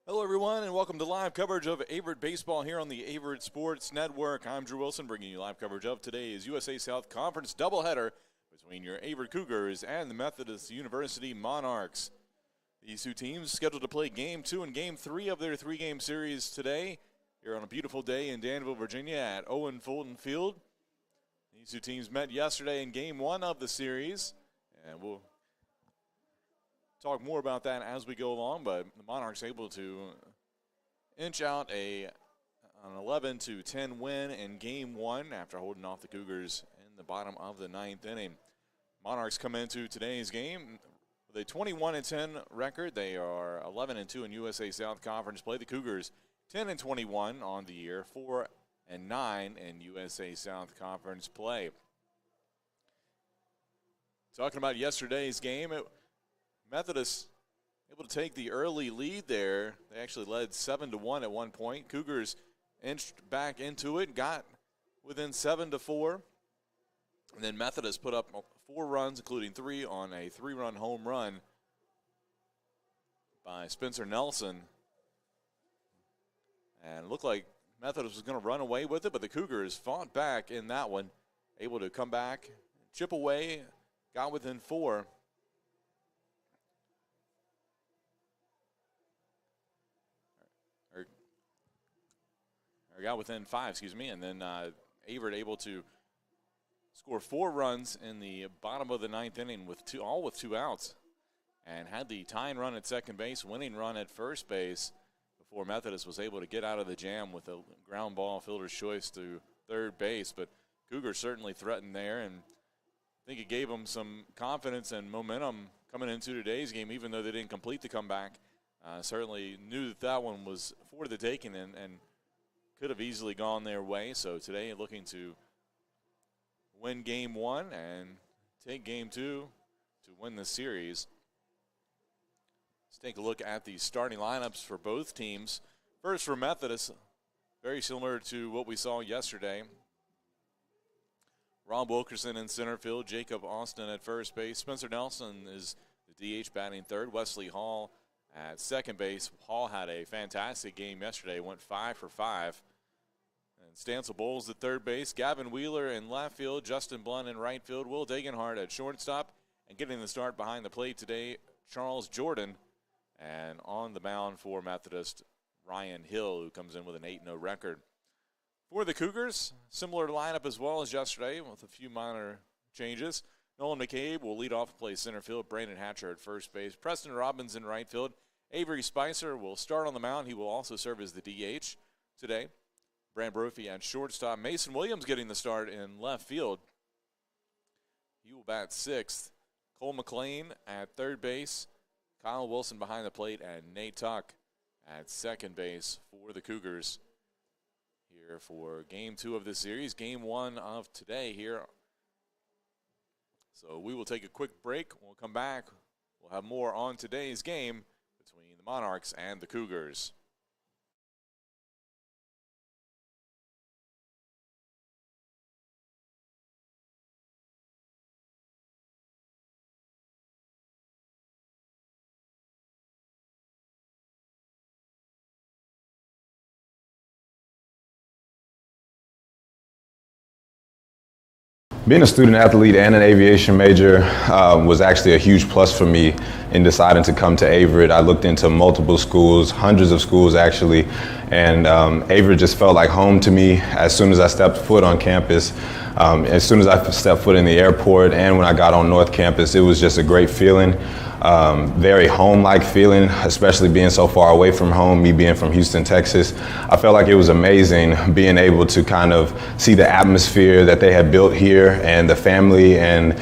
Hello, everyone, and welcome to live coverage of Averett baseball here on the Averett Sports Network. I'm Drew Wilson, bringing you live coverage of today's USA South Conference doubleheader between your Averett Cougars and the Methodist University Monarchs. These two teams scheduled to play Game 2 and Game 3 of their three-game series today here on a beautiful day in Danville, Virginia at Owen Fulton Field. These two teams met yesterday in Game 1 of the series, and we'll talk more about that as we go along, but the Monarchs able to inch out an 11-10 win in Game 1 after holding off the Cougars in the bottom of the ninth inning. Monarchs come into today's game with a 21-10 record. They are 11-2 in USA South Conference play. The Cougars 10-21 on the year, 4-9 in USA South Conference play. Talking about yesterday's game, Methodist able to take the early lead there. They actually led 7-1 at one point. Cougars inched back into it, got within 7-4. And then Methodist put up 4 runs, including 3 on a 3-run home run by Spencer Nelson. And it looked like Methodist was going to run away with it, but the Cougars fought back in that one, able to come back, chip away, got within 4. Or got within 5, and then Averett able to score 4 runs in the bottom of the ninth inning with all with 2 outs, and had the tying run at second base, winning run at first base before Methodist was able to get out of the jam with a ground ball fielder's choice to third base. But Cougars certainly threatened there, and I think it gave them some confidence and momentum coming into today's game, even though they didn't complete the comeback. Certainly knew that one was for the taking and could have easily gone their way. So today looking to win Game 1 and take Game 2 to win the series. Let's take a look at the starting lineups for both teams. First for Methodist, very similar to what we saw yesterday. Rob Wilkerson in center field, Jacob Austin at first base. Spencer Nelson is the DH batting third. Wesley Hall at second base. Hall had a fantastic game yesterday, went 5 for 5. And Stancil Bowles at third base. Gavin Wheeler in left field. Justin Blunt in right field. Will Degenhardt at shortstop. And getting the start behind the plate today, Charles Jordan. And on the mound for Methodist, Ryan Hill, who comes in with an 8-0 record. For the Cougars, similar lineup as well as yesterday with a few minor changes. Nolan McCabe will lead off and play center field. Brandon Hatcher at first base. Preston Robbins in right field. Avery Spicer will start on the mound. He will also serve as the DH today. Brand Brophy at shortstop. Mason Williams getting the start in left field. He will bat 6th. Cole McLean at third base. Kyle Wilson behind the plate, and Nate Tuck at second base for the Cougars here for Game 2 of this series. Game 1 of today here. So we will take a quick break. We'll come back. We'll have more on today's game between the Monarchs and the Cougars. Being a student athlete and an aviation major was actually a huge plus for me in deciding to come to Averett. I looked into multiple schools, hundreds of schools actually, and Averett just felt like home to me as soon as I stepped foot on campus. As soon as I stepped foot in the airport and when I got on North Campus, it was just a great feeling. Very home-like feeling, especially being so far away from home, me being from Houston, Texas. I felt like it was amazing being able to kind of see the atmosphere that they had built here and the family and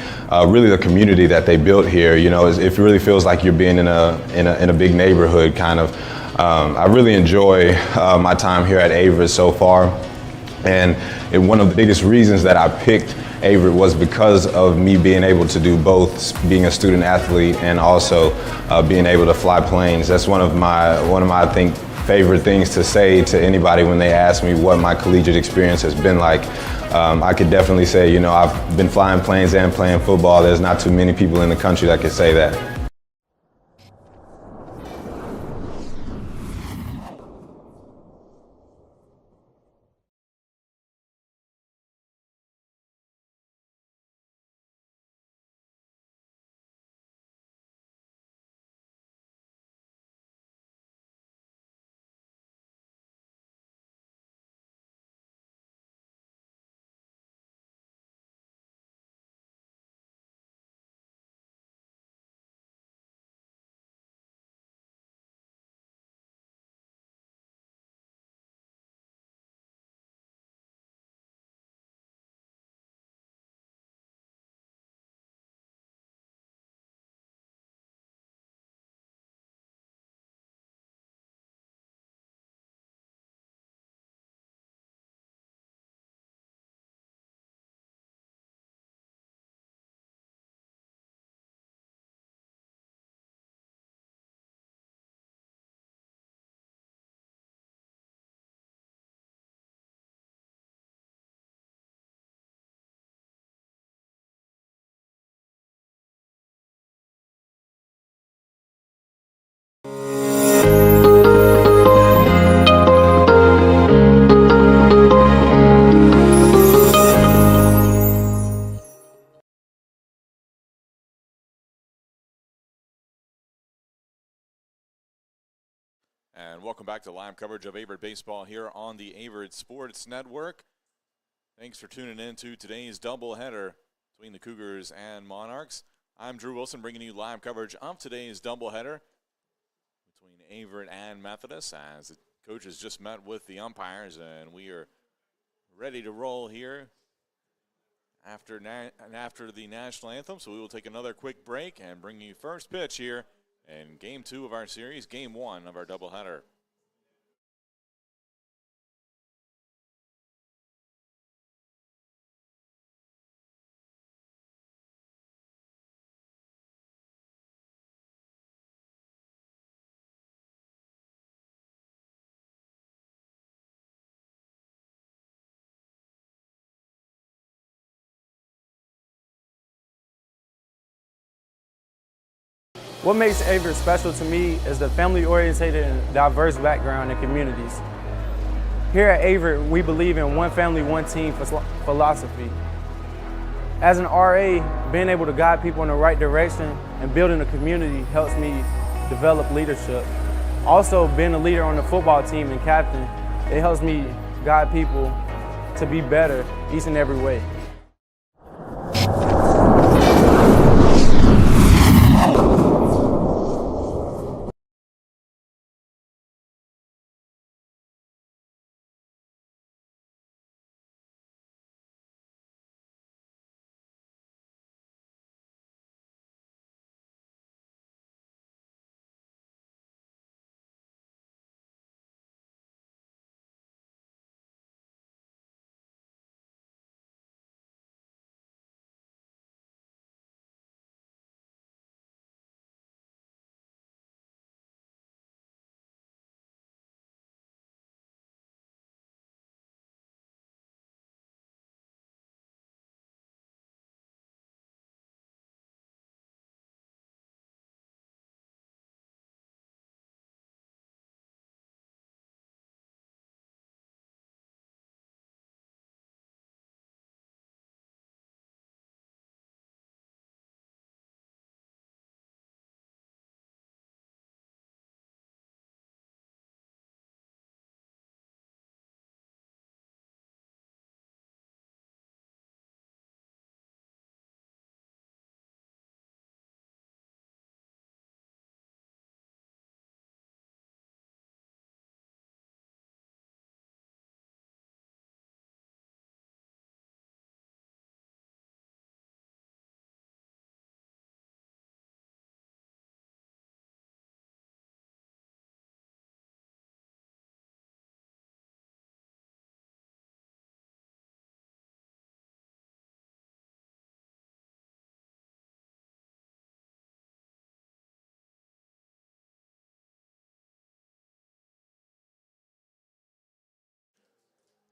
really the community that they built here. You know, it really feels like you're being in a big neighborhood kind of. I really enjoy my time here at Averett so far. And one of the biggest reasons that I picked Averett was because of me being able to do both, being a student athlete and also being able to fly planes. That's one of my I think favorite things to say to anybody when they ask me what my collegiate experience has been like. I could definitely say, you know, I've been flying planes and playing football. There's not too many people in the country that could say that. And welcome back to live coverage of Averett baseball here on the Averett Sports Network. Thanks for tuning in to today's doubleheader between the Cougars and Monarchs. I'm Drew Wilson bringing you live coverage of today's doubleheader between Averett and Methodist, as the coaches just met with the umpires, and we are ready to roll here after the national anthem. So we will take another quick break and bring you first pitch here in Game 2 of our series, Game 1 of our doubleheader. What makes Averett special to me is the family-oriented and diverse background and communities. Here at Averett, we believe in one family, one team philosophy. As an RA, being able to guide people in the right direction and building a community helps me develop leadership. Also, being a leader on the football team and captain, it helps me guide people to be better each and every way.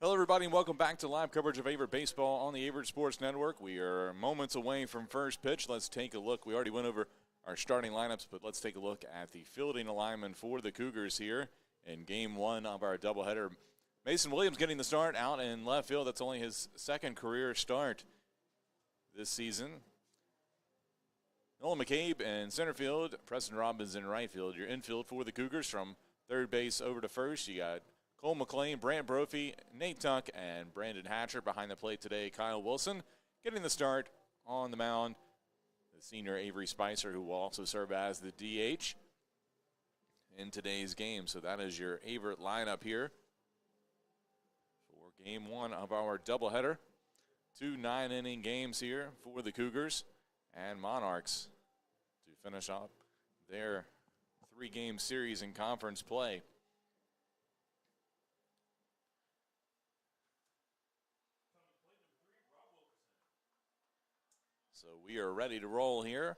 Hello, everybody, and welcome back to live coverage of Averett baseball on the Averett Sports Network. We are moments away from first pitch. Let's take a look. We already went over our starting lineups, but let's take a look at the fielding alignment for the Cougars here in Game 1 of our doubleheader. Mason Williams getting the start out in left field. That's only his second career start this season. Nolan McCabe in center field. Preston Robbins in right field. Your infield for the Cougars from third base over to first. You got Cole McLean, Brant Brophy, Nate Tuck, and Brandon Hatcher. Behind the plate today, Kyle Wilson getting the start on the mound. The senior Avery Spicer, who will also serve as the DH in today's game. So that is your Averett lineup here for Game 1 of our doubleheader. 2 9-inning games here for the Cougars and Monarchs to finish up their 3-game series in conference play. So we are ready to roll here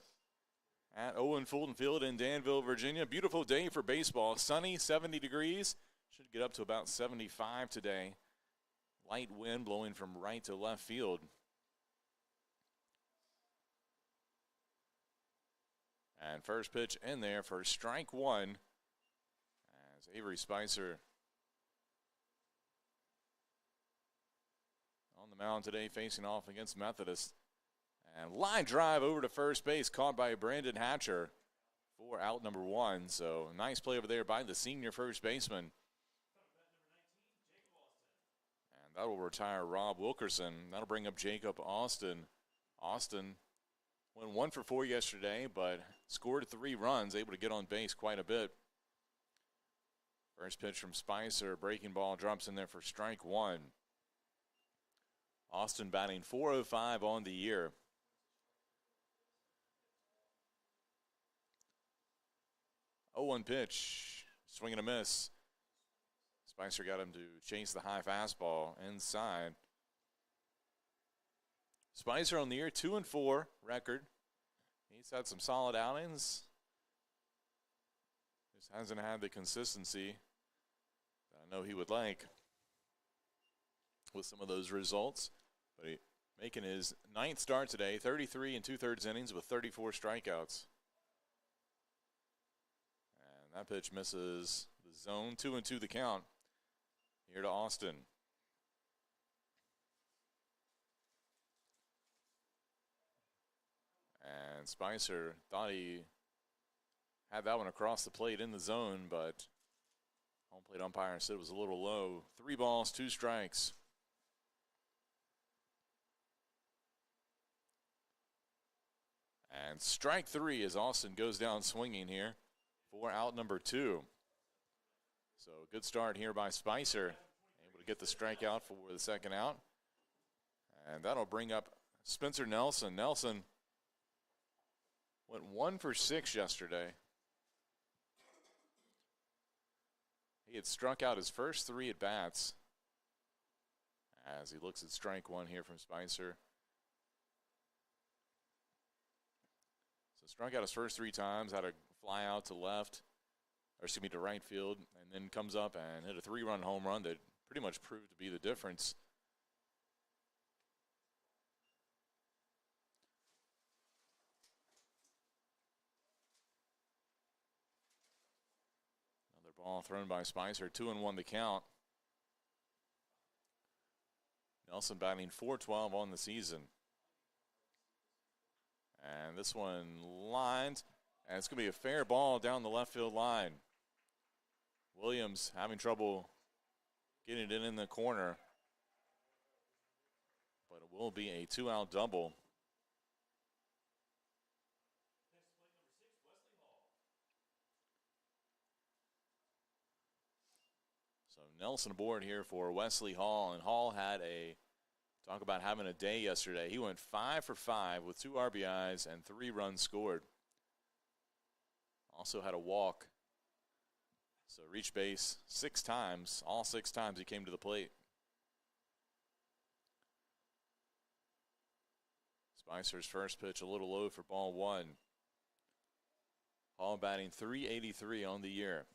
at Owen Fulton Field in Danville, Virginia. Beautiful day for baseball. Sunny, 70 degrees. Should get up to about 75 today. Light wind blowing from right to left field. And first pitch in there for strike one as Avery Spicer on the mound today facing off against Methodist. And line drive over to first base caught by Brandon Hatcher. for out number 1. So nice play over there by the senior first baseman. And that will retire Rob Wilkerson. That'll bring up Jacob Austin. Austin went 1 for 4 yesterday, but scored 3 runs, able to get on base quite a bit. First pitch from Spicer, breaking ball, drops in there for strike 1. Austin batting .405 on the year. Oh, 1 pitch, swing and a miss. Spicer got him to chase the high fastball inside. Spicer on the year, 2-4 record. He's had some solid outings. Just hasn't had the consistency that I know he would like with some of those results. But he making his 9th start today, 33 2/3 innings with 34 strikeouts. And that pitch misses the zone. 2-2 the count here to Austin. And Spicer thought he had that one across the plate in the zone, but home plate umpire said it was a little low. 3 balls, 2 strikes. And strike 3 as Austin goes down swinging here for out number 2. So good start here by Spicer. Able to get the strikeout for the second out. And that'll bring up Spencer Nelson. Nelson went 1 for 6 yesterday. He had struck out his first 3 at-bats as he looks at strike 1 here from Spicer. So struck out his first 3 times, had a fly out to left, or excuse me, to right field, and then comes up and hit a 3-run home run that pretty much proved to be the difference. Ball thrown by Spicer, 2-1 the count. Nelson batting .412 on the season. And this one lined, and it's going to be a fair ball down the left field line. Williams having trouble getting it in the corner, but it will be a 2-out double. So Nelson aboard here for Wesley Hall, and Hall had talk about having a day yesterday. He went 5 for 5 with 2 RBIs and 3 runs scored. Also had a walk. So reached base 6 times. All 6 times he came to the plate. Spicer's first pitch a little low for ball 1. Hall batting .383 on the year.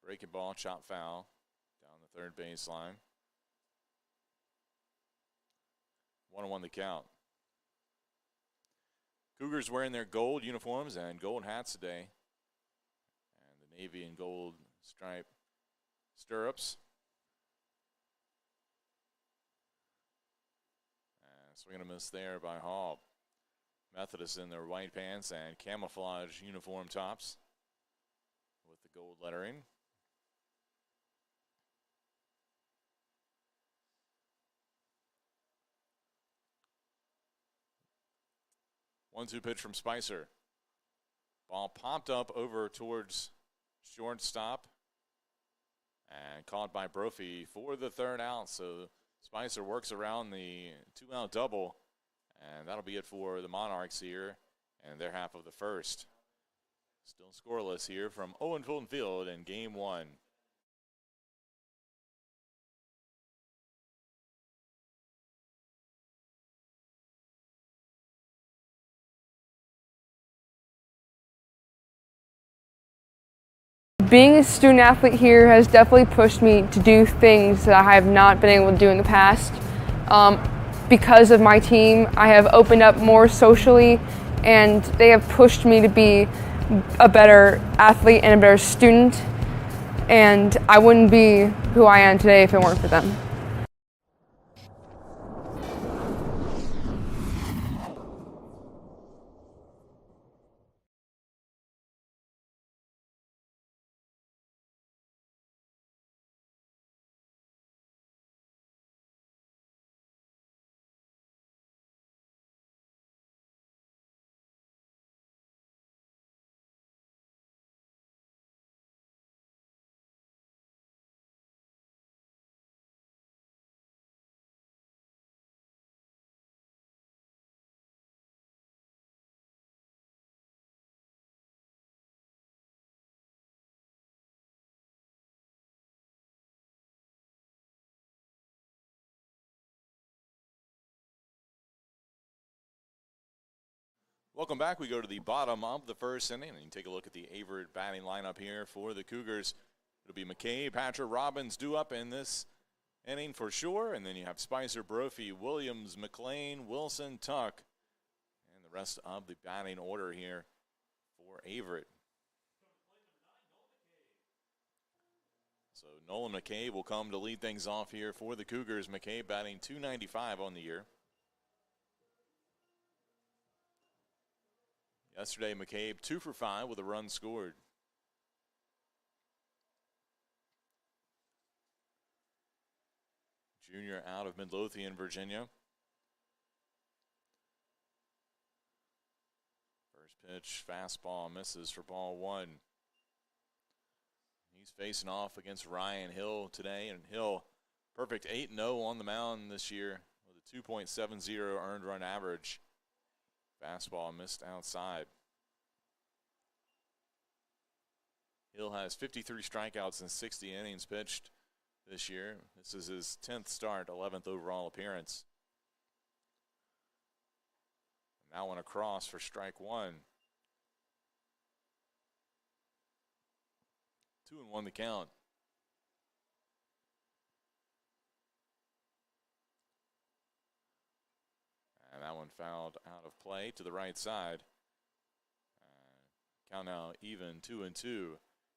Breaking ball, chop foul down the third baseline. 1-1 the count. Cougars wearing their gold uniforms and gold hats today. And the navy and gold stripe stirrups. And swing and a miss there by Hall. Methodist in their white pants and camouflage uniform tops with the gold lettering. 1-2 pitch from Spicer. Ball popped up over towards shortstop and caught by Brophy for the 3rd out. So Spicer works around the 2-out double, and that'll be it for the Monarchs here and their half of the first. Still scoreless here from Owen Fulton Field in Game 1. Being a student athlete here has definitely pushed me to do things that I have not been able to do in the past. Because of my team, I have opened up more socially, and they have pushed me to be a better athlete and a better student, and I wouldn't be who I am today if it weren't for them. Welcome back. We go to the bottom of the first inning, and you take a look at the Averett batting lineup here for the Cougars. It'll be McCabe, Hatcher, Robbins due up in this inning for sure, and then you have Spicer, Brophy, Williams, McLean, Wilson, Tuck, and the rest of the batting order here for Averett. So Nolan McCabe will come to lead things off here for the Cougars. McCabe batting .295 on the year. Yesterday, McCabe 2 for 5 with a run scored. Junior out of Midlothian, Virginia. First pitch, fastball, misses for ball 1. He's facing off against Ryan Hill today, and Hill, perfect 8-0 on the mound this year with a 2.70 earned run average. Fastball missed outside. Hill has 53 strikeouts in 60 innings pitched this year. This is his 10th start, 11th overall appearance. And that one across for strike 1. 2-1 the count. And that one fouled out of play to the right side. Count now even, 2-2.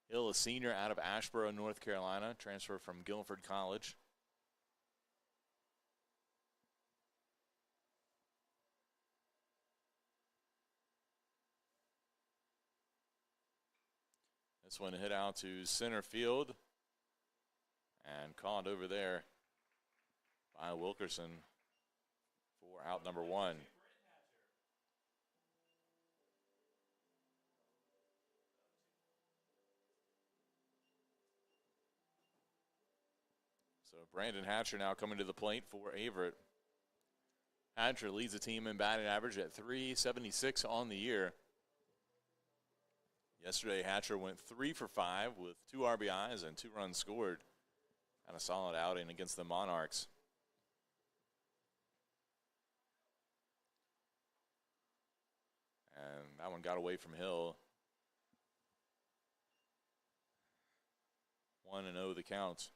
Hill, a senior out of Asheboro, North Carolina, transfer from Guilford College. This one hit out to center field and caught over there by Wilkerson for out number 1. So Brandon Hatcher now coming to the plate for Averett. Hatcher leads the team in batting average at .376 on the year. Yesterday, Hatcher went 3 for 5 with 2 RBIs and 2 runs scored. Had a solid outing against the Monarchs. And that one got away from Hill. 1-0 the count.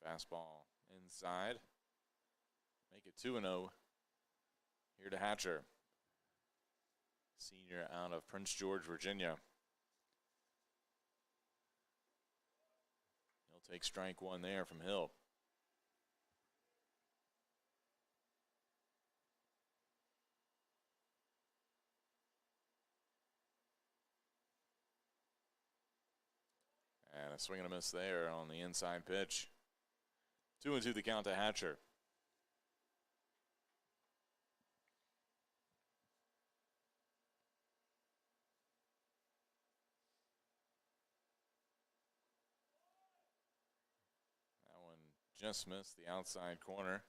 Fastball inside. Make it 2-0. Here to Hatcher. Senior out of Prince George, Virginia. He'll take strike 1 there from Hill. And a swing and a miss there on the inside pitch. 2-2 the count to Hatcher. That one just missed the outside corner.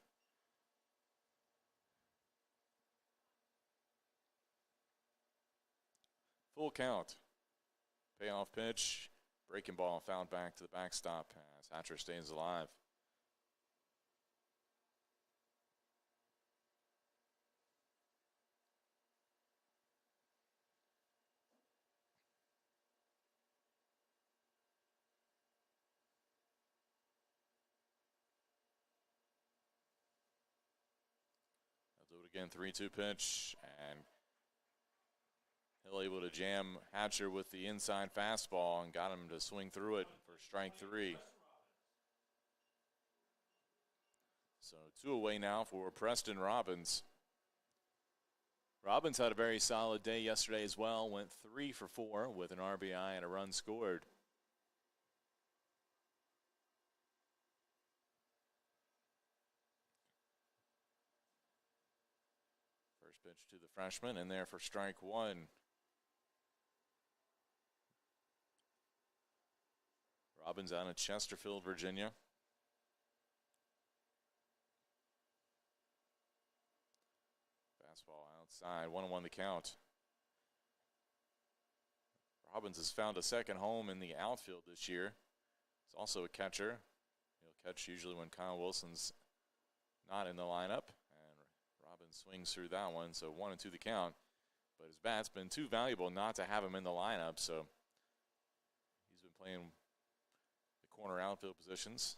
Full count. Payoff pitch. Breaking ball fouled back to the backstop as Hatcher stays alive. They'll do it again, 3-2 pitch, and Hill able to jam Hatcher with the inside fastball and got him to swing through it for strike 3. So 2 away now for Preston Robbins. Robbins had a very solid day yesterday as well. Went 3 for 4 with an RBI and a run scored. First pitch to the freshman, in there for strike 1. Robbins out of Chesterfield, Virginia. Fastball outside, 1-1 the count. Robbins has found a second home in the outfield this year. He's also a catcher. He'll catch usually when Kyle Wilson's not in the lineup. And Robbins swings through that one, so 1-2 the count. But his bat's been too valuable not to have him in the lineup, so he's been playing the corner outfield positions.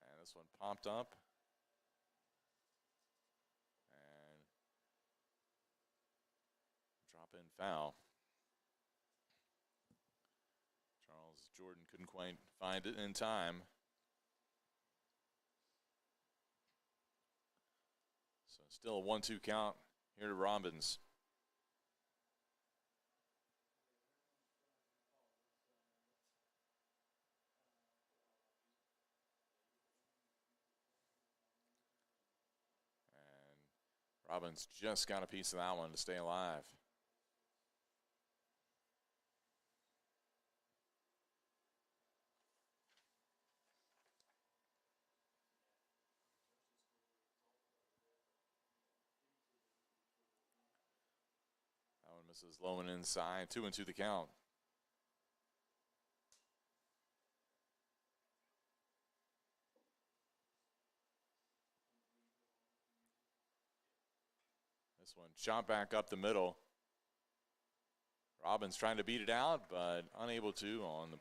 And this one popped up. And drop in foul. Charles Jordan couldn't quite find it in time. So still a 1-2 count here to Robbins. And Robbins just got a piece of that one to stay alive. Misses low and inside, 2-2 the count. This one shot back up the middle. Robbins trying to beat it out, but unable to on the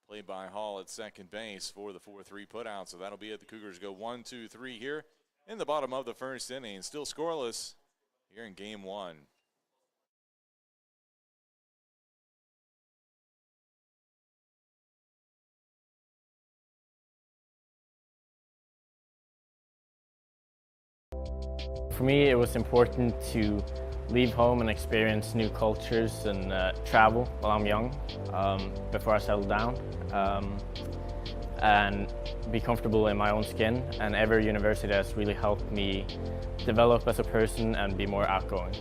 play by Hall at second base for the 4-3 putout. So that'll be it. The Cougars go 1-2-3 here in the bottom of the first inning. Still scoreless here in game one. For me, it was important to leave home and experience new cultures and travel while I'm young before I settle down and be comfortable in my own skin. And Averett University has really helped me develop as a person and be more outgoing.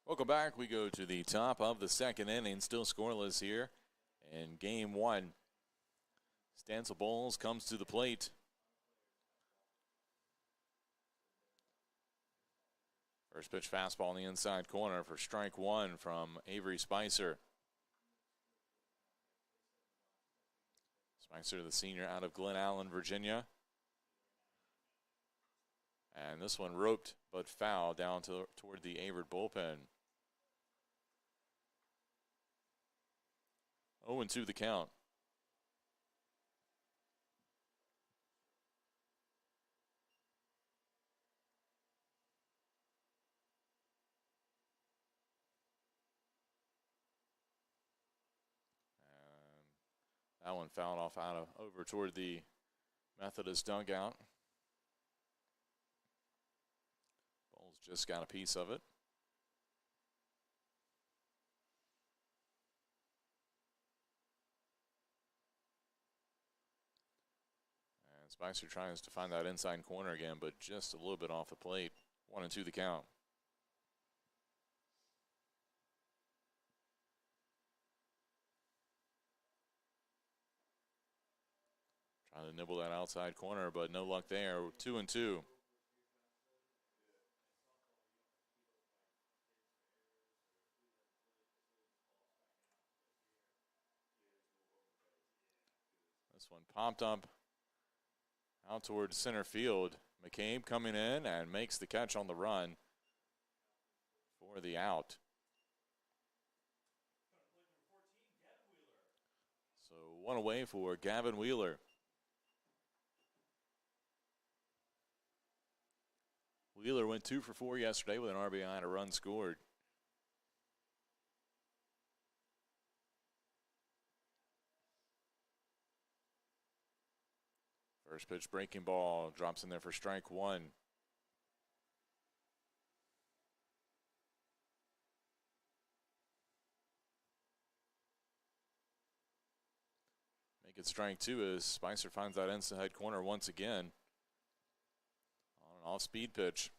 Welcome back. We go to the top of the second inning, still scoreless here in game one. Stancil Bowles comes to the plate. First pitch fastball in the inside corner for strike one from Avery Spicer. Spicer, the senior out of Glen Allen, Virginia. And this one roped but foul down toward the Averett bullpen. 0-2 the count. And that one fouled off over toward the Methodist dugout. Bowles just got a piece of it. And Spicer tries to find that inside corner again, but just a little bit off the plate. 1-2 the count. Trying to nibble that outside corner, but no luck there. 2-2. This one popped up out towards center field. McCabe coming in and makes the catch on the run for the out. So one away for Gavin Wheeler. Wheeler went 2 for 4 yesterday with an RBI and a run scored. First pitch breaking ball drops in there for strike 1. Make it strike 2 as Spicer finds that inside corner once again on an off-speed pitch.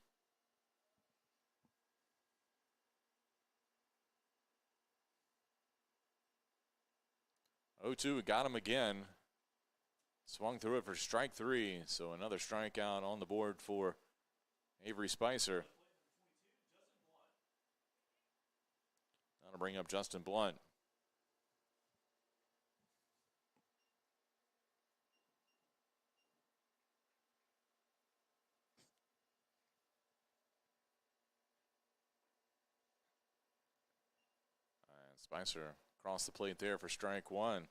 0-2, got him again. Swung through it for strike 3, so another strikeout on the board for Avery Spicer. Now to bring up Justin Blunt. And Spicer across the plate there for strike 1.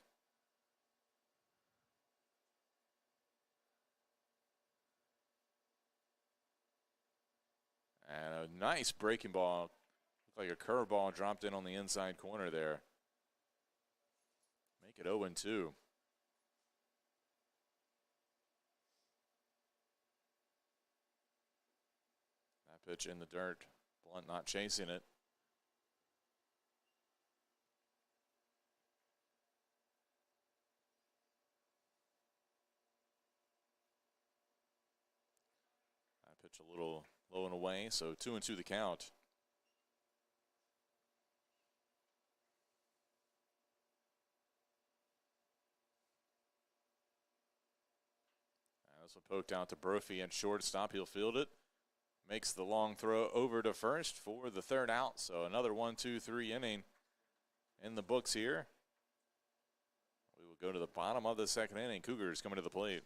And a nice breaking ball. Looked like a curveball dropped in on the inside corner there. Make it 0-2. That pitch in the dirt. Blunt not chasing it. That pitch a little low and away, so 2-2 the count. This one poked out to Brophy at shortstop. He'll field it. Makes the long throw over to first for the third out. So another 1-2-3 inning in the books here. We will go to the bottom of the second inning. Cougars coming to the plate.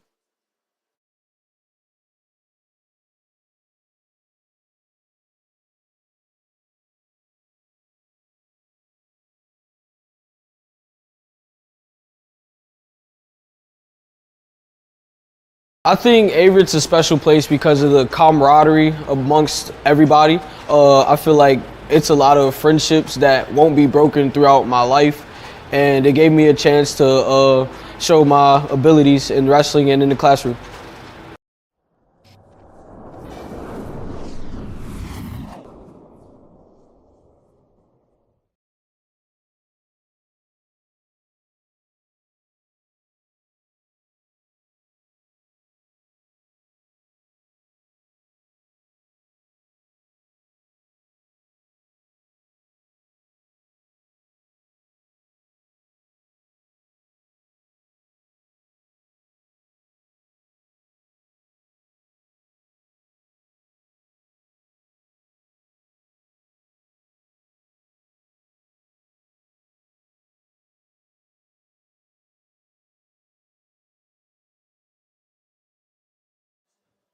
I think Averett's a special place because of the camaraderie amongst everybody. I feel like it's a lot of friendships that won't be broken throughout my life, and it gave me a chance to show my abilities in wrestling and in the classroom.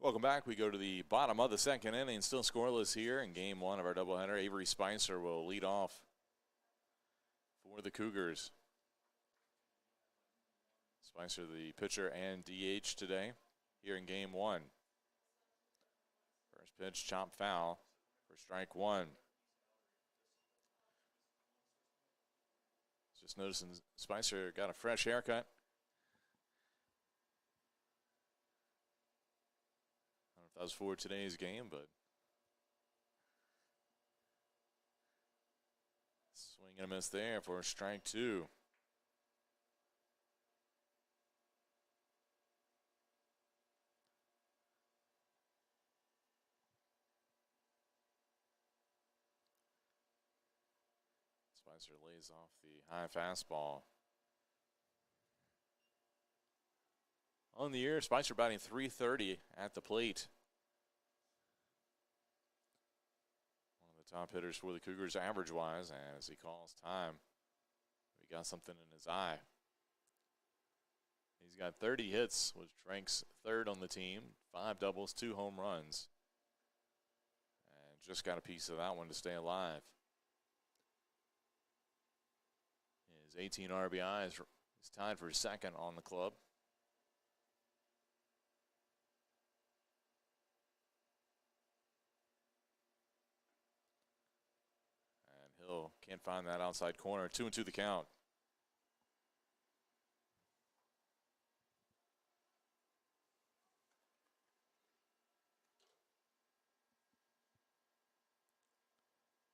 Welcome back. We go to the bottom of the second inning. Still scoreless here in game 1 of our doubleheader. Avery Spicer will lead off for the Cougars. Spicer, the pitcher and DH today here in game 1. First pitch, chop foul for strike 1. Just noticing Spicer got a fresh haircut. That was for today's game, but swing and a miss there for strike 2. Spicer lays off the high fastball. On the year, Spicer batting .330 at the plate. Top hitters for the Cougars average-wise, and as he calls time, he got something in his eye. He's got 30 hits, which ranks 3rd on the team, 5 doubles, 2 home runs, and just got a piece of that one to stay alive. His 18 RBIs is tied for 2nd on the club. – Hill can't find that outside corner. 2-2 the count.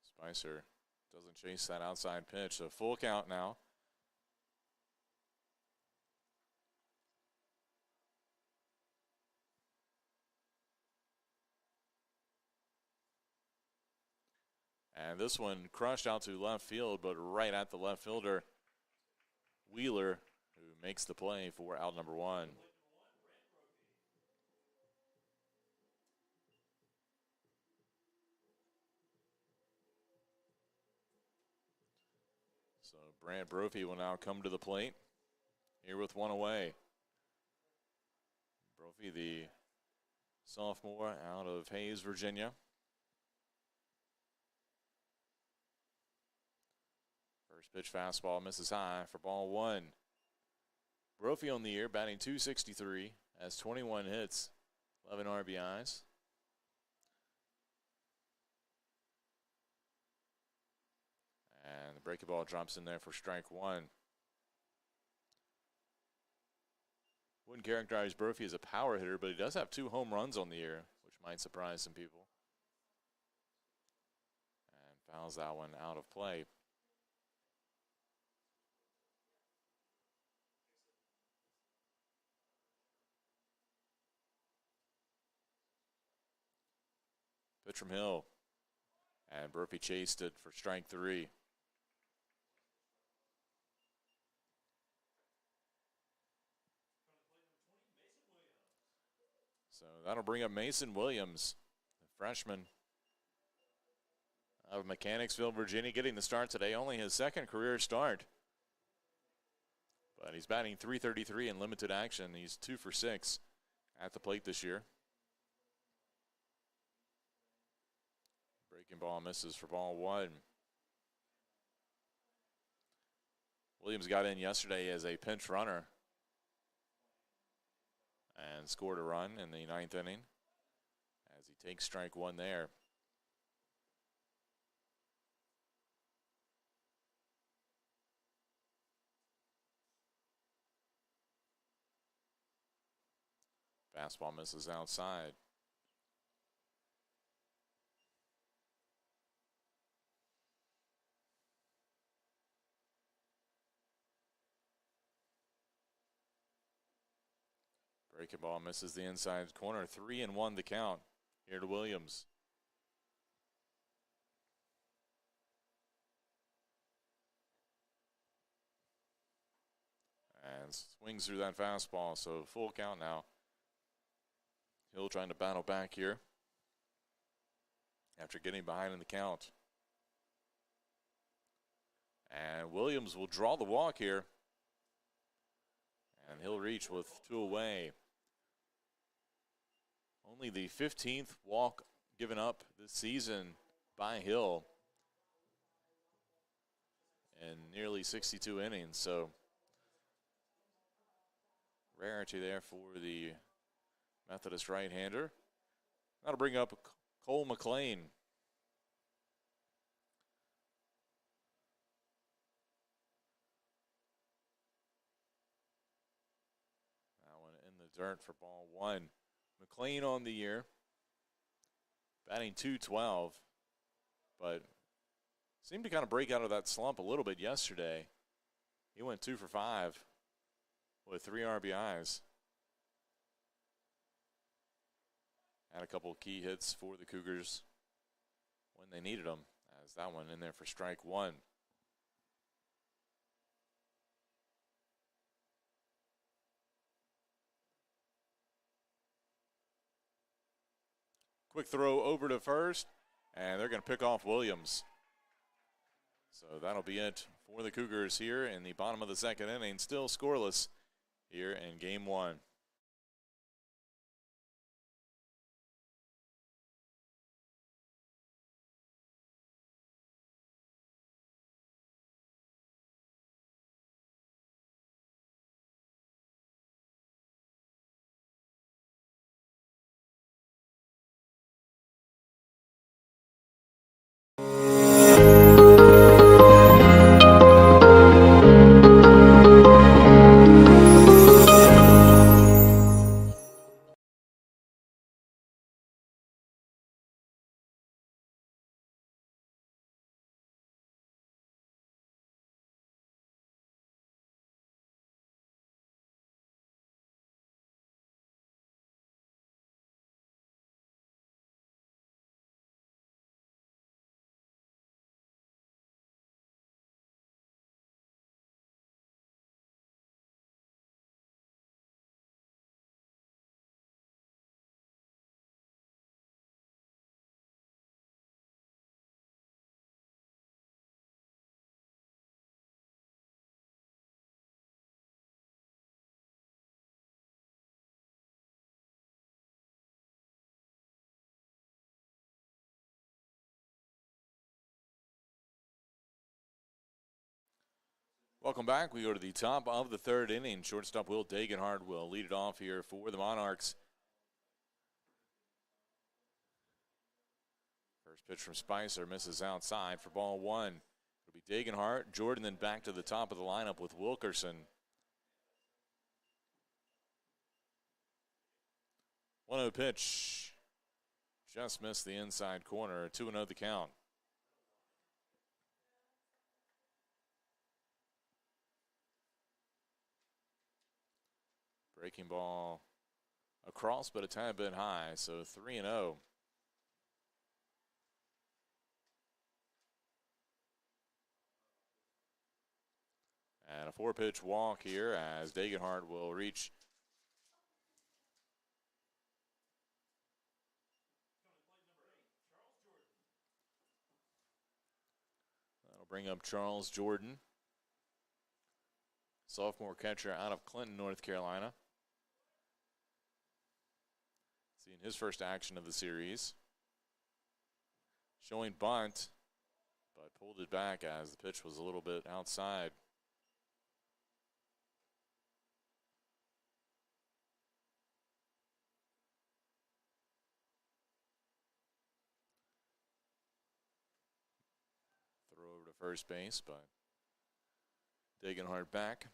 Spicer doesn't chase that outside pitch. So full count now. And this one crushed out to left field, but right at the left fielder, Wheeler, who makes the play for out number one. So Brant Brophy will now come to the plate here with one away. Brophy, the sophomore out of Hayes, Virginia. First pitch fastball misses high for ball one. Brophy on the year batting .263, has 21 hits, 11 RBIs. And the breaking ball drops in there for strike one. Wouldn't characterize Brophy as a power hitter, but he does have 2 home runs on the year, which might surprise some people. And fouls that one out of play. Pitch from Hill. And Brophy chased it for strike 3. So that'll bring up Mason Williams, the freshman out of Mechanicsville, Virginia, getting the start today. Only his second career start. But he's batting .333 in limited action. He's 2 for 6 at the plate this year. Breaking ball misses for ball one. Williams got in yesterday as a pinch runner and scored a run in the 9th inning as he takes strike one there. Fastball misses outside. Breaking ball misses the inside corner. 3-1 the count here to Williams. And swings through that fastball, so full count now. Hill trying to battle back here after getting behind in the count. And Williams will draw the walk here. And he'll reach with 2 away. Only the 15th walk given up this season by Hill in nearly 62 innings. So rarity there for the Methodist right-hander. That'll bring up Cole McLean. That one in the dirt for ball one. McLean on the year, batting .212, but seemed to kind of break out of that slump a little bit yesterday. He went 2 for 5 with 3 RBIs. Had a couple of key hits for the Cougars when they needed them, as that one in there for strike one. Quick throw over to first, and they're going to pick off Williams. So that'll be it for the Cougars here in the bottom of the second inning. Still scoreless here in game one. Welcome back. We go to the top of the third inning. Shortstop Will Dagenhart will lead it off here for the Monarchs. First pitch from Spicer misses outside for ball one. It'll be Dagenhart. Jordan then back to the top of the lineup with Wilkerson. 1-0 pitch. Just missed the inside corner. 2-0 the count. Breaking ball across, but a tad bit high, so 3-0. And a 4-pitch walk here as Dagenhart will reach. That'll bring up Charles Jordan, sophomore catcher out of Clinton, North Carolina. Seeing his first action of the series. Showing bunt, but pulled it back as the pitch was a little bit outside. Throw over to first base, but Dagenhart back.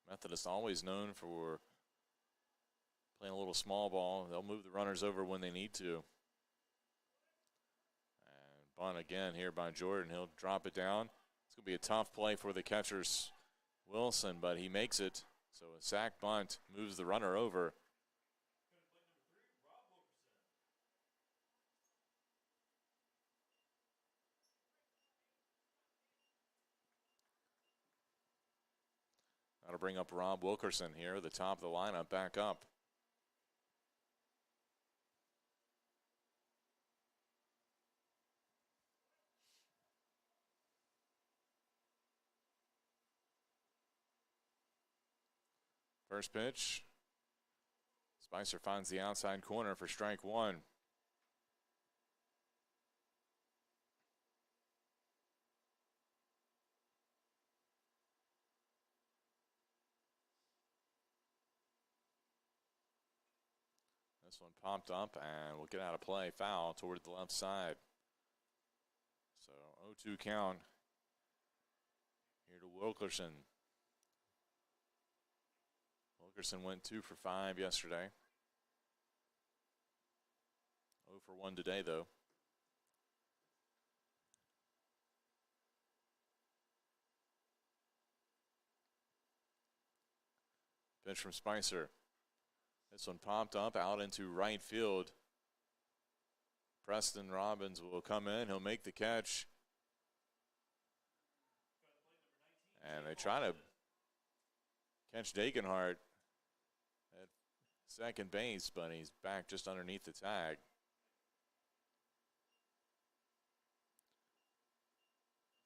Methodist always known for playing a little small ball. They'll move the runners over when they need to. And bunt again here by Jordan. He'll drop it down. It's going to be a tough play for the catcher's Wilson, but he makes it. So a sac bunt moves the runner over. That'll bring up Rob Wilkerson here, the top of the lineup, back up. First pitch. Spicer finds the outside corner for strike one. This one popped up and will get out of play. Foul toward the left side. So 0-2 count here to Wilkerson. Wilkerson went 2 for 5 yesterday. 0 for 1 today, though. Pitch from Spicer. This one popped up out into right field. Preston Robbins will come in. He'll make the catch. And they try to catch Dagenhart at second base, but he's back just underneath the tag.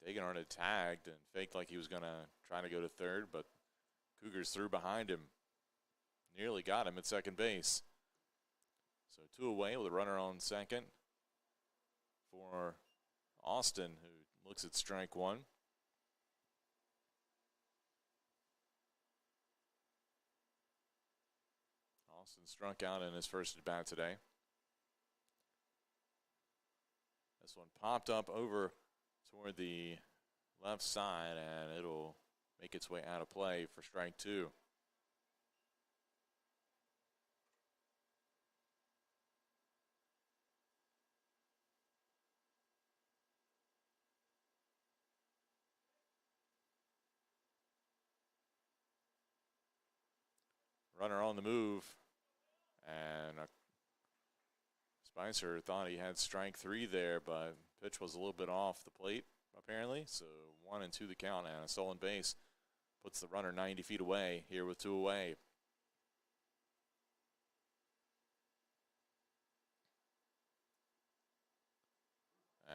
Dagenhart had tagged and faked like he was going to try to go to third, but Cougars threw behind him. Nearly got him at second base. So 2 away with a runner on second for Austin, who looks at strike one. Austin struck out in his first at bat today. This one popped up over toward the left side, and it'll make its way out of play for strike two. Runner on the move, and Spicer thought he had strike three there, but pitch was a little bit off the plate, apparently. So 1-2 the count, and a stolen base puts the runner 90 feet away here with 2 away.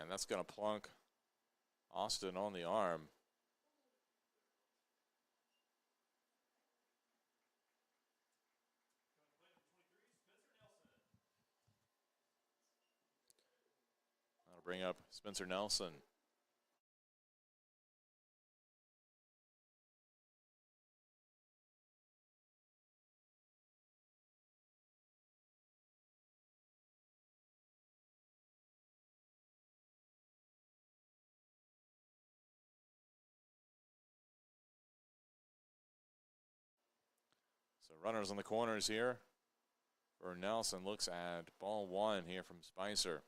And that's going to plunk Austin on the arm. bring up Spencer Nelson. So runners on the corners here for Nelson. Looks at ball one here from Spicer.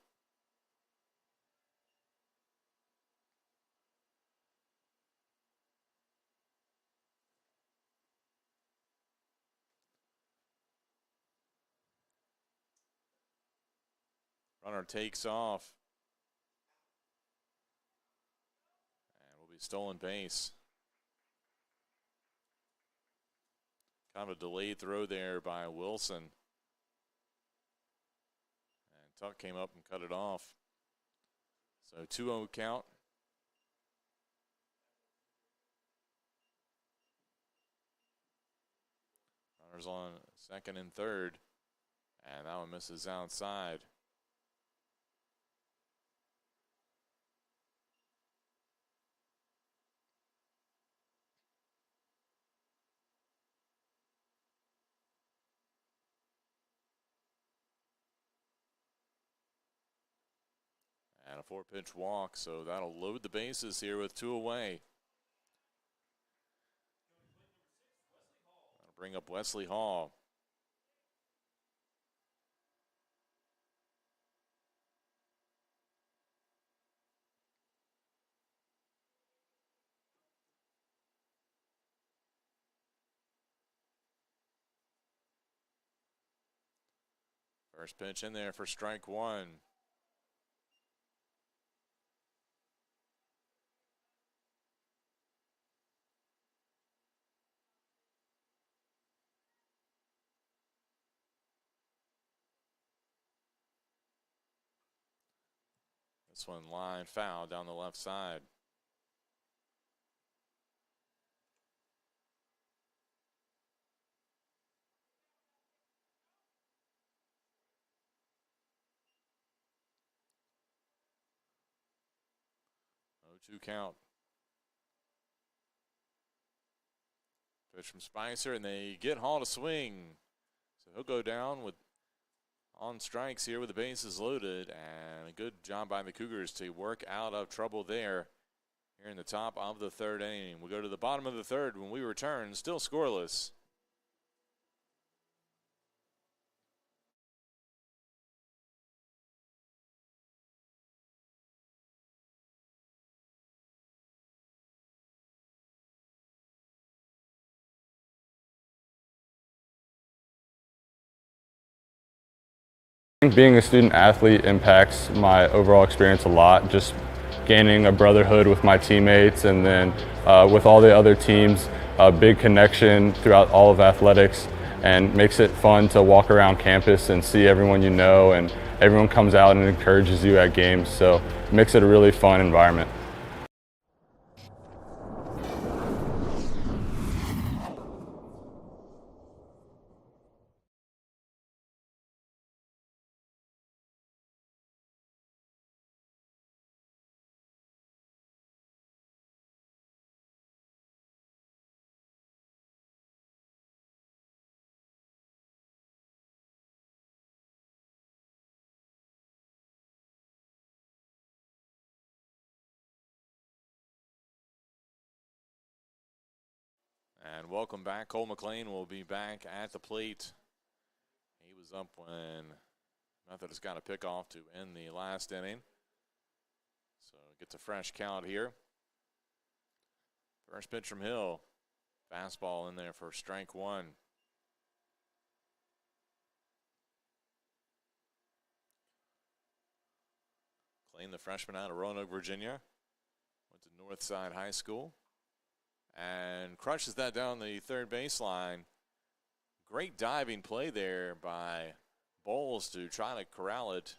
Runner takes off. And will be stolen base. Kind of a delayed throw there by Wilson. And Tuck came up and cut it off. So 2-0 count. Runners on second and third. And that one misses outside. And a 4-pitch walk, so that'll load the bases here with 2 away. That'll bring up Wesley Hall. First pitch in there for strike one. This one line foul down the left side. Oh, 2 count. Pitch from Spicer, and they get Hall to swing. So he'll go down with on strikes here with the bases loaded, and a good job by the Cougars to work out of trouble there here in the top of the third inning. We'll go to the bottom of the third when we return, still scoreless. Being a student athlete impacts my overall experience a lot, just gaining a brotherhood with my teammates, and then with all the other teams, a big connection throughout all of athletics, and makes it fun to walk around campus and see everyone you know, and everyone comes out and encourages you at games, so it makes it a really fun environment. And welcome back. Cole McLean will be back at the plate. He was up when Methodist got a pickoff to end the last inning. So gets a fresh count here. First pitch from Hill. Fastball in there for strike one. McLean, the freshman out of Roanoke, Virginia. Went to Northside High School. And crushes that down the third baseline. Great diving play there by Bowles to try to corral it.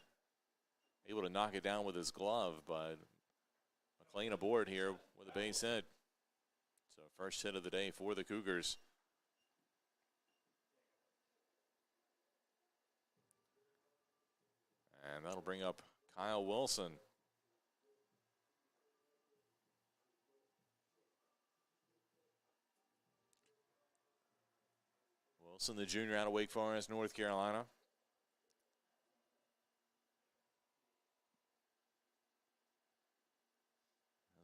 Able to knock it down with his glove, but McLean aboard here with a base hit. So first hit of the day for the Cougars. And that'll bring up Kyle Wilson. Wilson, the junior out of Wake Forest, North Carolina.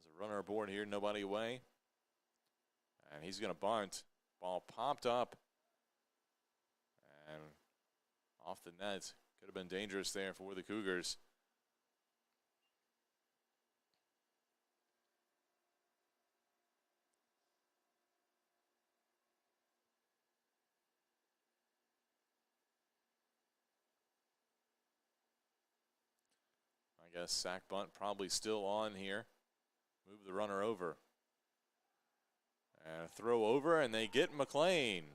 There's a runner aboard here, nobody away. And he's going to bunt. Ball popped up and off the net. Could have been dangerous there for the Cougars. I guess sack bunt probably still on here. Move the runner over. And a throw over, and they get McLean.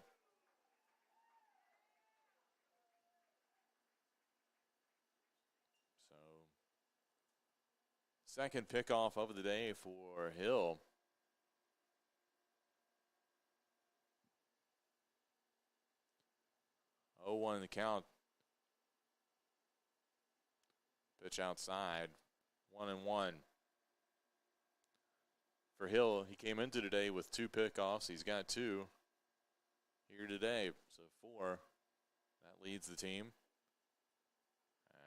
So, second pickoff of the day for Hill. Oh, 1 the count. Pitch outside, 1-1. For Hill, he came into today with 2 pickoffs. He's got 2 here today, so 4. That leads the team.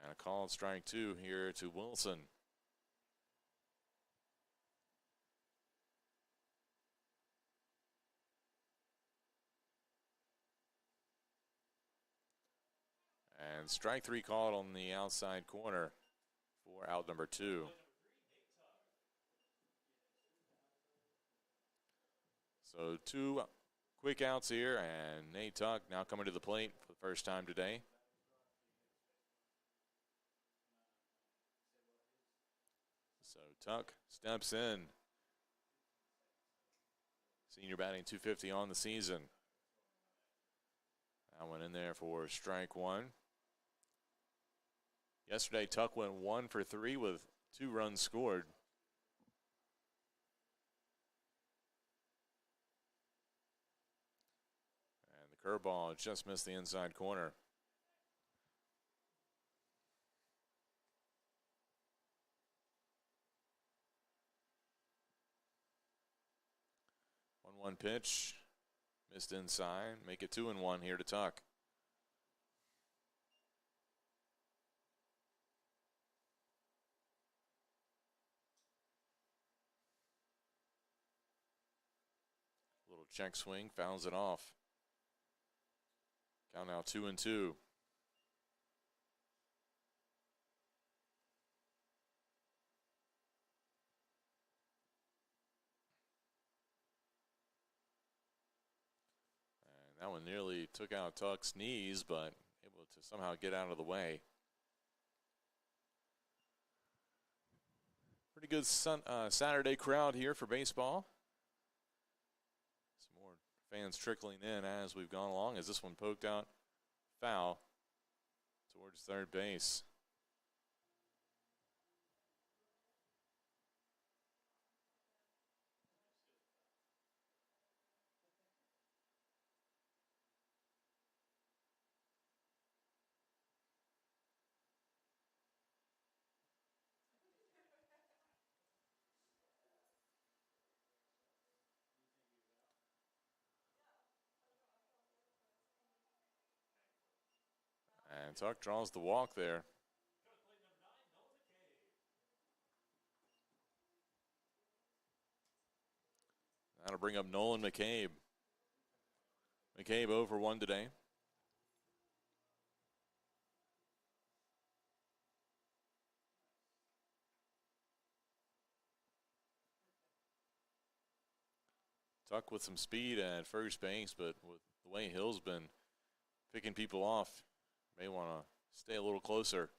And a called strike 2 here to Wilson. And strike 3 called on the outside corner for out number 2. So 2 quick outs here, and Nate Tuck now coming to the plate for the first time today. So Tuck steps in. Senior batting .250 on the season. That one in there for strike 1. Yesterday, Tuck went 1 for 3 with 2 runs scored. And the curveball just missed the inside corner. One pitch, missed inside. Make it 2-1 here to Tuck. Little check swing, fouls it off. Count now 2-2. That one nearly took out Tuck's knees, but able to somehow get out of the way. Pretty good Saturday crowd here for baseball. Some more fans trickling in as we've gone along, as this one poked out foul towards third base. And Tuck draws the walk there. That'll bring up Nolan McCabe. McCabe over 1 today. Tuck with some speed at first base, but with the way Hill's been picking people off, may want to stay a little closer.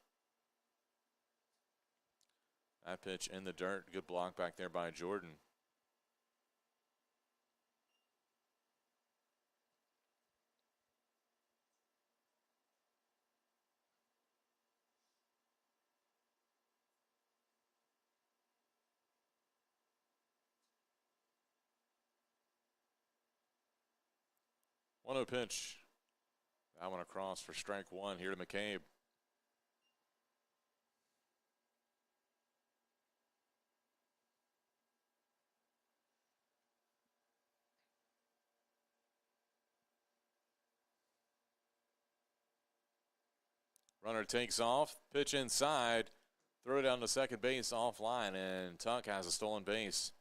That pitch in the dirt. Good block back there by Jordan. One 0 pitch. That one across for strike 1 here to McCabe. Runner takes off, pitch inside, throw down to second base offline, and Tuck has a stolen base.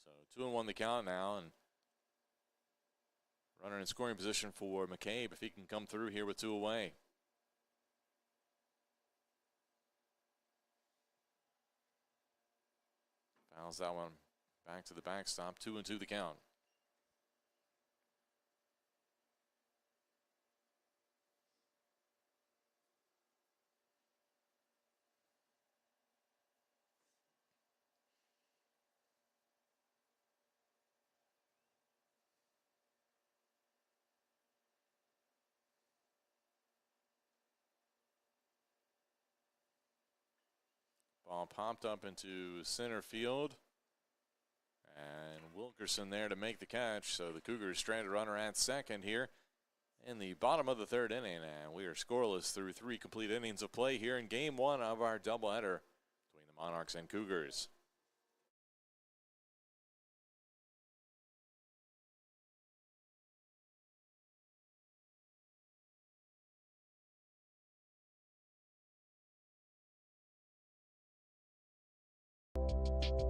So 2-1 the count now, and runner in scoring position for McCabe if he can come through here with 2 away. Fouls that one back to the backstop. 2-2 the count. Ball popped up into center field. And Wilkerson there to make the catch. So the Cougars stranded runner at second here in the bottom of the 3rd inning. And we are scoreless through 3 complete innings of play here in game 1 of our doubleheader between the Monarchs and Cougars.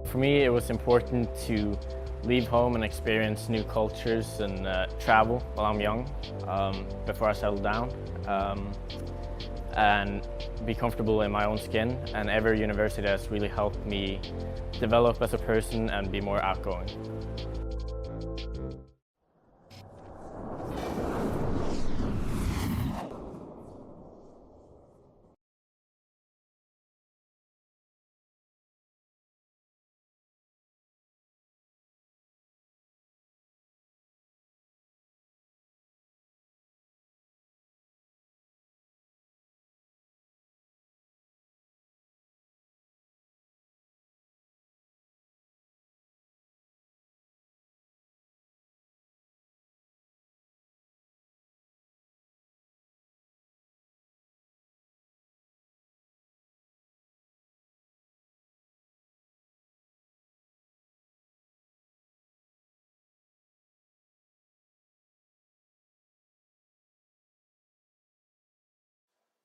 For me, it was important to leave home and experience new cultures and travel while I'm young before I settle down and be comfortable in my own skin. And Averett University has really helped me develop as a person and be more outgoing.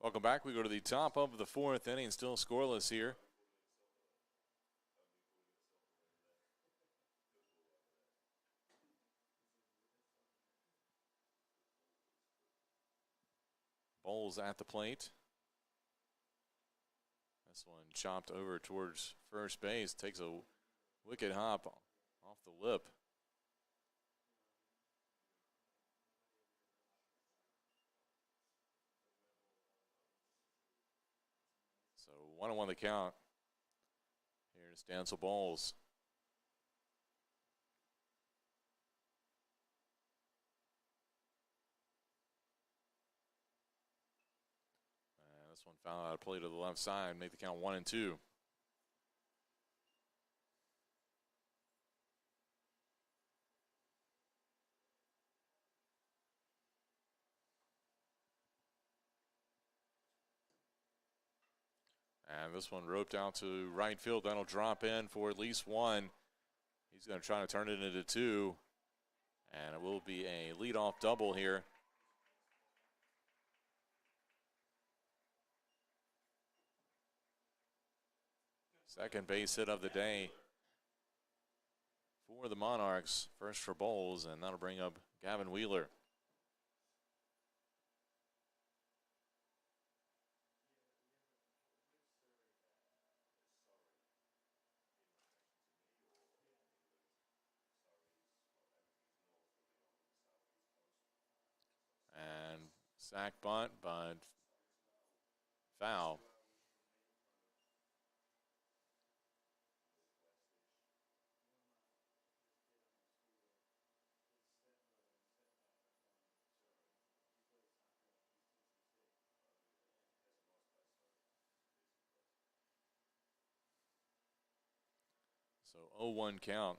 Welcome back. We go to the top of the 4th inning, still scoreless here. Bowles at the plate. This one chopped over towards first base. Takes a wicked hop off the lip. So 1-1 the count. Here's Dancel Bowles. And this one fouled out of play to the left side. Make the count 1-2. And this one roped out to right field. That'll drop in for at least 1. He's going to try to turn it into 2. And it will be a leadoff double here. Second base hit of the day for the Monarchs. First for Bowles, and that'll bring up Gavin Wheeler. And sack bunt, but foul. So 0-1 count.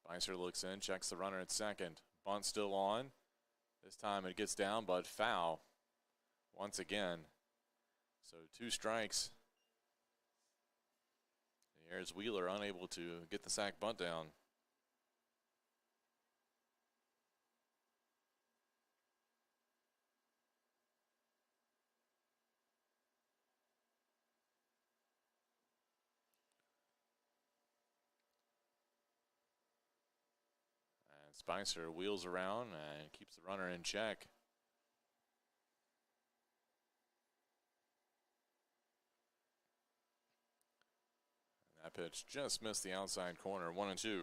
Spicer looks in, checks the runner at second. Bunt still on. This time it gets down, but foul once again. So 2 strikes. Here's Wheeler unable to get the sac bunt down. And Spicer wheels around and keeps the runner in check. And that pitch just missed the outside corner, 1-2.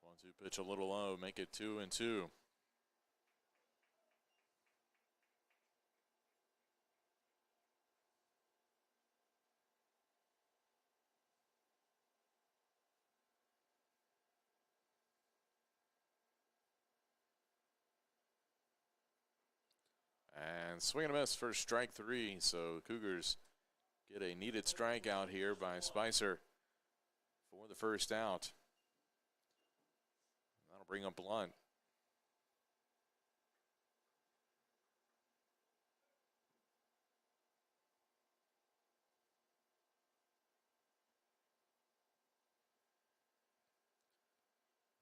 One, 2 pitch a little low, make it 2-2. And swing and a miss for strike 3. So Cougars get a needed strikeout here by Spicer for the first out. That'll bring up Blunt.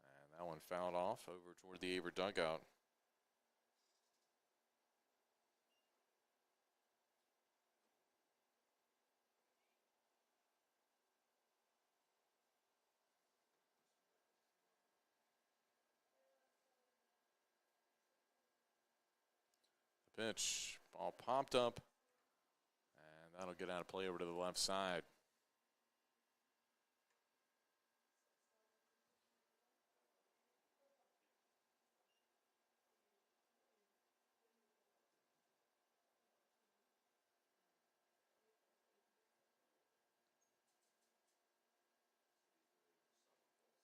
And that one fouled off over toward the Averett dugout. Pitch, ball popped up, and that'll get out of play over to the left side.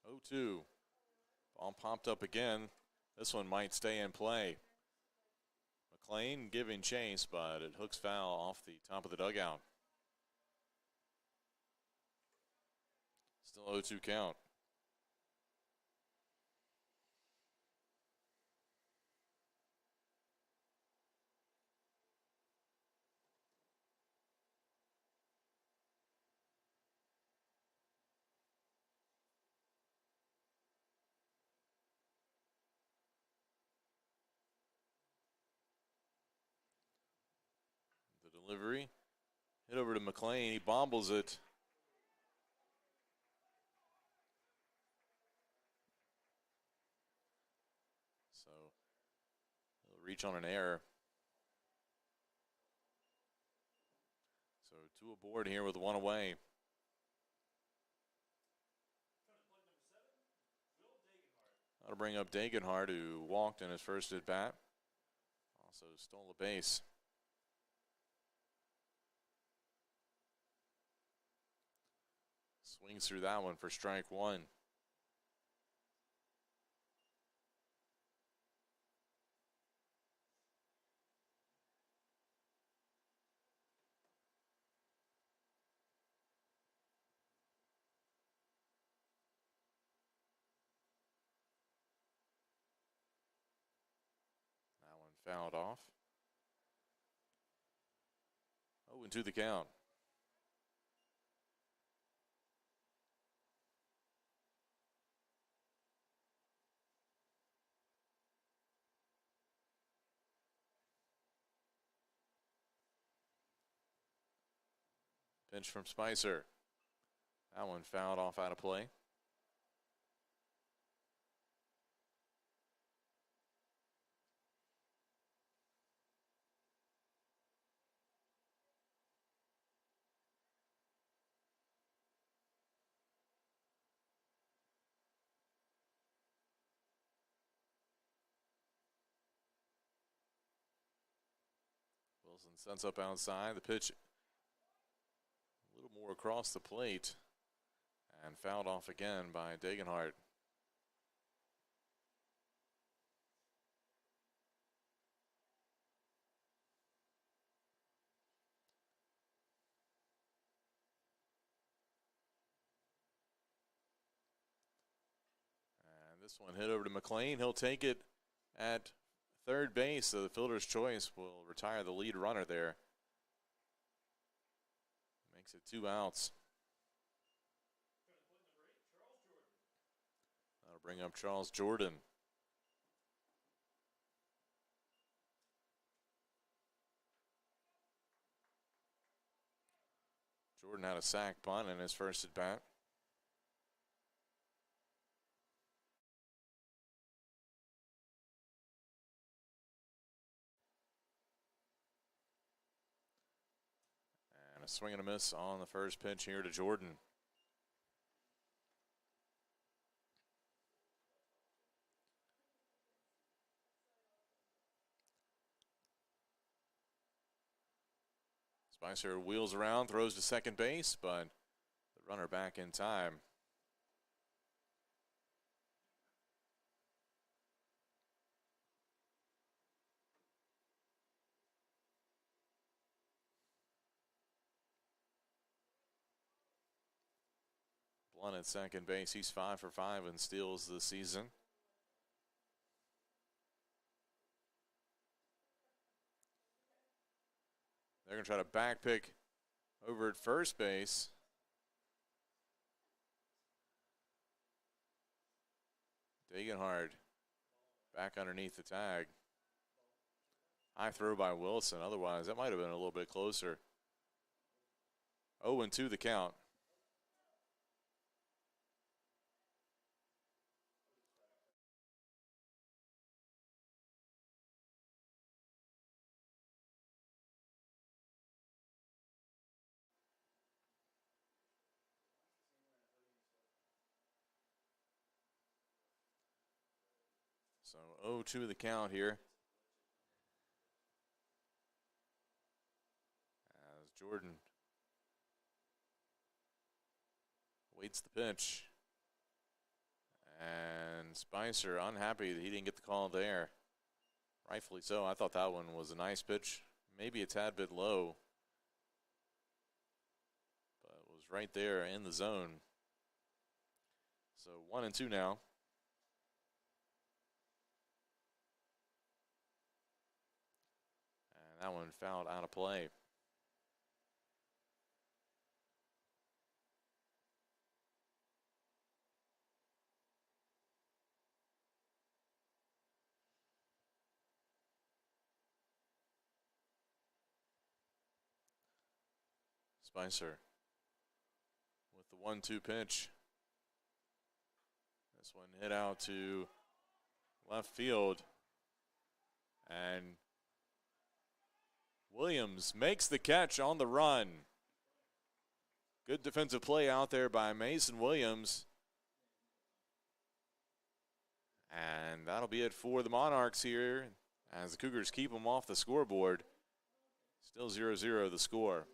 Oh, 2. Ball popped up again. This one might stay in play. McLean giving chase, but it hooks foul off the top of the dugout. Still 0-2 count. The delivery, hit over to McLean. He bobbles it. So he'll reach on an error. So 2 aboard here with 1 away. That'll bring up Dagenhart, who walked in his first at bat. Also stole a base. Swings through that one for strike 1. That one fouled off. 0-2 the count. Pinch from Spicer. That one fouled off out of play. Wilson sets up outside. The pitch a little more across the plate and fouled off again by Dagenhart. This one hit over to McLean. He'll take it at third base, so the fielder's choice will retire the lead runner there. Makes it 2 outs. That'll bring up Charles Jordan. Jordan had a sac bunt in his first at bat. And a swing and a miss on the first pitch here to Jordan. Spicer wheels around, throws to second base, but the runner back in time. Blunt at second base. He's 5 for 5 in steals this season. They're going to try to back pick over at first base. Degenhard back underneath the tag. High throw by Wilson. Otherwise, that might have been a little bit closer. 0-2 the count. So 0-2 the count here. As Jordan waits the pitch. And Spicer unhappy that he didn't get the call there. Rightfully so. I thought that one was a nice pitch. Maybe a tad bit low. But it was right there in the zone. So 1-2 now. That one fouled out of play. Spicer with the 1-2 pitch. This one hit out to left field. And Williams makes the catch on the run. Good defensive play out there by Mason Williams. And that'll be it for the Monarchs here as the Cougars keep them off the scoreboard. Still 0-0 the score.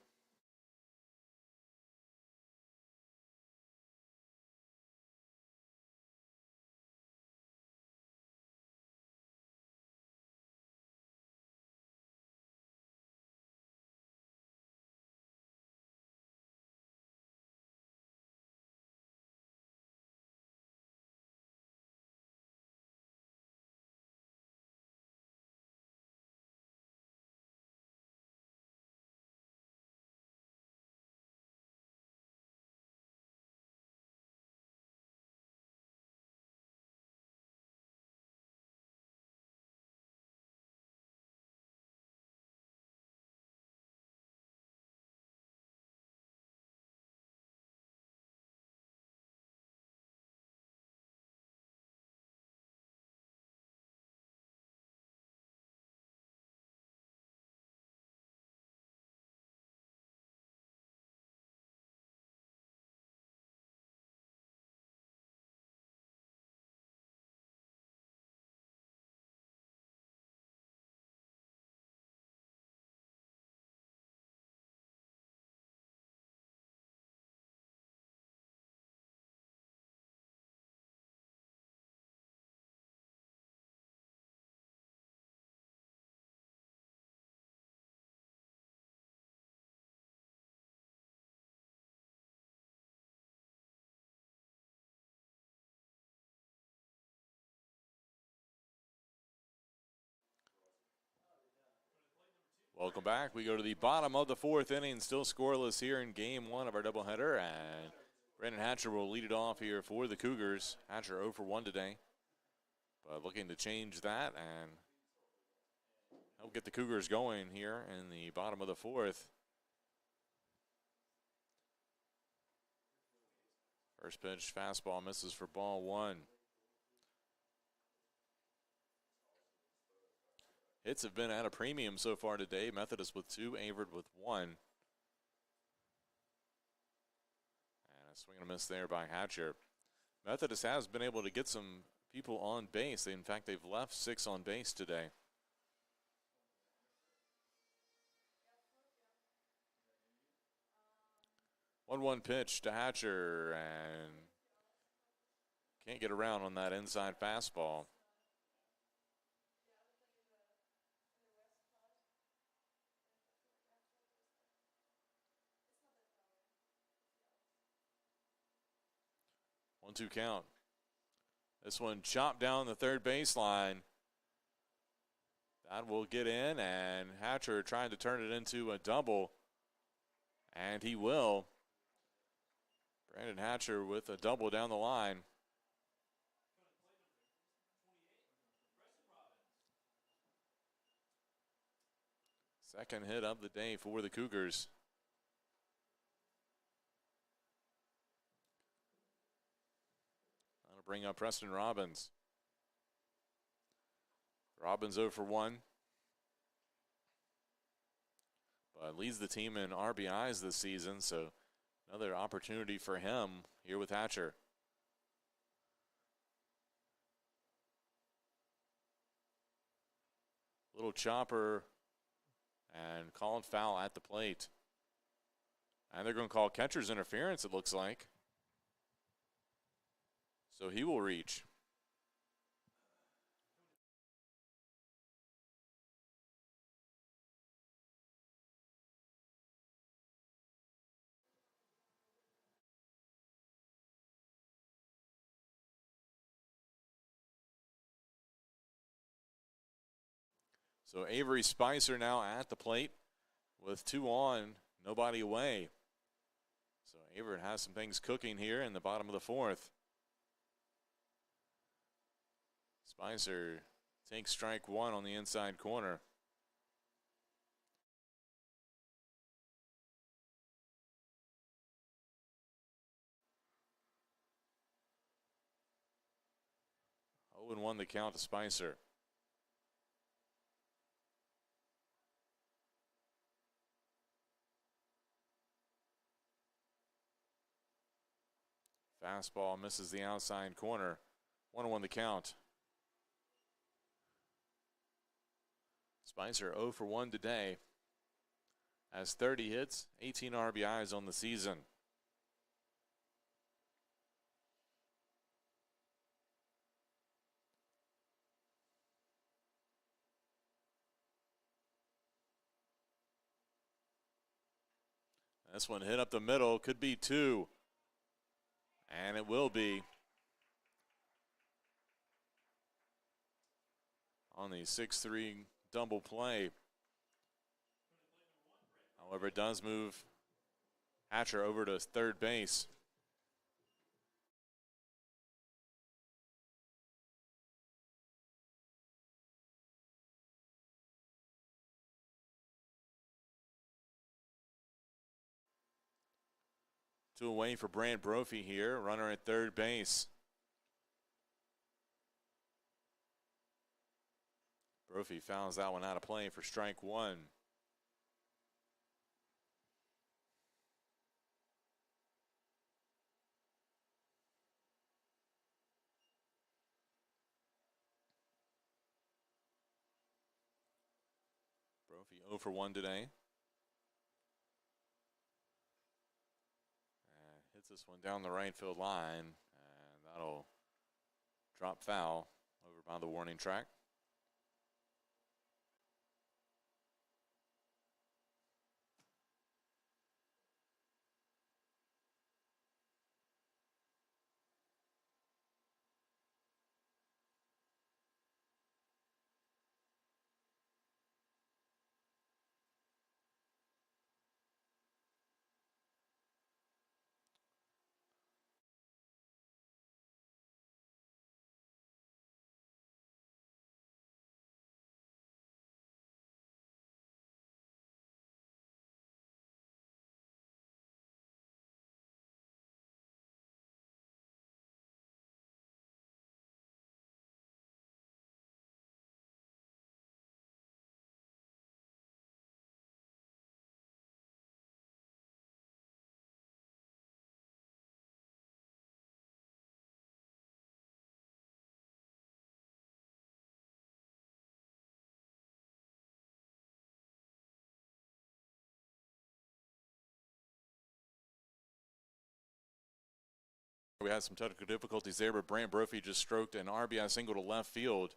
Welcome back. We go to the bottom of the fourth inning, still scoreless here in game one of our doubleheader, and Brandon Hatcher will lead it off here for the Cougars. Hatcher 0 for 1 today, but looking to change that and help get the Cougars going here in the bottom of the fourth. First pitch, fastball misses for ball one. Hits have been at a premium so far today. Methodist with 2, Averett with 1. And a swing and a miss there by Hatcher. Methodist has been able to get some people on base. In fact, they've left 6 on base today. 1-1 pitch to Hatcher, and can't get around on that inside fastball. One-two count. This one chopped down the third baseline. That will get in, and Hatcher trying to turn it into a double, and he will. Brandon Hatcher with a double down the line. Second hit of the day for the Cougars. That'll bring up Preston Robbins. Robbins 0 for 1. But leads the team in RBIs this season, so another opportunity for him here with Hatcher. Little chopper and called foul at the plate. And they're going to call catcher's interference, it looks like. So he will reach. So Avery Spicer now at the plate with 2 on, nobody away. So Averett has some things cooking here in the bottom of the fourth. Spicer takes strike 1 on the inside corner. Oh, and 1 the count to Spicer. Fastball misses the outside corner. 1-1 the count. Spicer 0 for 1 today. Has 30 hits, 18 RBIs on the season. This one hit up the middle, could be 2. And it will be on the 6-3 double play. However, it does move Hatcher over to third base. Two away for Brant Brophy here, runner at third base. Brophy fouls that one out of play for strike 1. Brophy 0 for 1 today. Hits this one down the right field line, and that'll drop foul over by the warning track. We had some technical difficulties there, but Brant Brophy just stroked an RBI single to left field.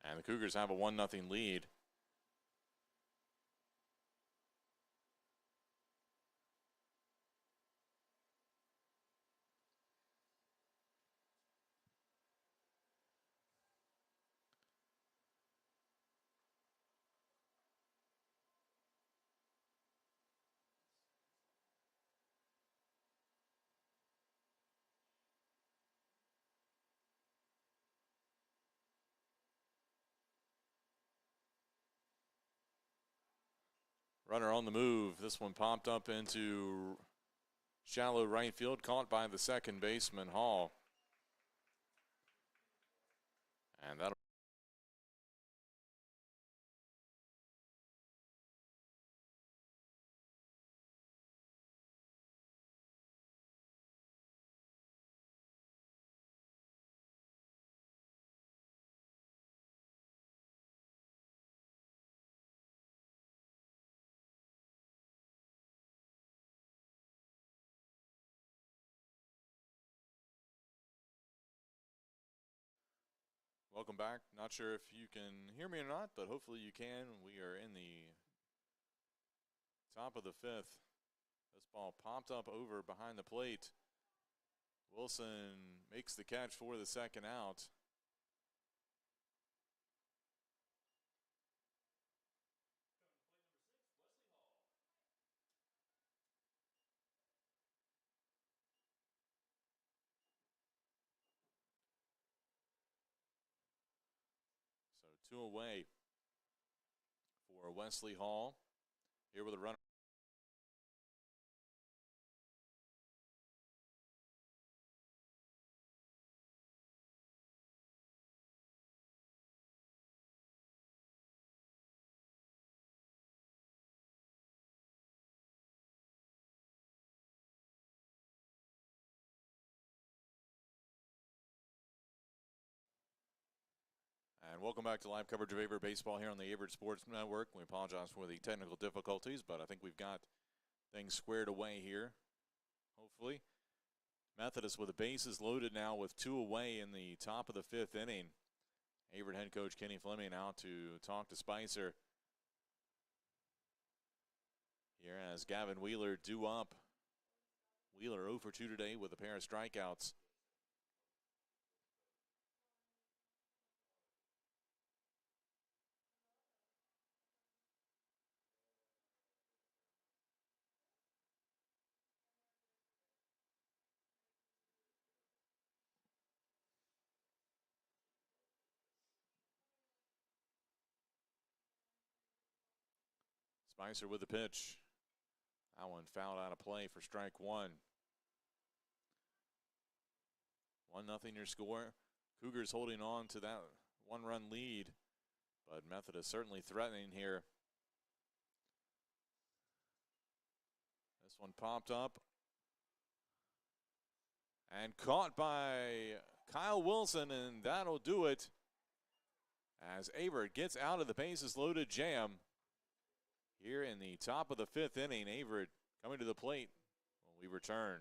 And the Cougars have a 1-0 lead. Runner on the move. This one popped up into shallow right field, caught by the second baseman, Hall. And that'll welcome back. Not sure if you can hear me or not, but hopefully you can. We are in the top of the fifth. This ball popped up over behind the plate. Wilson makes the catch for the second out. So 2 away for Wesley Hall. Here with a runner. And welcome back to live coverage of Averett baseball here on the Averett Sports Network. We apologize for the technical difficulties, but I think we've got things squared away here, hopefully. Methodist with the bases loaded now with 2 away in the top of the 5th inning. Averett head coach Kenny Fleming out to talk to Spicer. Here as Gavin Wheeler due up. Wheeler 0 for 2 today with a pair of strikeouts. Spicer with the pitch. That one fouled out of play for strike 1. 1-0 your score. Cougars holding on to that 1-run lead, but Methodist certainly threatening here. This one popped up and caught by Kyle Wilson, and that'll do it as Averett gets out of the bases loaded jam. Here in the top of the 5th inning, Averett coming to the plate when we return.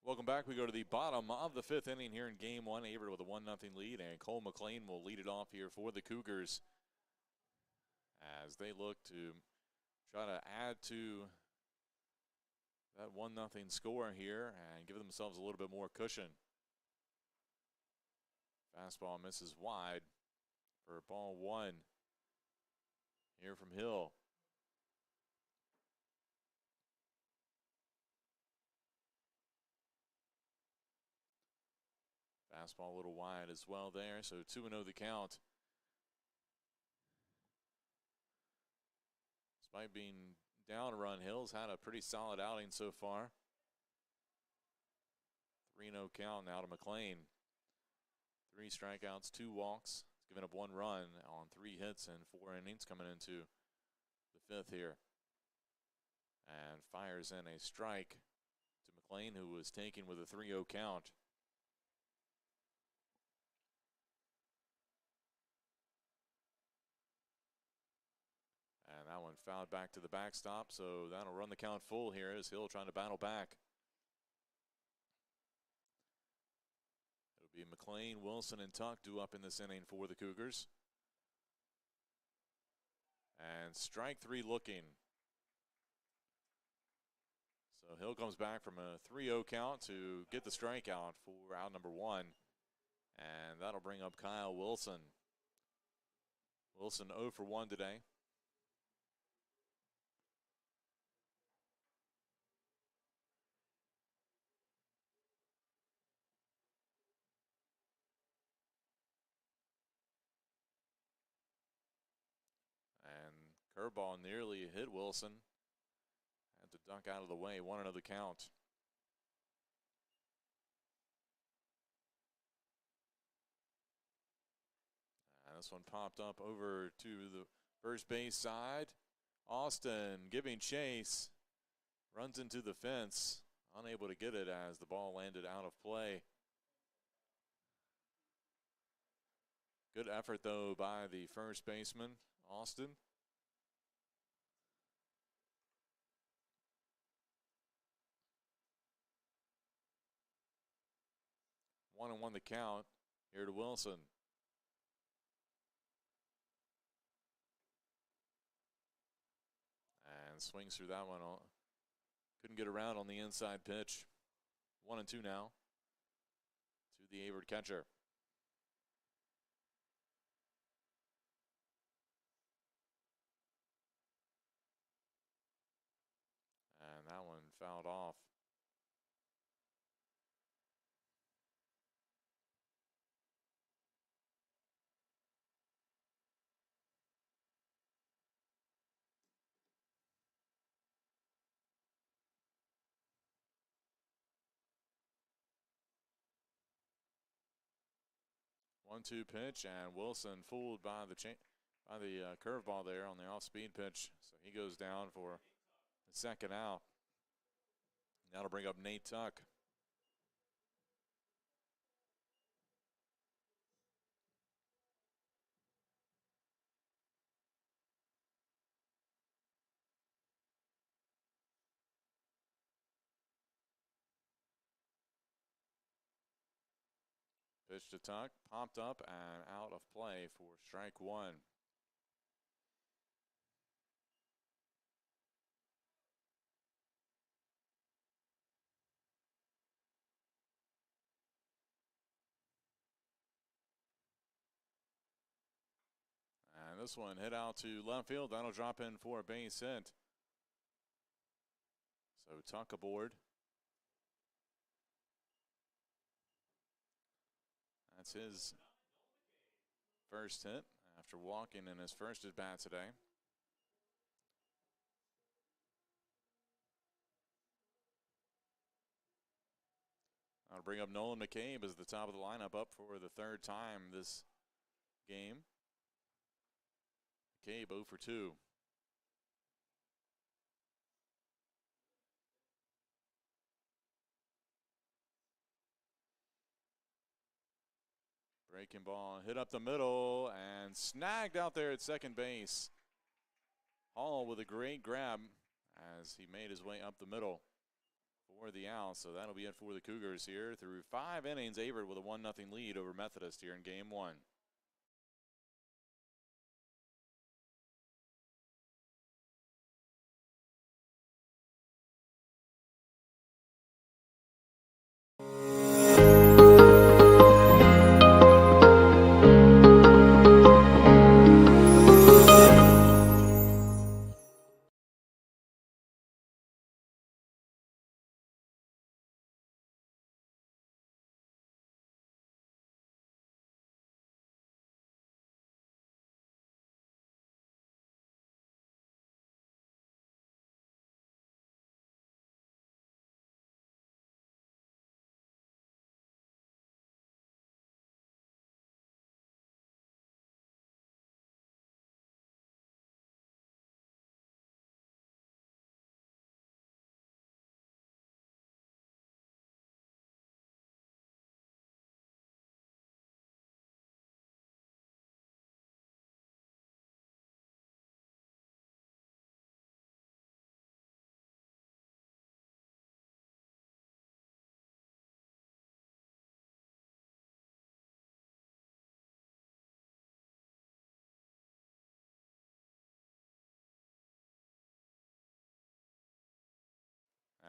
Welcome back. We go to the bottom of the 5th inning here in Game 1. Averett with a 1-0 lead, and Cole McLean will lead it off here for the Cougars as they look to try to add to that 1-0 score here and give themselves a little bit more cushion. Fastball misses wide for ball 1 here from Hill. Fastball a little wide as well there, so 2-0 the count. Despite being down a run, Hill's had a pretty solid outing so far. 3-0 count now to McLean. 3 strikeouts, 2 walks. He's given up 1 run on 3 hits and 4 innings coming into the 5th here. And fires in a strike to McLean, who was taken with a 3-0 count. And that one fouled back to the backstop, so that'll run the count full here as Hill trying to battle back. It'll be McLean, Wilson, and Tuck due up in this inning for the Cougars. And strike 3 looking. So Hill comes back from a 3-0 count to get the strikeout for out number 1. And that'll bring up Kyle Wilson. Wilson 0 for 1 today. And curveball nearly hit Wilson. Had to duck out of the way. 1-0 count. And this one popped up over to the first base side. Austin giving chase. Runs into the fence. Unable to get it as the ball landed out of play. Good effort, though, by the first baseman, Austin. One and one the count here to Wilson. And swings through that one. Couldn't get around on the inside pitch. 1-2 now to the Averett catcher. And that one fouled off. One-two pitch, and Wilson fooled by the curveball there on the off-speed pitch. So he goes down for the second out. That'll bring up Nate Tuck. Pitch to Tuck, popped up and out of play for strike 1. And this one hit out to left field. That'll drop in for a base hit. So Tuck aboard. That's his first hit after walking in his first at bat today. I'll bring up Nolan McCabe as the top of the lineup, up for the 3rd time this game. McCabe 0 for 2. Breaking ball hit up the middle and snagged out there at second base. Hall with a great grab as he made his way up the middle. for the out. So that'll be it for the Cougars here. Through 5 innings, Averett with a 1-0 lead over Methodist here in game 1.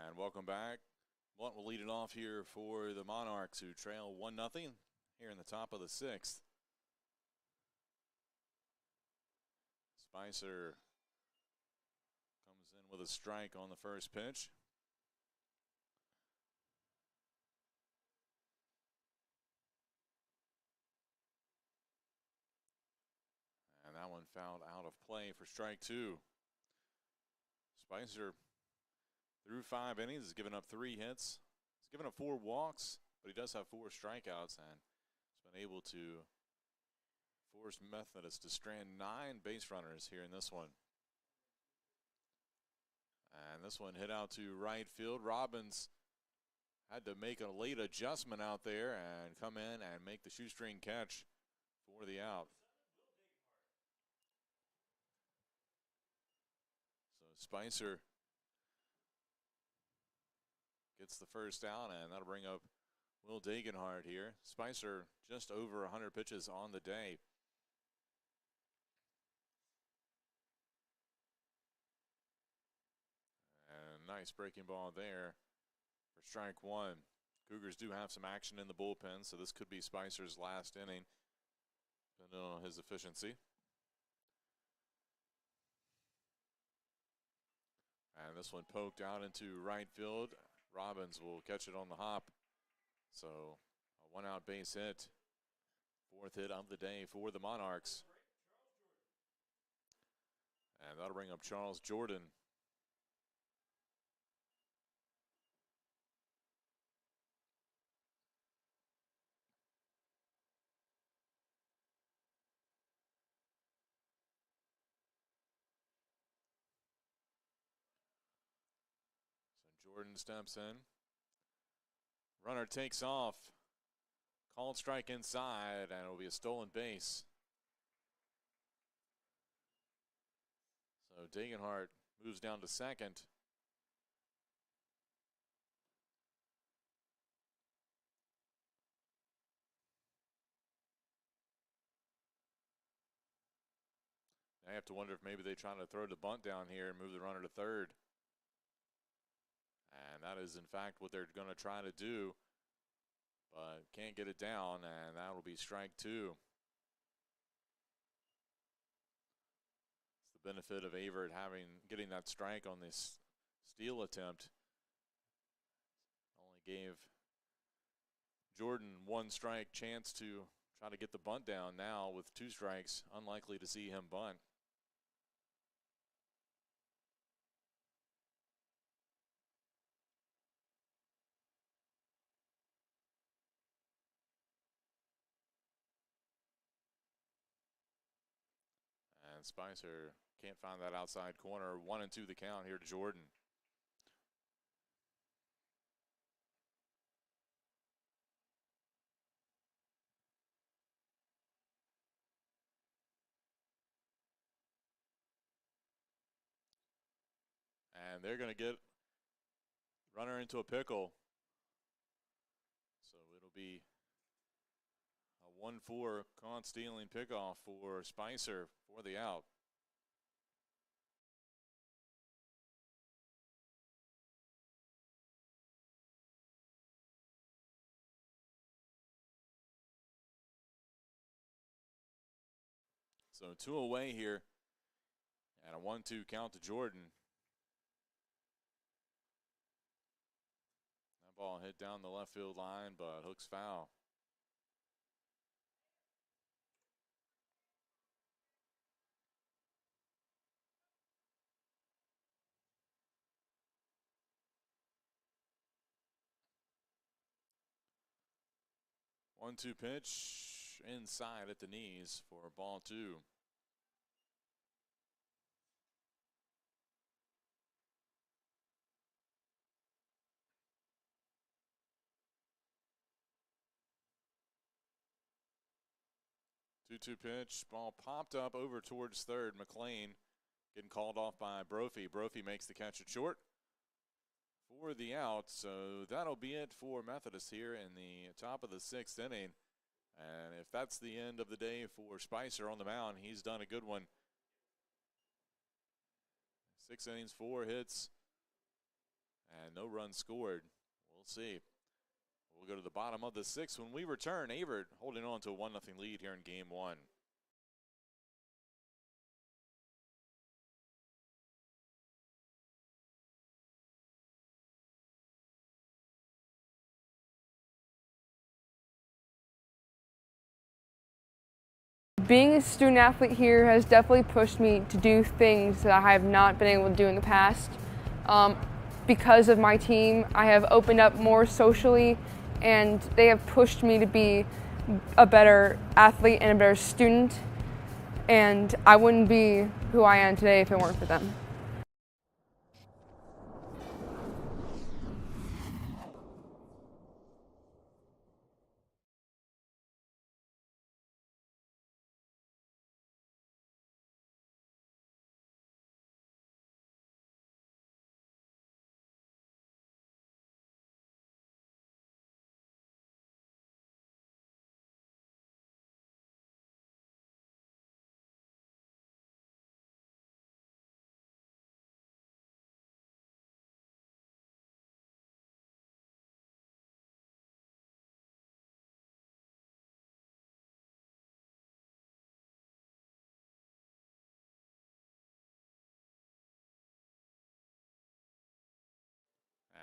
And welcome back. Blunt will lead it off here for the Monarchs, who trail 1-0 here in the top of the 6th. Spicer comes in with a strike on the first pitch. And that one fouled out of play for strike 2. Spicer, through 5 innings, has given up 3 hits. He's given up 4 walks, but he does have 4 strikeouts and has been able to force Methodist to strand 9 base runners here in this one. And this one hit out to right field. Robbins had to make a late adjustment out there and come in and make the shoestring catch for the out. So Spicer gets the first out, and that'll bring up Will Dagenhart here. Spicer just over 100 pitches on the day. And nice breaking ball there for strike 1. Cougars do have some action in the bullpen, so this could be Spicer's last inning, depending on his efficiency. And this one poked out into right field. Robbins will catch it on the hop. So a 1-out base hit. 4th hit of the day for the Monarchs. And that'll bring up Charles Jordan. So Jordan steps in. Runner takes off. Called strike inside, and it'll be a stolen base. So Dagenhart moves down to second. I have to wonder if maybe they try to throw the bunt down here and move the runner to third. And that is, in fact, what they're going to try to do. But can't get it down, and that will be strike 2. It's the benefit of Averett getting that strike on this steal attempt. Only gave Jordan 1 strike chance to try to get the bunt down. Now with 2 strikes, unlikely to see him bunt. And Spicer can't find that outside corner. 1-2 the count here to Jordan. And they're going to get runner into a pickle. So it'll be a 1-4 caught stealing pickoff for Spicer for the out. So 2 away here, and a 1-2 count to Jordan. That ball hit down the left field line, but hooks foul. One-two pitch inside at the knees for ball 2. Two-two pitch, ball popped up over towards third. McLean getting called off by Brophy. Brophy makes the catch at short for the out. So that'll be it for Methodist here in the top of the 6th inning. And if that's the end of the day for Spicer on the mound, he's done a good one. 6 innings, 4 hits, and no runs scored. We'll see. We'll go to the bottom of the 6th when we return. Averett holding on to a 1-0 lead here in game 1. Being a student athlete here has definitely pushed me to do things that I have not been able to do in the past. Because of my team, I have opened up more socially, and they have pushed me to be a better athlete and a better student, and I wouldn't be who I am today if it weren't for them.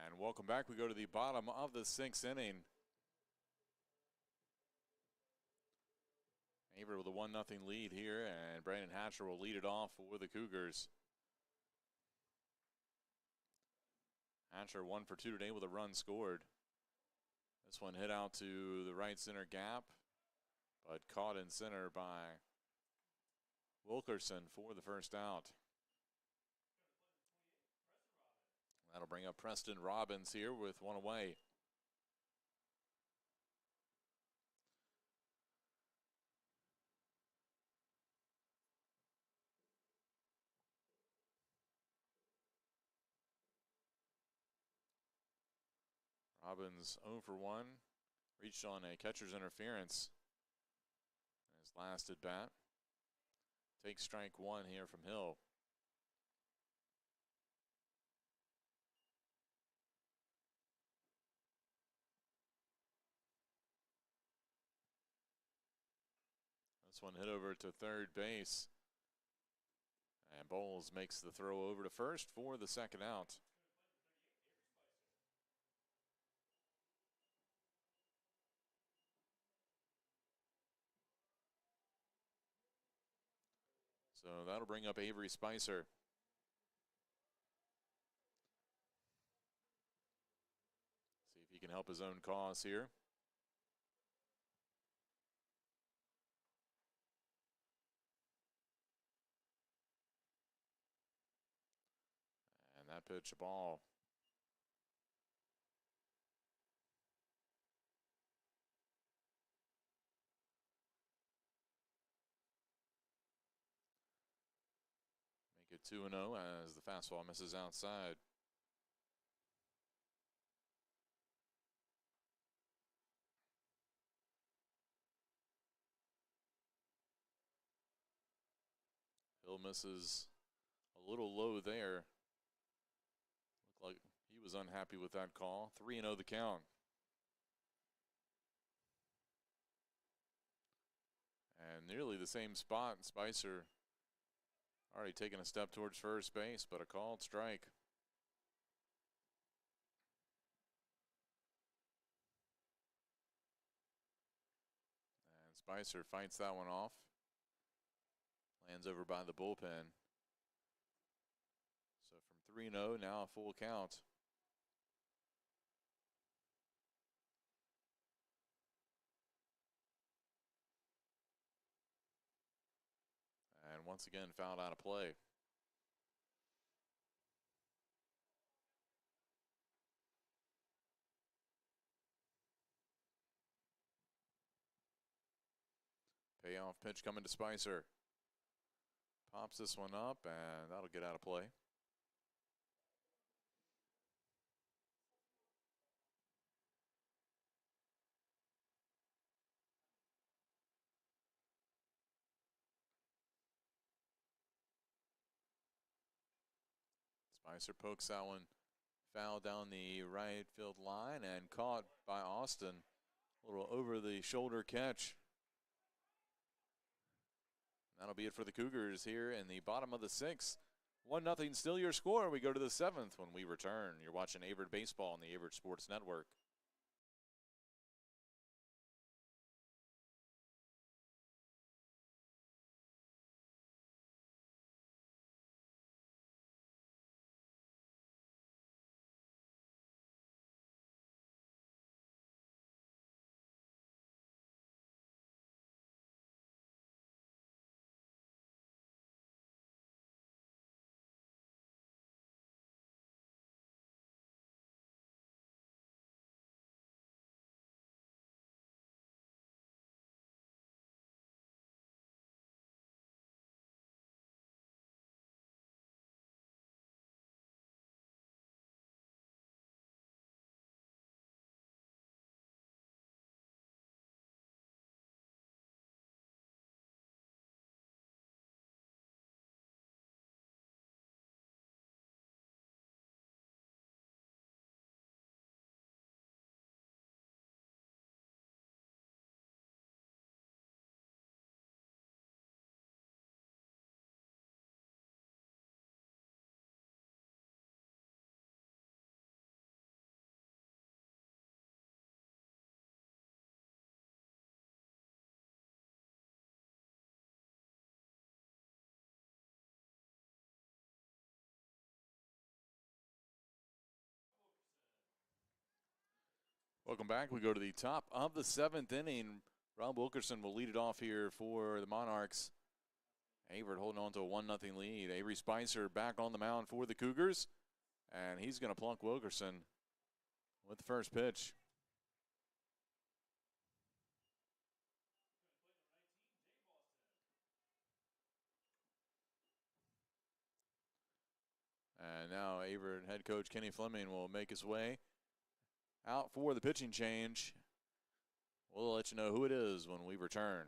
And welcome back. We go to the bottom of the 6th inning. Averett with a 1-0 lead here, and Brandon Hatcher will lead it off for the Cougars. Hatcher 1 for 2 today with a run scored. This one hit out to the right center gap, but caught in center by Wilkerson for the first out. That'll bring up Preston Robbins here with 1 away. Robbins 0 for 1, reached on a catcher's interference in his last at bat. Takes strike 1 here from Hill. This one hit over to third base, and Bowles makes the throw over to first for the second out. So that'll bring up Avery Spicer. See if he can help his own cause here. And that pitch, a ball. Make it 2-0 as the fastball misses outside. Still misses a little low there. Looked like he was unhappy with that call. 3-0 the count. And nearly the same spot. Spicer already taking a step towards first base, but a called strike. And Spicer fights that one off. Lands over by the bullpen. So from 3-0, now a full count. And once again, fouled out of play. Payoff pitch coming to Spicer. Pops this one up, and that'll get out of play. Spicer pokes that one foul down the right field line and caught by Austin. A little over the shoulder catch. That'll be it for the Cougars here in the bottom of the sixth. 1-0 still your score. We go to the seventh when we return. You're watching Averett Baseball on the Averett Sports Network. Welcome back. We go to the top of the seventh inning. Rob Wilkerson will lead it off here for the Monarchs. Averett holding on to a 1-0 lead. Avery Spicer back on the mound for the Cougars. And he's going to plunk Wilkerson with the first pitch. And now Averett head coach Kenny Fleming will make his way out for the pitching change. We'll let you know who it is when we return.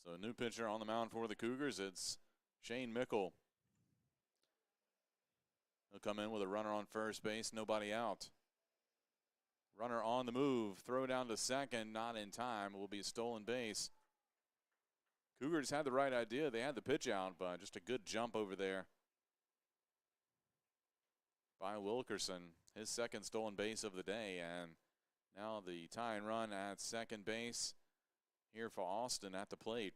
So a new pitcher on the mound for the Cougars. It's Shane Mickle. He'll come in with a runner on first base, nobody out. Runner on the move, throw down to second, not in time. It will be a stolen base. Cougars had the right idea. They had the pitch out, but just a good jump over there by Wilkerson. His second stolen base of the day, and now the tying run at second base here for Austin at the plate.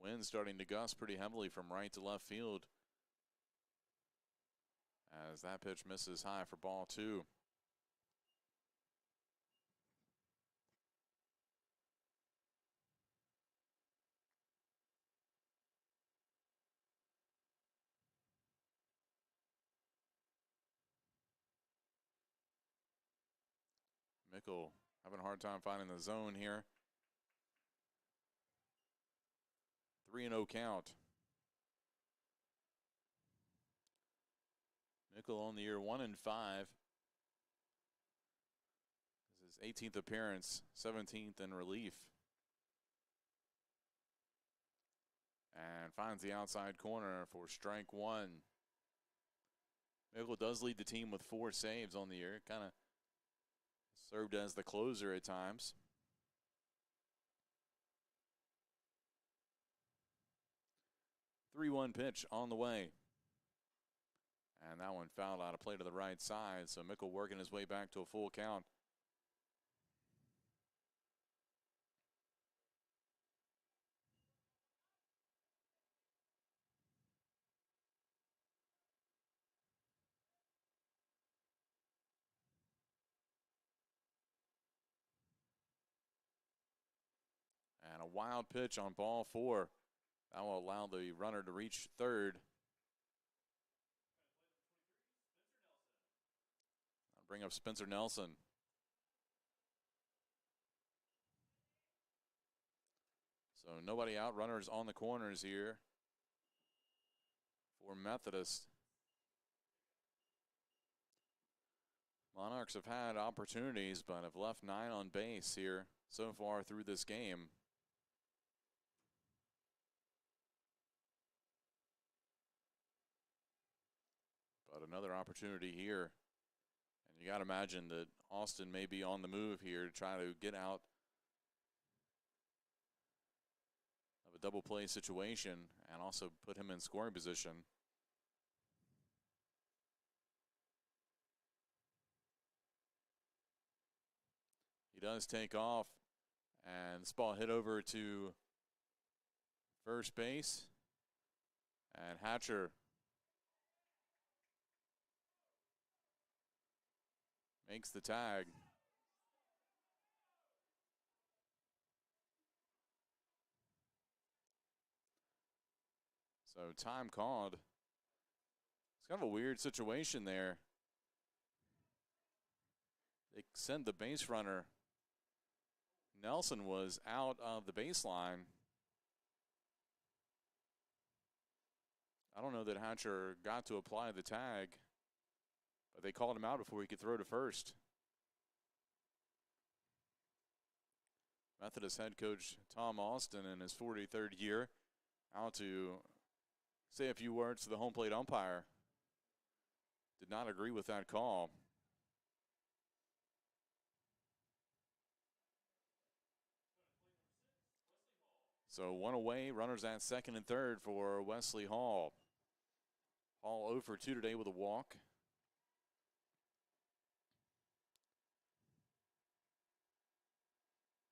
Wind starting to gust pretty heavily from right to left field as that pitch misses high for ball 2. Mickle having a hard time finding the zone here. 3-0 count. Mickle on the year 1-5. This is his 18th appearance, 17th in relief. And finds the outside corner for strike 1. Mickle does lead the team with 4 saves on the year. Kind of served as the closer at times. 3-1 pitch on the way. And that one fouled out of play to the right side, so Mickle working his way back to a full count. And a wild pitch on ball 4. That will allow the runner to reach third. I'll bring up Spencer Nelson. So nobody out, runners on the corners here for Methodist. Monarchs have had opportunities, but have left 9 on base here so far through this game. But another opportunity here. And you got to imagine that Austin may be on the move here to try to get out of a double play situation and also put him in scoring position. He does take off, and this ball hit over to first base. And Hatcher makes the tag. So time called. It's kind of a weird situation there. They send the base runner. Nelson was out of the baseline. I don't know that Hatcher got to apply the tag, but they called him out before he could throw to first. Methodist head coach Tom Austin in his 43rd year out to say a few words to the home plate umpire. Did not agree with that call. So one away, runners at second and third for Wesley Hall. Hall 0 for 2 today with a walk.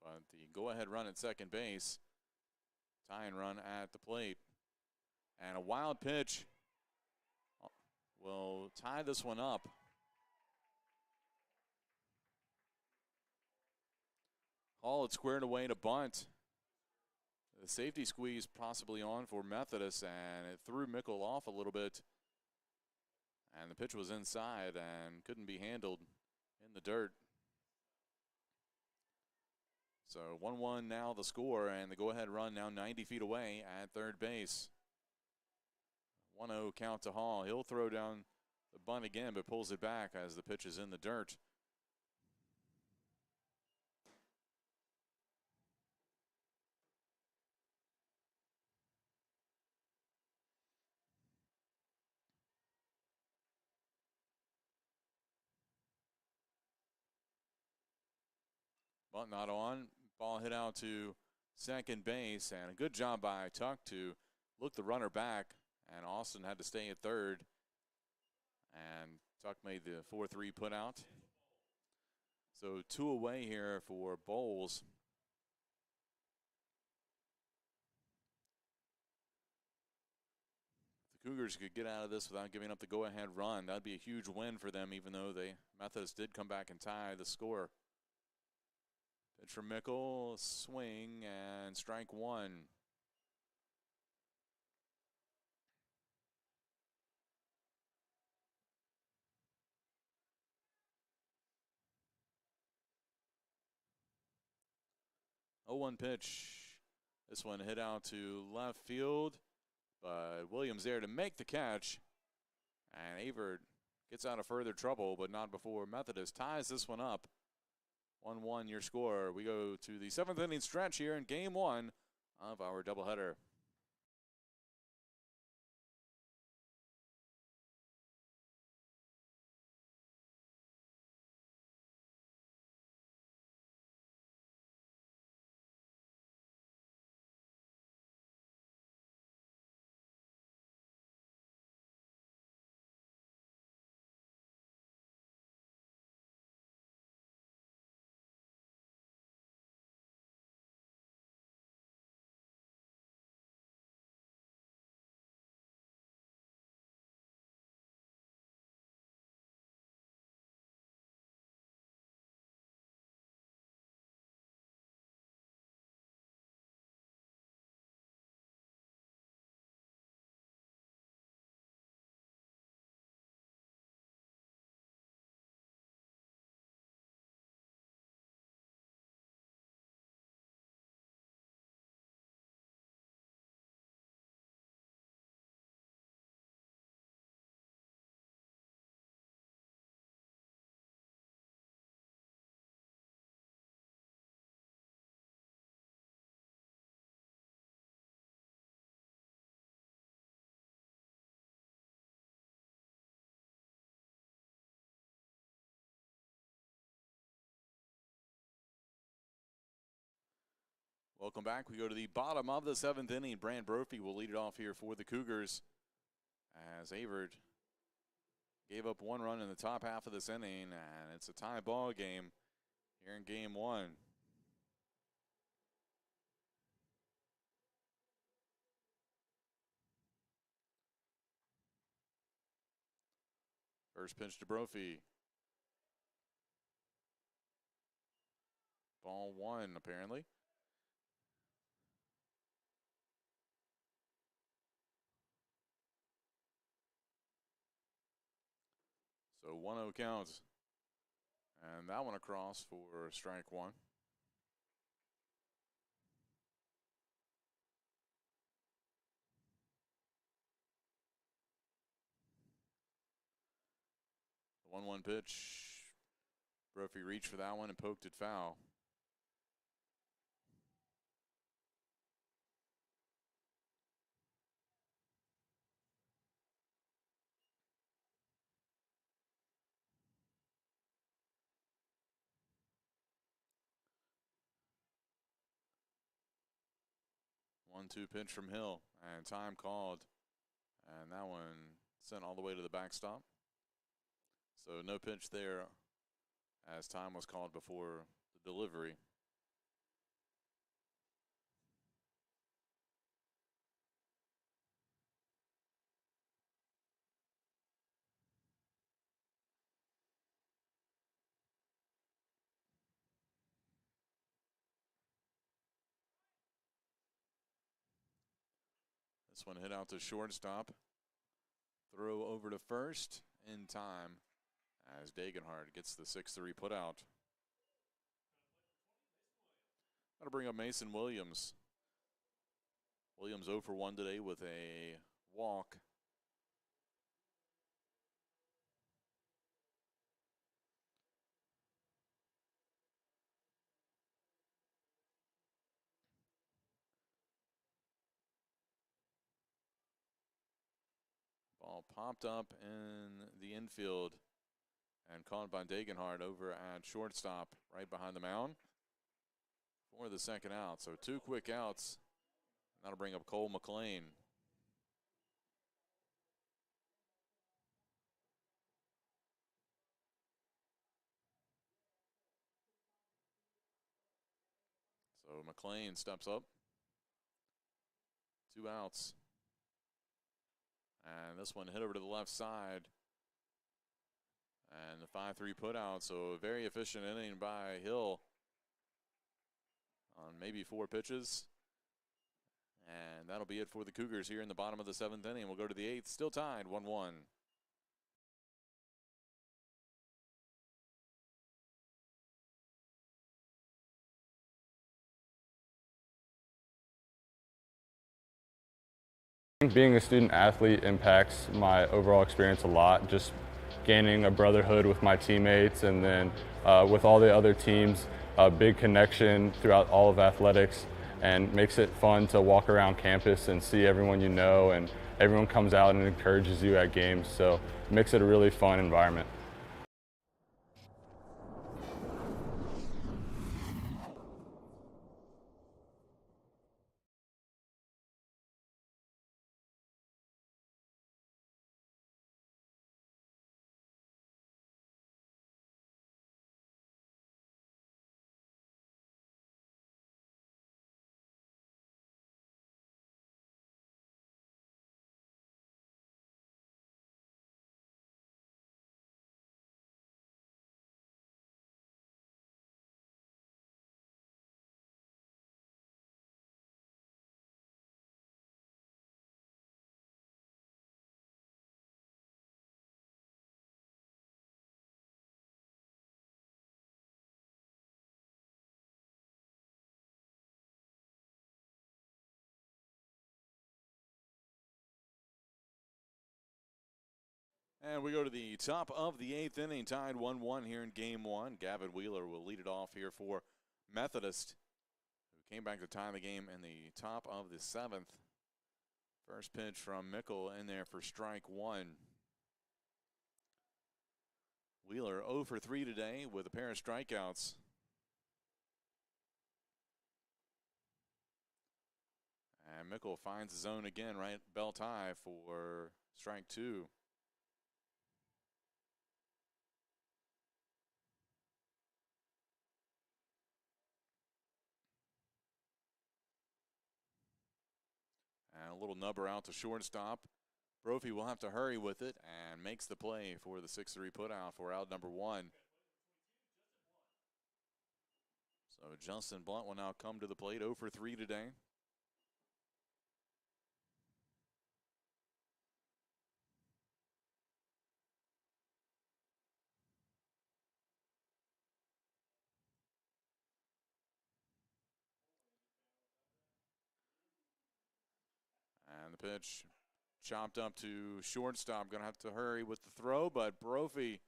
But the go-ahead run at second base, tying run at the plate. And a wild pitch will tie this one up. Hall had squared away to bunt. The safety squeeze possibly on for Methodist, and it threw Mickle off a little bit. And the pitch was inside and couldn't be handled in the dirt. So 1-1 now the score, and the go-ahead run now 90 feet away at third base. 1-0 count to Hall. He'll throw down the bunt again, but pulls it back as the pitch is in the dirt. Bunt not on. Ball hit out to second base, and a good job by Tuck to look the runner back, and Austin had to stay at third. And Tuck made the 4-3 put out. So 2 away here for Bowles. If the Cougars could get out of this without giving up the go-ahead run, that'd be a huge win for them, even though the Methodist did come back and tie the score. Pitch from Mickle, swing, and strike 1. Oh, 1 pitch. This one hit out to left field, but Williams there to make the catch. And Averett gets out of further trouble, but not before Methodist ties this one up. 1-1 your score. We go to the 7th inning stretch here in game 1 of our doubleheader. Welcome back. We go to the bottom of the 7th inning. Brand Brophy will lead it off here for the Cougars as Averett gave up 1 run in the top half of this inning, and it's a tie ball game here in game 1. First pitch to Brophy. Ball 1 apparently. So 1-0 count. And that one across for strike 1. The 1-1 pitch. Brophy reached for that one and poked it foul. One-two pitch from Hill, and time called, and that one sent all the way to the backstop. So no pitch there as time was called before the delivery. This one hit out to shortstop. Throw over to first in time as Dagenhart gets the 6-3 put out. Got to bring up Mason Williams. Williams 0 for 1 today with a walk popped up in the infield and caught by Degenhardt over at shortstop right behind the mound for the second out. So 2 quick outs. That'll bring up Cole McLean. So McLean steps up. 2 outs. And this one hit over to the left side. And the 5-3 put out. So a very efficient inning by Hill on maybe 4 pitches. And that'll be it for the Cougars here in the bottom of the 7th inning. We'll go to the 8th. Still tied 1-1. Being a student athlete impacts my overall experience a lot, just gaining a brotherhood with my teammates, and then with all the other teams, a big connection throughout all of athletics, and makes it fun to walk around campus and see everyone you know, and everyone comes out and encourages you at games, so it makes it a really fun environment. And we go to the top of the 8th inning, tied 1-1 here in Game 1. Gavin Wheeler will lead it off here for Methodist, who came back to tie the game in the top of the 7th. First pitch from Mickle in there for strike 1. Wheeler 0 for 3 today with a pair of strikeouts. And Mickle finds the zone again, right belt high for strike 2. And a little nubber out to shortstop. Brophy will have to hurry with it and makes the play for the 6-3 putout for out number 1. So Justin Blunt will now come to the plate, 0 for 3 today. And the pitch chopped up to shortstop. Going to have to hurry with the throw, but Brophy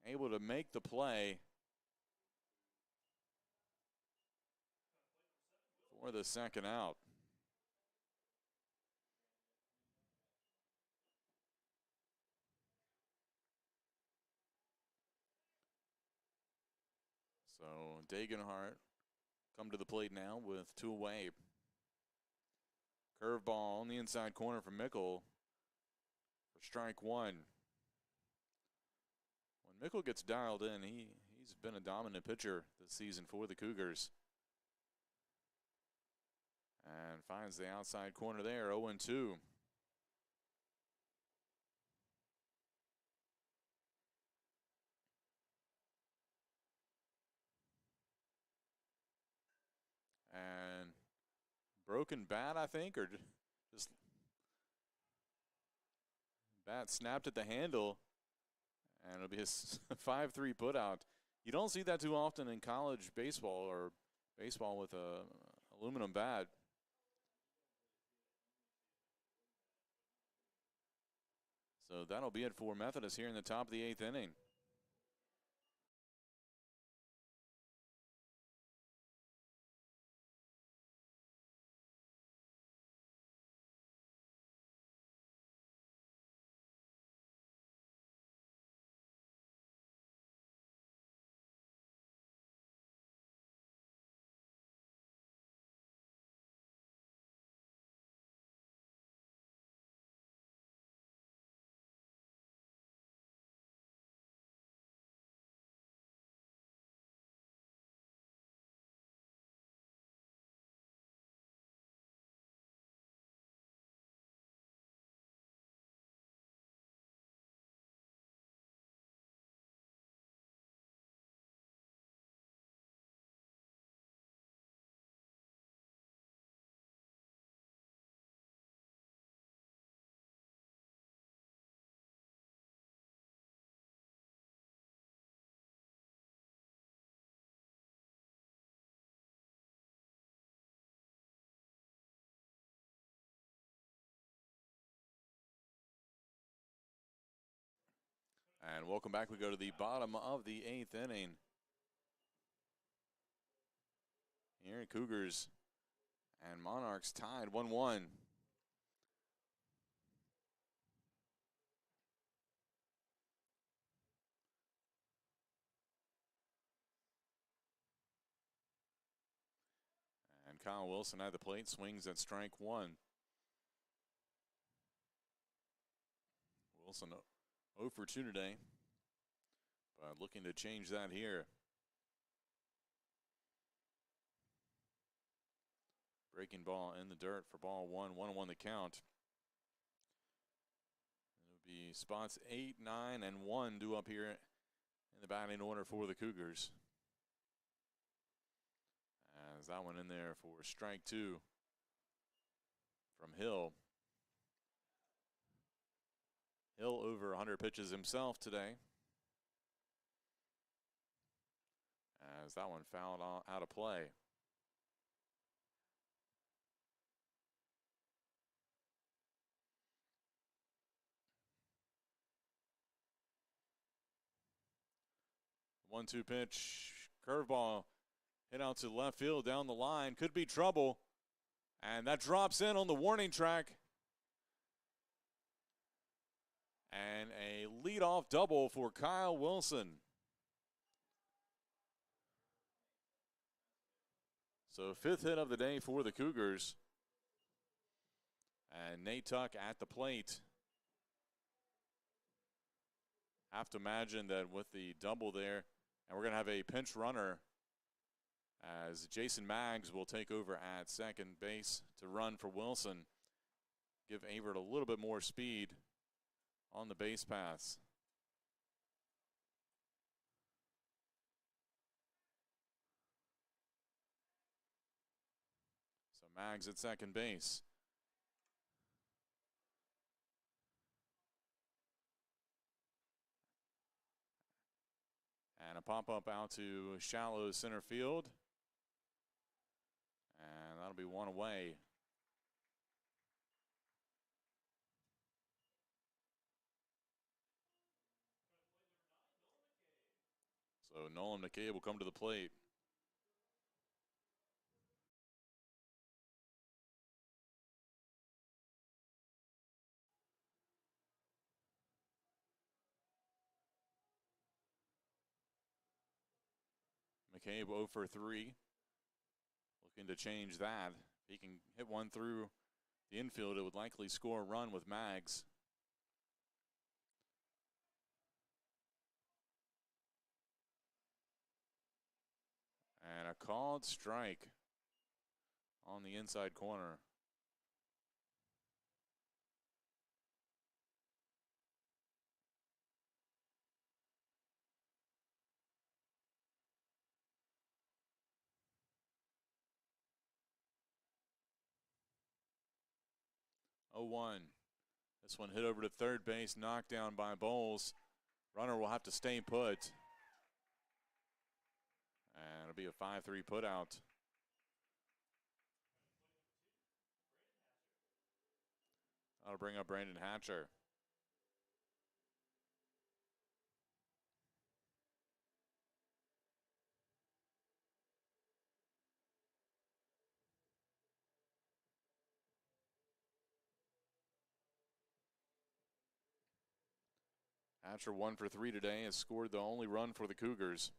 able to make the play for the second out. So Degenhardt come to the plate now with 2 away. Curveball on the inside corner from Mickle for strike 1. When Mickle gets dialed in, he's been a dominant pitcher this season for the Cougars. And finds the outside corner there, 0-2. And broken bat, I think, or just bat snapped at the handle, and it'll be a 5-3 putout. You don't see that too often in college baseball or baseball with a aluminum bat. So that'll be it for Methodist here in the top of the 8th inning. And welcome back. We go to the bottom of the 8th inning. Here, Cougars and Monarchs tied 1-1. And Kyle Wilson at the plate, swings at strike one. Wilson 0 for 2 today, but looking to change that here. Breaking ball in the dirt for ball one, 1-1 the count. It'll be spots 8, 9, and 1 due up here in the batting order for the Cougars. As that one in there for strike 2 from Hill. Hill over 100 pitches himself today. As that one fouled out of play. One-two pitch, curveball hit out to left field down the line. Could be trouble. And that drops in on the warning track. And a leadoff double for Kyle Wilson. So 5th hit of the day for the Cougars. And Nate Tuck at the plate. Have to imagine that with the double there, and we're going to have a pinch runner as Jason Maggs will take over at second base to run for Wilson. Give Averett a little bit more speed on the base paths. So Maggs at second base. And a pop-up out to shallow center field. And that'll be one away. So Nolan McCabe will come to the plate. McCabe 0 for 3. Looking to change that. If he can hit one through the infield, it would likely score a run with Maggs. And a called strike on the inside corner. Oh, 1. This one hit over to third base, knocked down by Bowles. Runner will have to stay put. And it'll be a 5-3 put out. That'll bring up Brandon Hatcher. Hatcher 1 for 3 today, has scored the only run for the Cougars.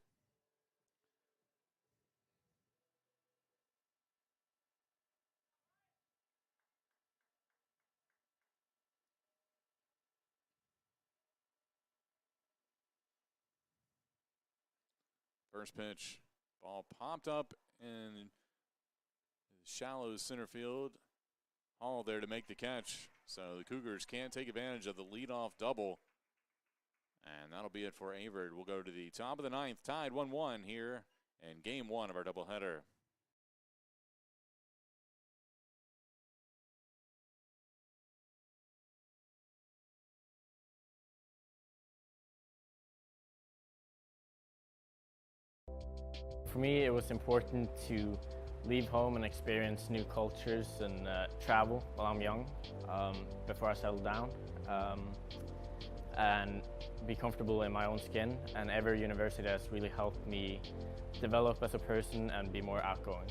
First pitch, ball popped up in shallow center field. Hall there to make the catch. So the Cougars can't take advantage of the leadoff double. And that'll be it for Averett. We'll go to the top of the 9th, tied 1-1 here in game 1 of our doubleheader. For me, it was important to leave home and experience new cultures and travel while I'm young, before I settle down. and be comfortable in my own skin. And Averett University has really helped me develop as a person and be more outgoing.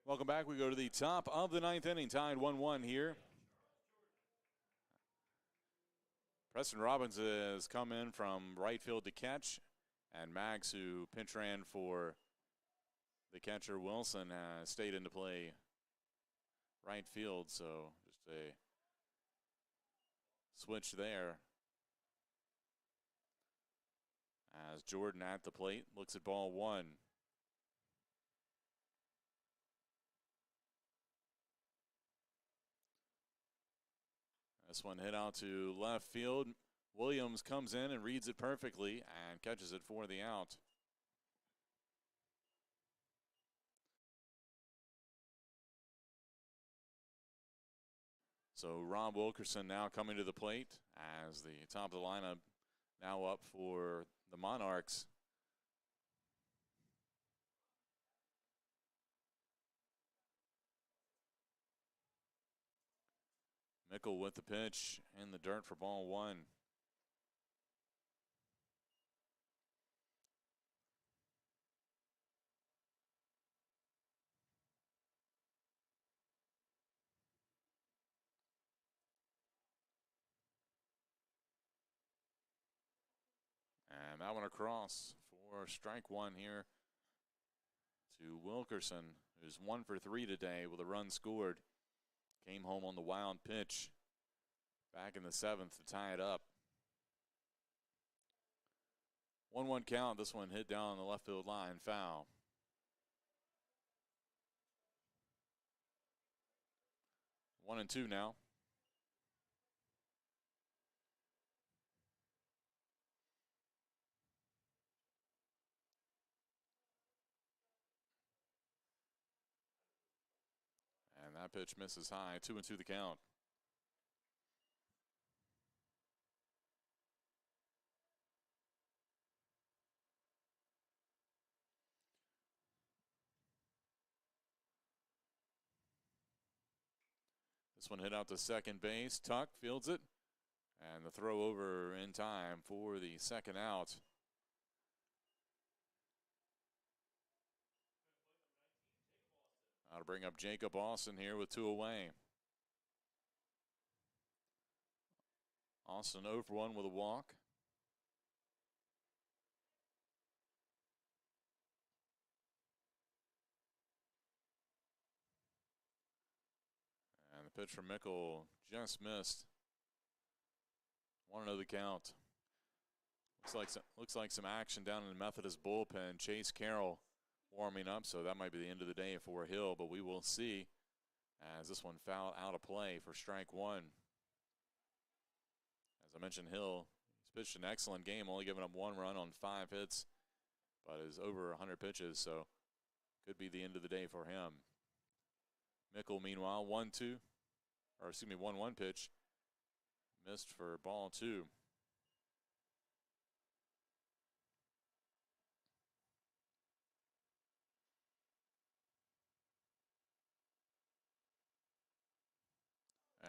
Welcome back. We go to the top of the ninth inning, tied 1-1 here. Preston Robbins has come in from right field to catch, and Max, who pinch ran for the catcher Wilson, has stayed in to play right field, so just a switch there. As Jordan at the plate looks at ball one. This one hit out to left field. Williams comes in and reads it perfectly and catches it for the out. So Rob Wilkerson now coming to the plate as the top of the lineup now up for the Monarchs. Mickle with the pitch in the dirt for ball one. And that one across for strike one here to Wilkerson, who's 1 for 3 today with a run scored. Came home on the wild pitch back in the 7th to tie it up. 1-1 count. This one hit down the left field line, foul. One and two now. And that pitch misses high. 2-2 the count. This one hit out to second base. Tuck fields it. And the throw over in time for the second out. Now to bring up Jacob Austin here with 2 away. Austin 0 for 1 with a walk. And the pitch from Mickle just missed. 1-0 the count. Looks like some action down in the Methodist bullpen. Chase Carroll warming up, so that might be the end of the day for Hill, but we will see as this one fouled out of play for strike one. As I mentioned, Hill has pitched an excellent game, only giving up 1 run on 5 hits, but is over 100 pitches, so could be the end of the day for him. Mickle, meanwhile, 1-1 pitch, missed for ball 2.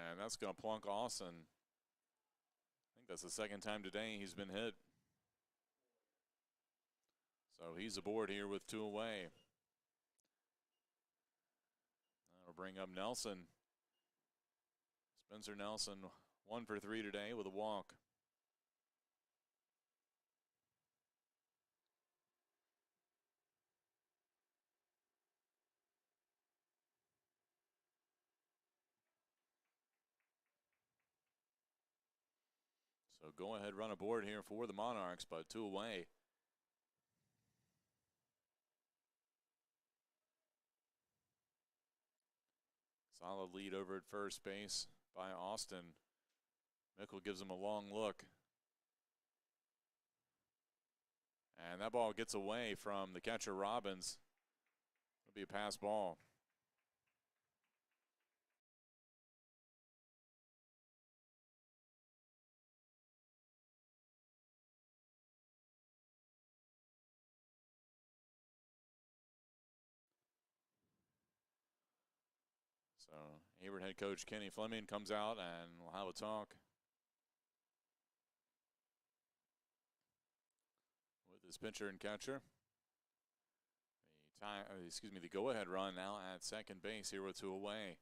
And that's going to plunk Austin. I think that's the second time today he's been hit. So he's aboard here with 2 away. That'll bring up Nelson. Spencer Nelson 1 for 3 today with a walk. So go ahead, run aboard here for the Monarchs, but 2 away. Solid lead over at first base by Austin. Mickle gives him a long look. And that ball gets away from the catcher, Robbins. It'll be a pass ball. So Averett head coach Kenny Fleming comes out and we'll have a talk with his pitcher and catcher. The go-ahead run now at second base here with 2 away.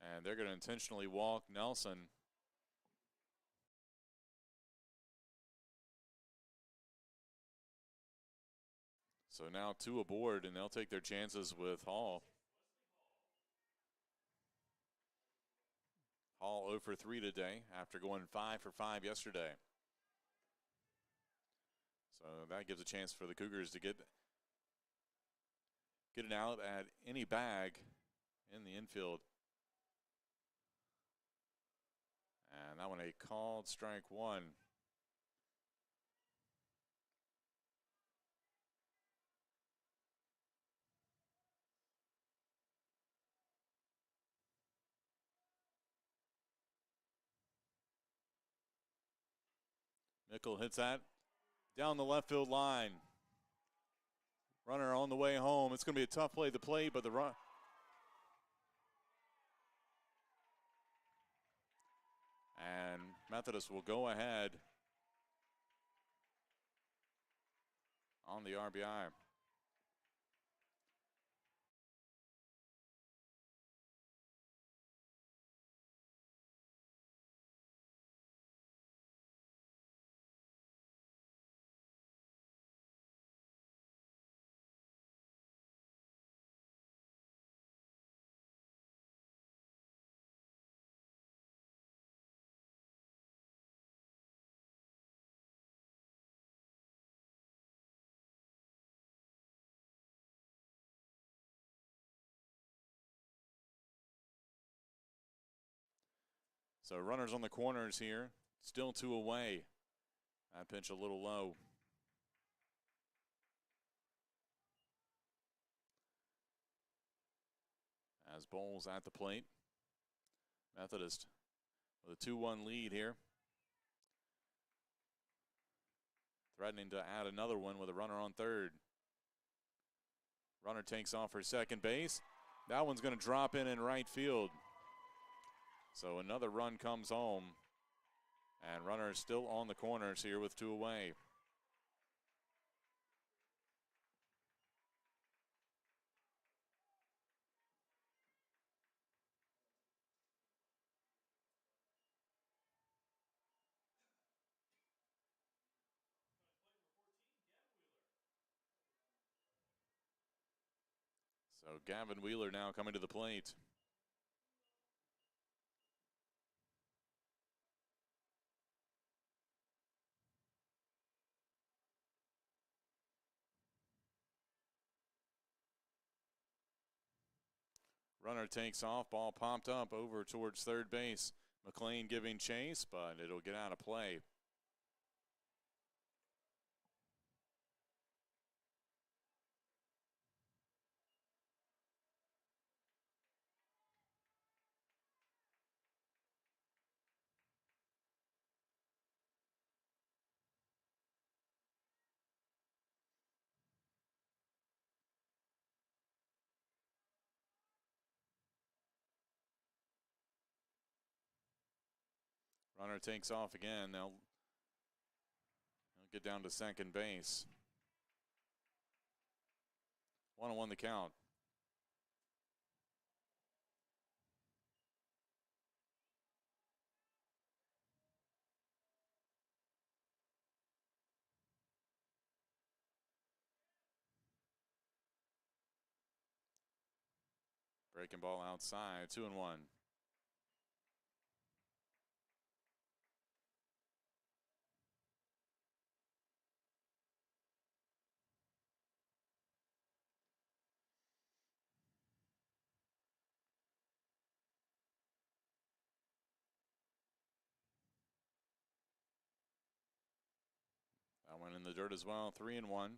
And they're going to intentionally walk Nelson. So now 2 aboard, and they'll take their chances with Hall. Hall 0 for 3 today after going 5 for 5 yesterday. So that gives a chance for the Cougars to get it out at any bag in the infield. And that one a called strike 1. Mickle hits that down the left field line. Runner on the way home. It's going to be a tough play to play, but the run. And Methodist will go ahead on the RBI. So runners on the corners here. Still 2 away. That pitch a little low. As Bowles at the plate. Methodist with a 2-1 lead here. Threatening to add another one with a runner on third. Runner takes off for second base. That one's going to drop in right field. So another run comes home. And runner is still on the corners here with 2 away. So Gavin Wheeler now coming to the plate. Runner takes off, ball popped up over towards third base. McLean giving chase, but it'll get out of play. Runner takes off again. They'll get down to second base. 1-1 the count. Breaking ball outside, 2-1. That one in the dirt as well, 3-1.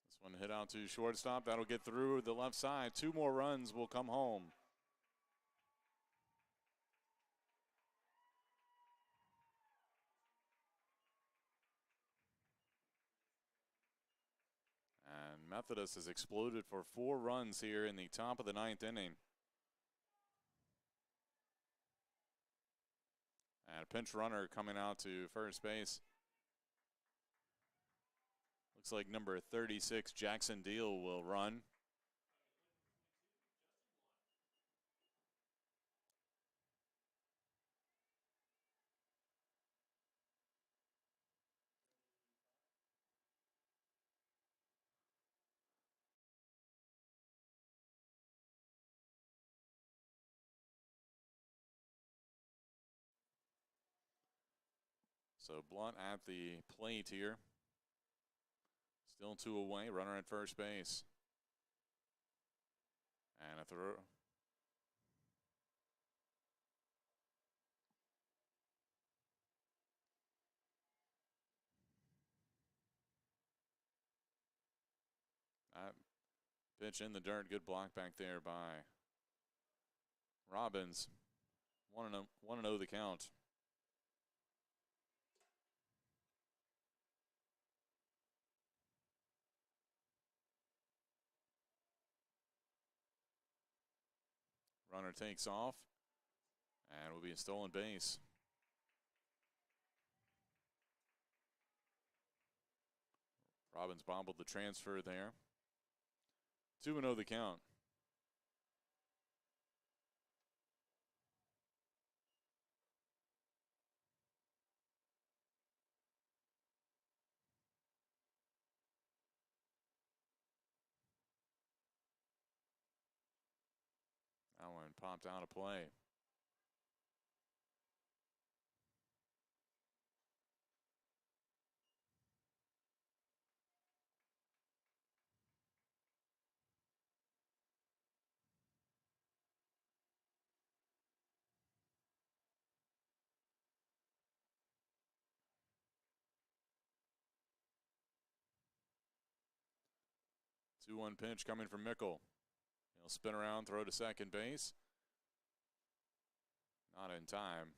This one hit out to shortstop. That'll get through the left side. 2 more runs will come home. And Methodist has exploded for 4 runs here in the top of the 9th inning. And a pinch runner coming out to first base. Looks like number 36, Jackson Deal, will run. So Blunt at the plate here. Still 2 away, runner at first base. And a throw. That pitch in the dirt, good block back there by Robbins. 1-0 the count. Runner takes off, and it will be a stolen base. Robbins bobbled the transfer there. 2-0 the count. That one popped out of play. Two-one pitch coming from Mickle. He'll spin around, throw to second base. Not in time.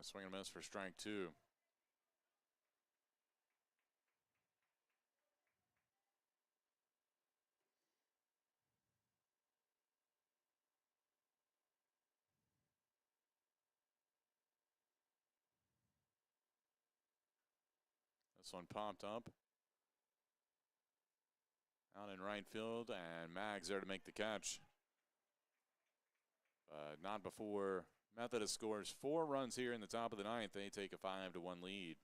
Swing and miss for strike 2. This one popped up. Out in right field, and Mag's there to make the catch. But not before Methodist scores 4 runs here in the top of the 9th. They take a 5-1 lead.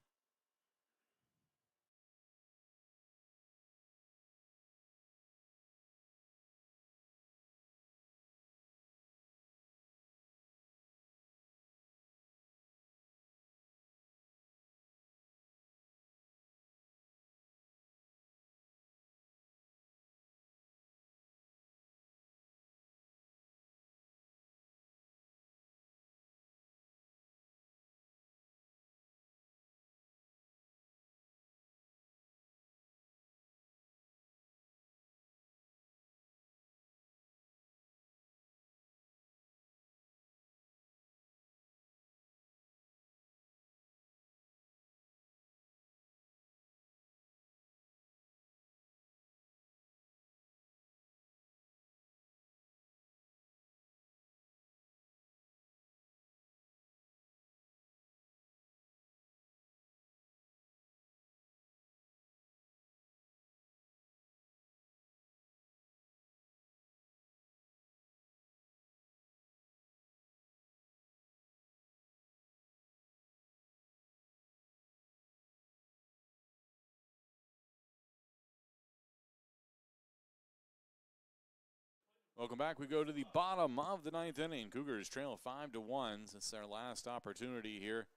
Welcome back. We go to the bottom of the ninth inning. Cougars trail 5-1. It's their last opportunity here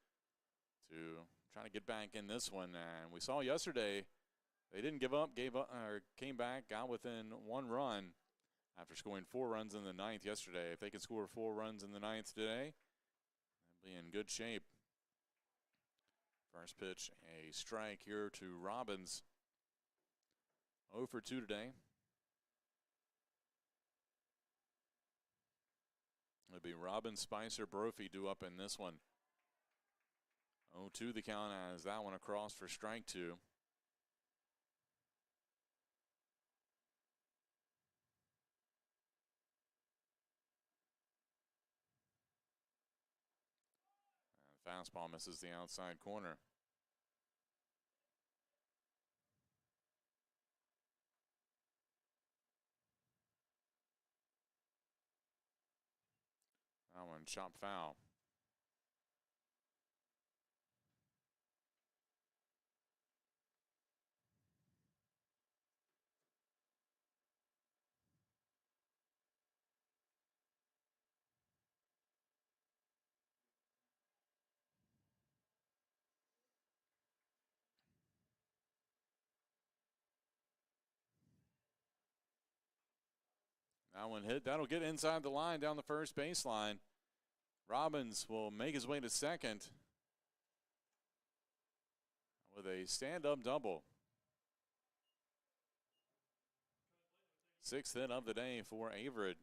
to try to get back in this one. And we saw yesterday they didn't give up, came back, got within 1 run after scoring 4 runs in the ninth yesterday. If they can score 4 runs in the ninth today, they'll be in good shape. First pitch, a strike here to Robbins. 0 for 2 today. It'll be Robbins, Spicer, Brophy due up in this one. 0-2 the count as that one across for strike 2. And fastball misses the outside corner. That one chopped foul. That one hit. That'll get inside the line down the first baseline. Robbins will make his way to second with a stand-up double. 6th hit of the day for Averett.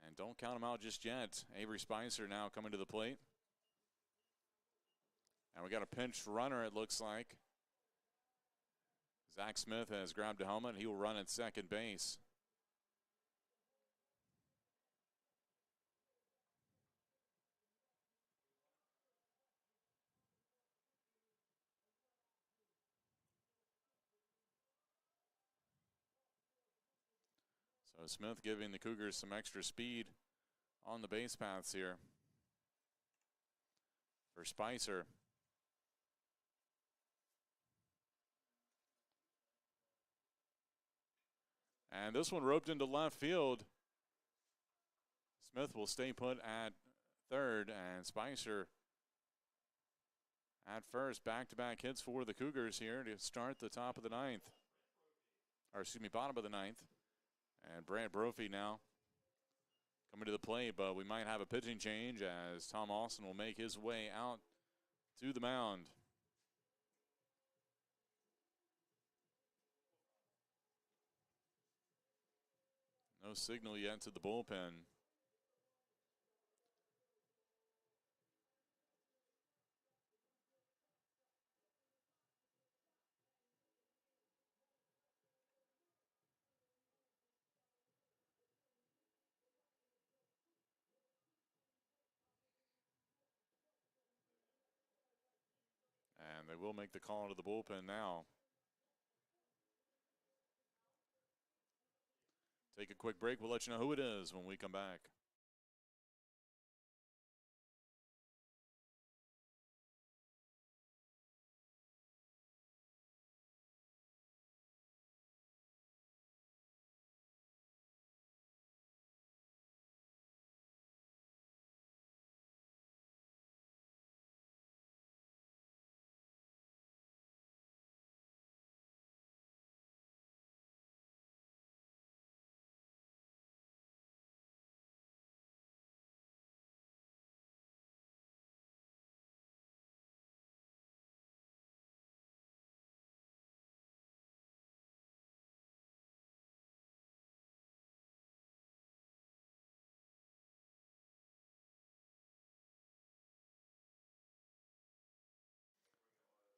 And don't count him out just yet. Avery Spicer now coming to the plate. And we got a pinched runner, it looks like. Zach Smith has grabbed a helmet. He will run at second base. So Smith giving the Cougars some extra speed on the base paths here. For Spicer. And this one roped into left field. Smith will stay put at third, and Spicer at first. Back-to-back hits for the Cougars here to start the top of the ninth. Or excuse me, bottom of the ninth. And Brant Brophy now coming to the plate, but we might have a pitching change as Tom Austin will make his way out to the mound. No signal yet to the bullpen. And they will make the call to the bullpen now. Take a quick break. We'll let you know who it is when we come back.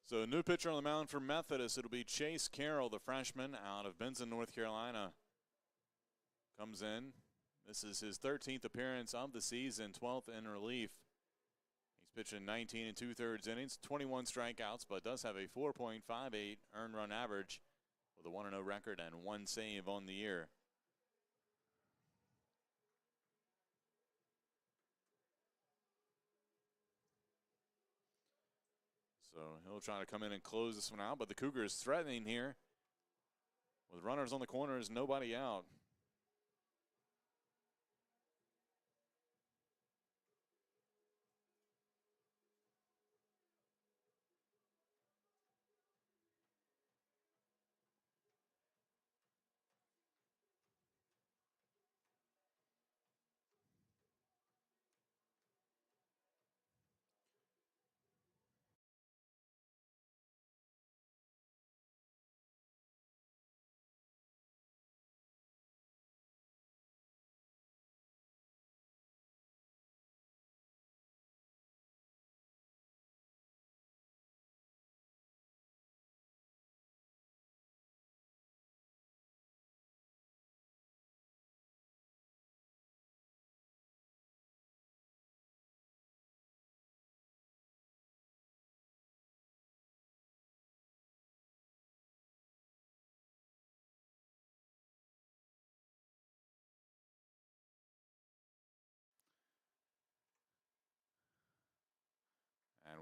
So new pitcher on the mound for Methodist. It'll be Chase Carroll, the freshman out of Benson, North Carolina. Comes in. This is his 13th appearance of the season, 12th in relief. He's pitching 19 2/3 innings, 21 strikeouts, but does have a 4.58 earned run average with a 1-0 record and 1 save on the year. So he'll try to come in and close this one out, but the Cougars threatening here. With runners on the corners, nobody out.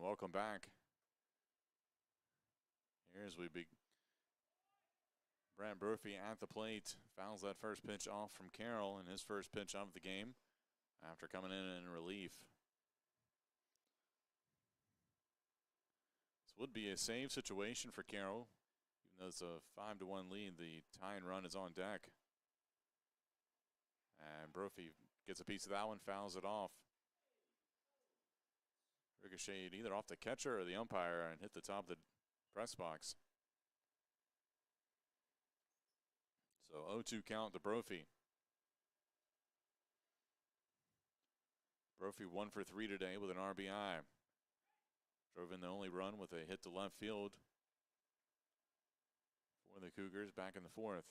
welcome back. Here's Brant Brophy at the plate. Fouls that first pitch off from Carroll, and his first pitch of the game after coming in relief. This would be a save situation for Carroll. Even though it's a 5-1 lead, the tying run is on deck. And Brophy gets a piece of that one, fouls it off. Ricocheted either off the catcher or the umpire and hit the top of the press box. So 0-2 count to Brophy. Brophy 1 for 3 today with an RBI. Drove in the only run with a hit to left field for the Cougars back in the fourth.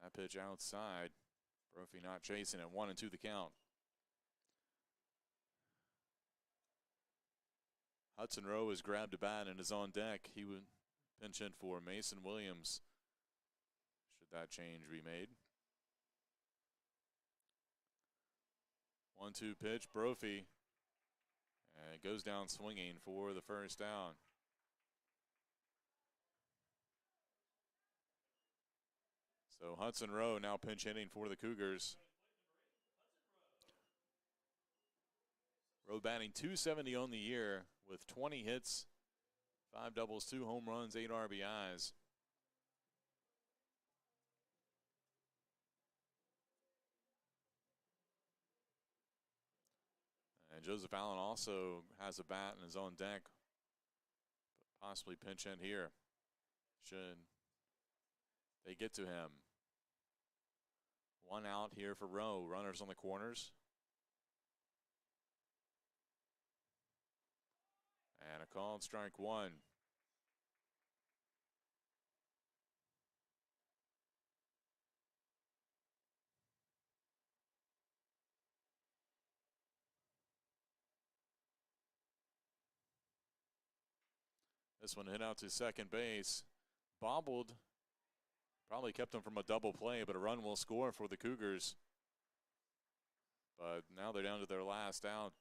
That pitch outside. Brophy not chasing it. 1-2 the count. Hudson Rowe has grabbed a bat and is on deck. He would pinch hit for Mason Williams, should that change be made. 1-2 pitch, Brophy. And it goes down swinging for the first down. So Hudson Rowe now pinch hitting for the Cougars. Rowe batting .270 on the year with 20 hits, 5 doubles, 2 home runs, 8 RBIs. And Joseph Allen also has a bat and is on deck, possibly pinch hit here. Should they get to him? 1 out here for Rowe. Runners on the corners. And a called strike 1. This one hit out to second base. Bobbled. Probably kept him from a double play, but a run will score for the Cougars. But now they're down to their last out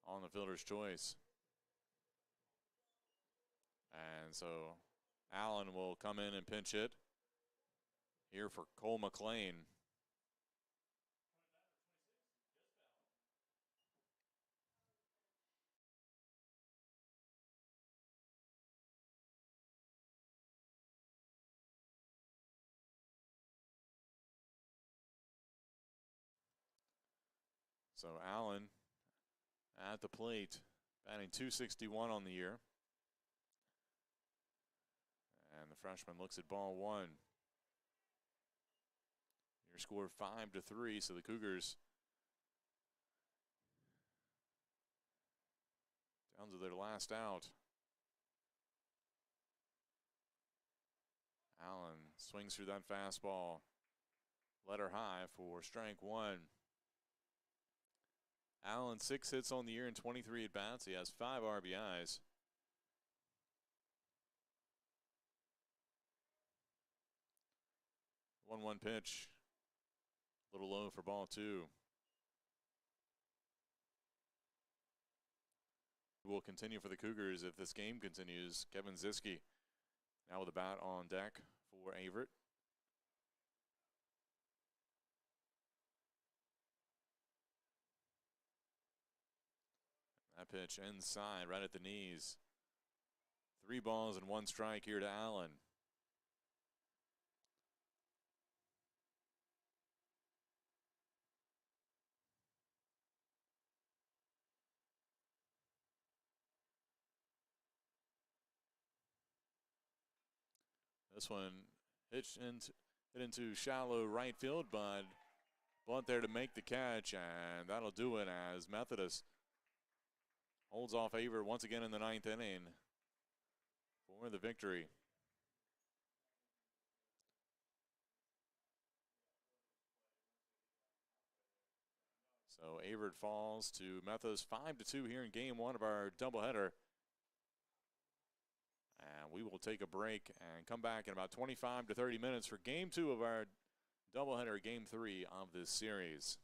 on the fielder's choice. And so Allen will come in and pinch hit here for Cole McLean. So Allen at the plate, batting .261 on the year. And the freshman looks at ball 1. Your score 5-3, so the Cougars down to their last out. Allen swings through that fastball. Letter high for strike 1. Allen 6 hits on the year and 23 at-bats. He has 5 RBIs. One pitch. A little low for ball 2. Will continue for the Cougars if this game continues. Kevin Ziske now with a bat on deck for Averett. That pitch inside, right at the knees. 3 balls and 1 strike here to Allen. This one hit into shallow right field, but Blunt there to make the catch, and that'll do it as Methodist holds off Averett once again in the 9th inning for the victory. So Averett falls to Methodist 5-2 here in game 1 of our doubleheader. And we will take a break and come back in about 25 to 30 minutes for game 2 of our doubleheader, game 3 of this series.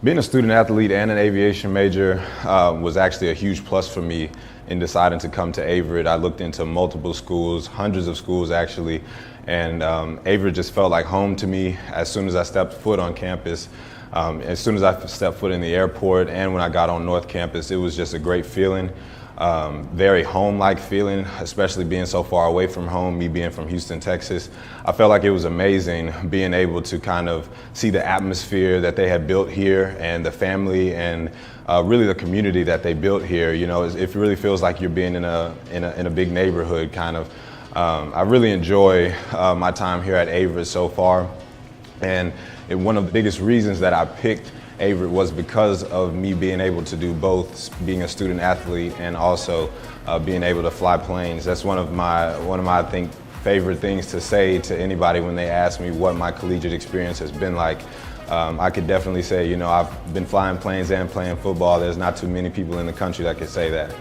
Being a student athlete and an aviation major was actually a huge plus for me in deciding to come to Averett. I looked into multiple schools, hundreds of schools actually, and Averett just felt like home to me as soon as I stepped foot on campus. As soon as I stepped foot in the airport and when I got on North Campus, it was just a great feeling. Very home-like feeling, especially being so far away from home, me being from Houston, Texas. I felt like it was amazing being able to kind of see the atmosphere that they had built here and the family and really the community that they built here. You know, it really feels like you're being in a big neighborhood kind of. I really enjoy my time here at Averett so far, and one of the biggest reasons that I picked Averett was because of me being able to do both, being a student athlete and also being able to fly planes. That's one of my I think favorite things to say to anybody when they ask me what my collegiate experience has been like. I could definitely say, you know, I've been flying planes and playing football. There's not too many people in the country that could say that.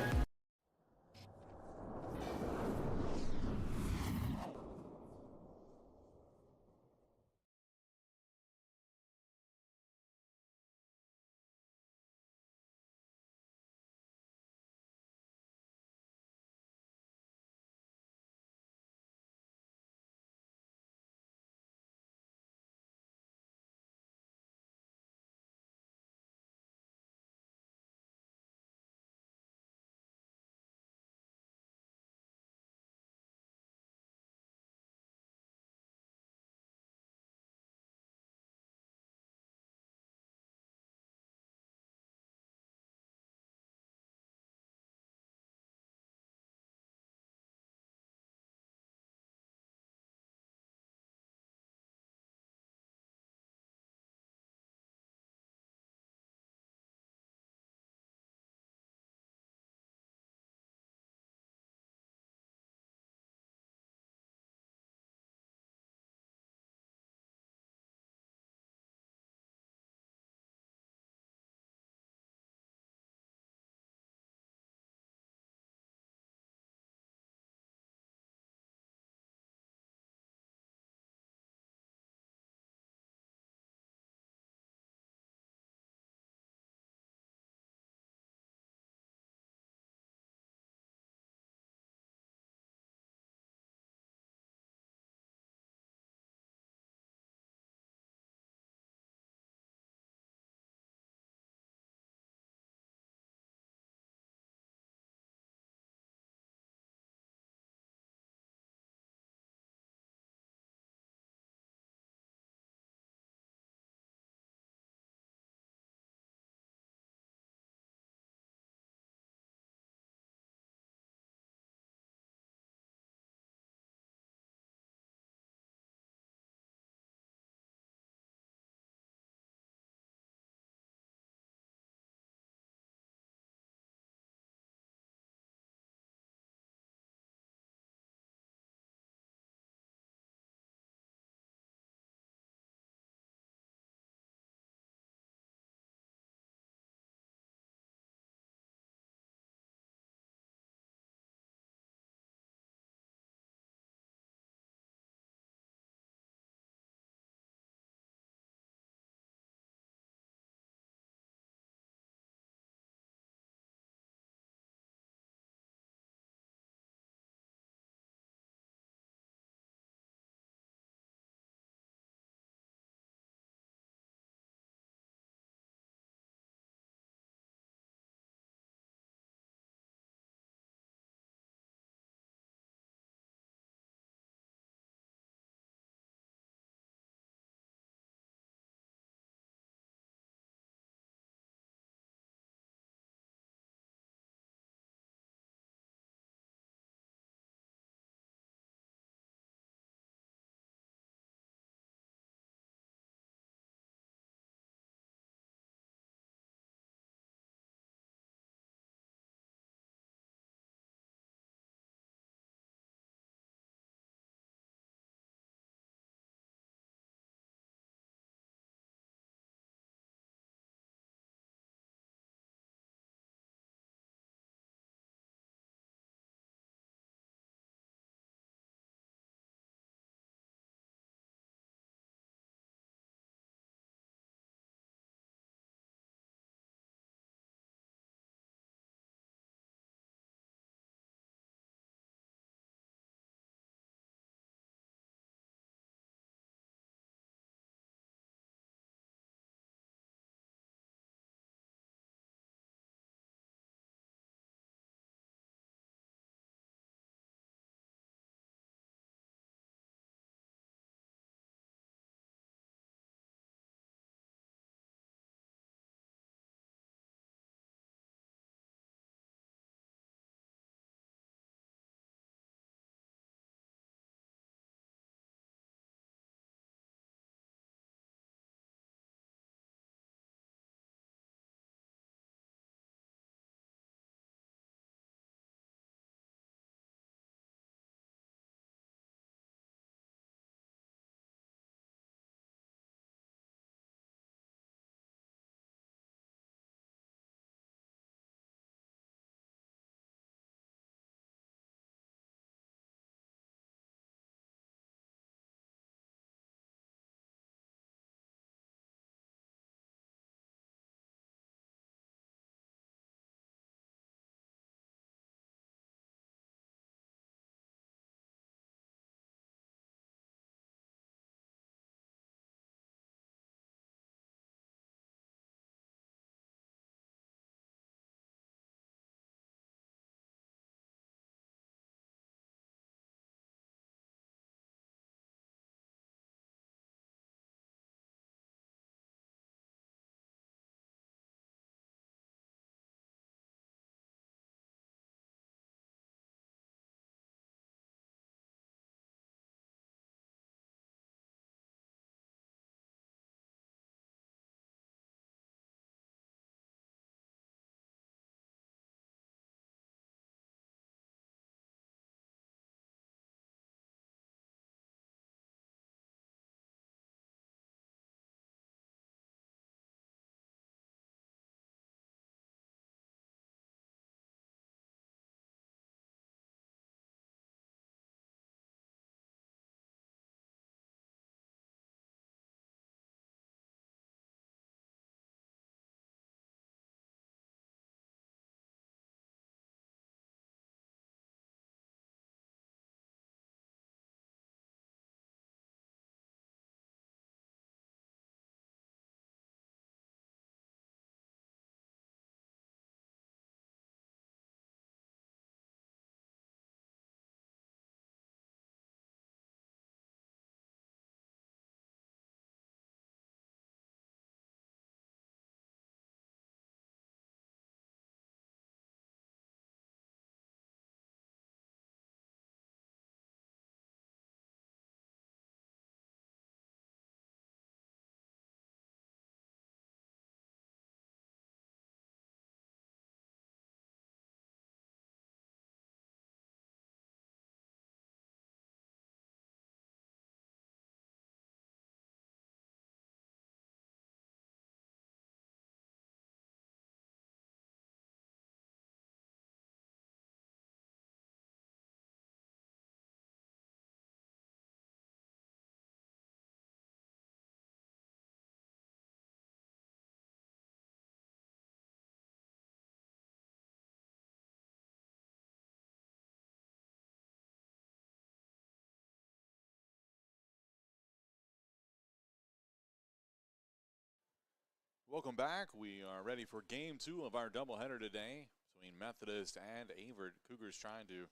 Welcome back. We are ready for game 2 of our doubleheader today between Methodist and Averett. Cougars trying to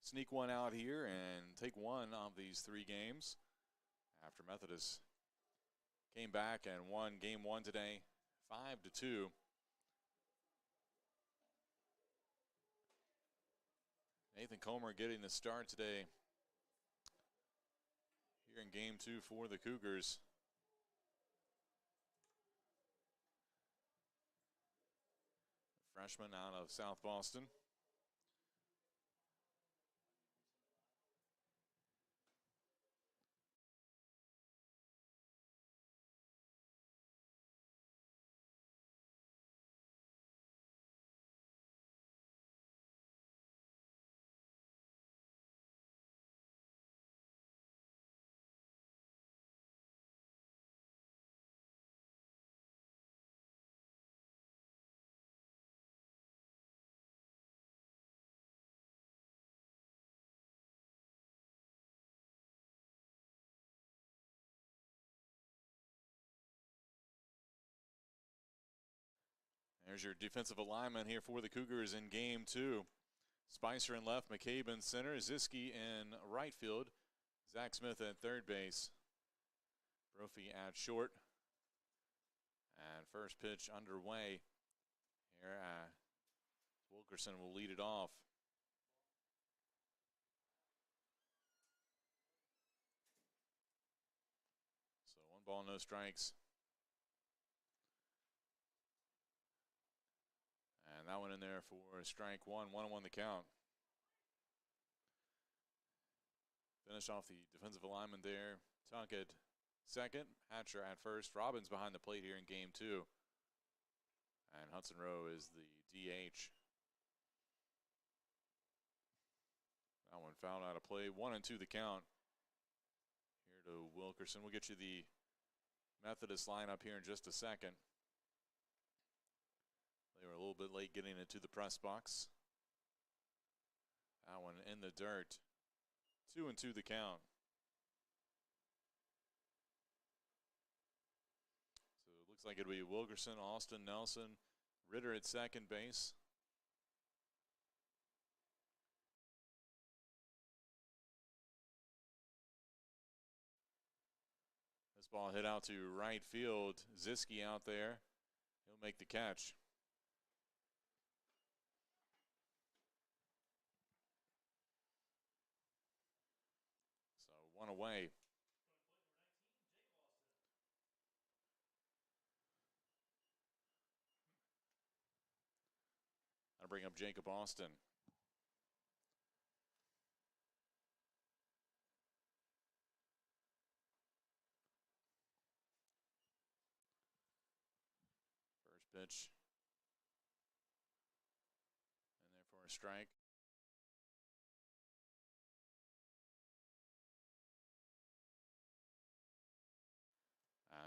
sneak one out here and take one of these 3 games after Methodist came back and won game 1 today, 5-2. Nathan Comer getting the start today here in game 2 for the Cougars. Freshman out of South Boston. There's your defensive alignment here for the Cougars in game 2. Spicer in left, McCabe in center, Ziske in right field, Zach Smith at third base, Brophy at short. And first pitch underway here. Wilkerson will lead it off. So 1 ball, no strikes. And that one in there for strike 1, 1-1 the count. Finish off the defensive alignment there. Tuckett second, Hatcher at first. Robbins behind the plate here in game 2. And Hudson Rowe is the DH. That one fouled out of play. 1-2 the count. Here to Wilkerson. We'll get you the Methodist lineup here in just a second. They were a little bit late getting it to the press box. That one in the dirt. 2-2 the count. So it looks like it'll be Wilkerson, Austin, Nelson, Ritter at second base. This ball hit out to right field. Ziske out there. He'll make the catch. So 1 away. I'll bring up Jacob Austin. First pitch. In there for a strike.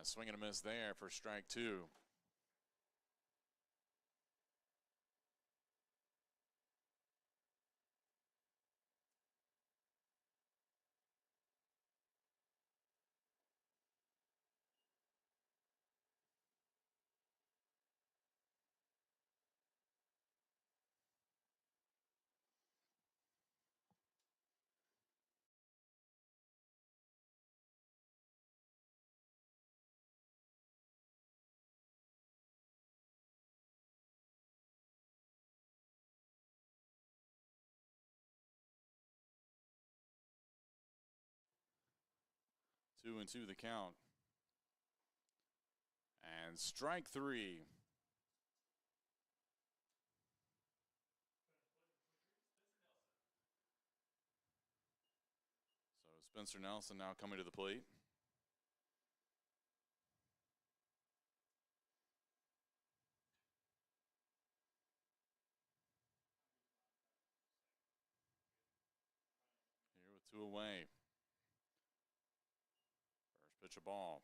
Swing and a miss there for strike 2. Two and two the count. And strike 3. So Spencer Nelson now coming to the plate. Here with 2 away. First pitch, a ball.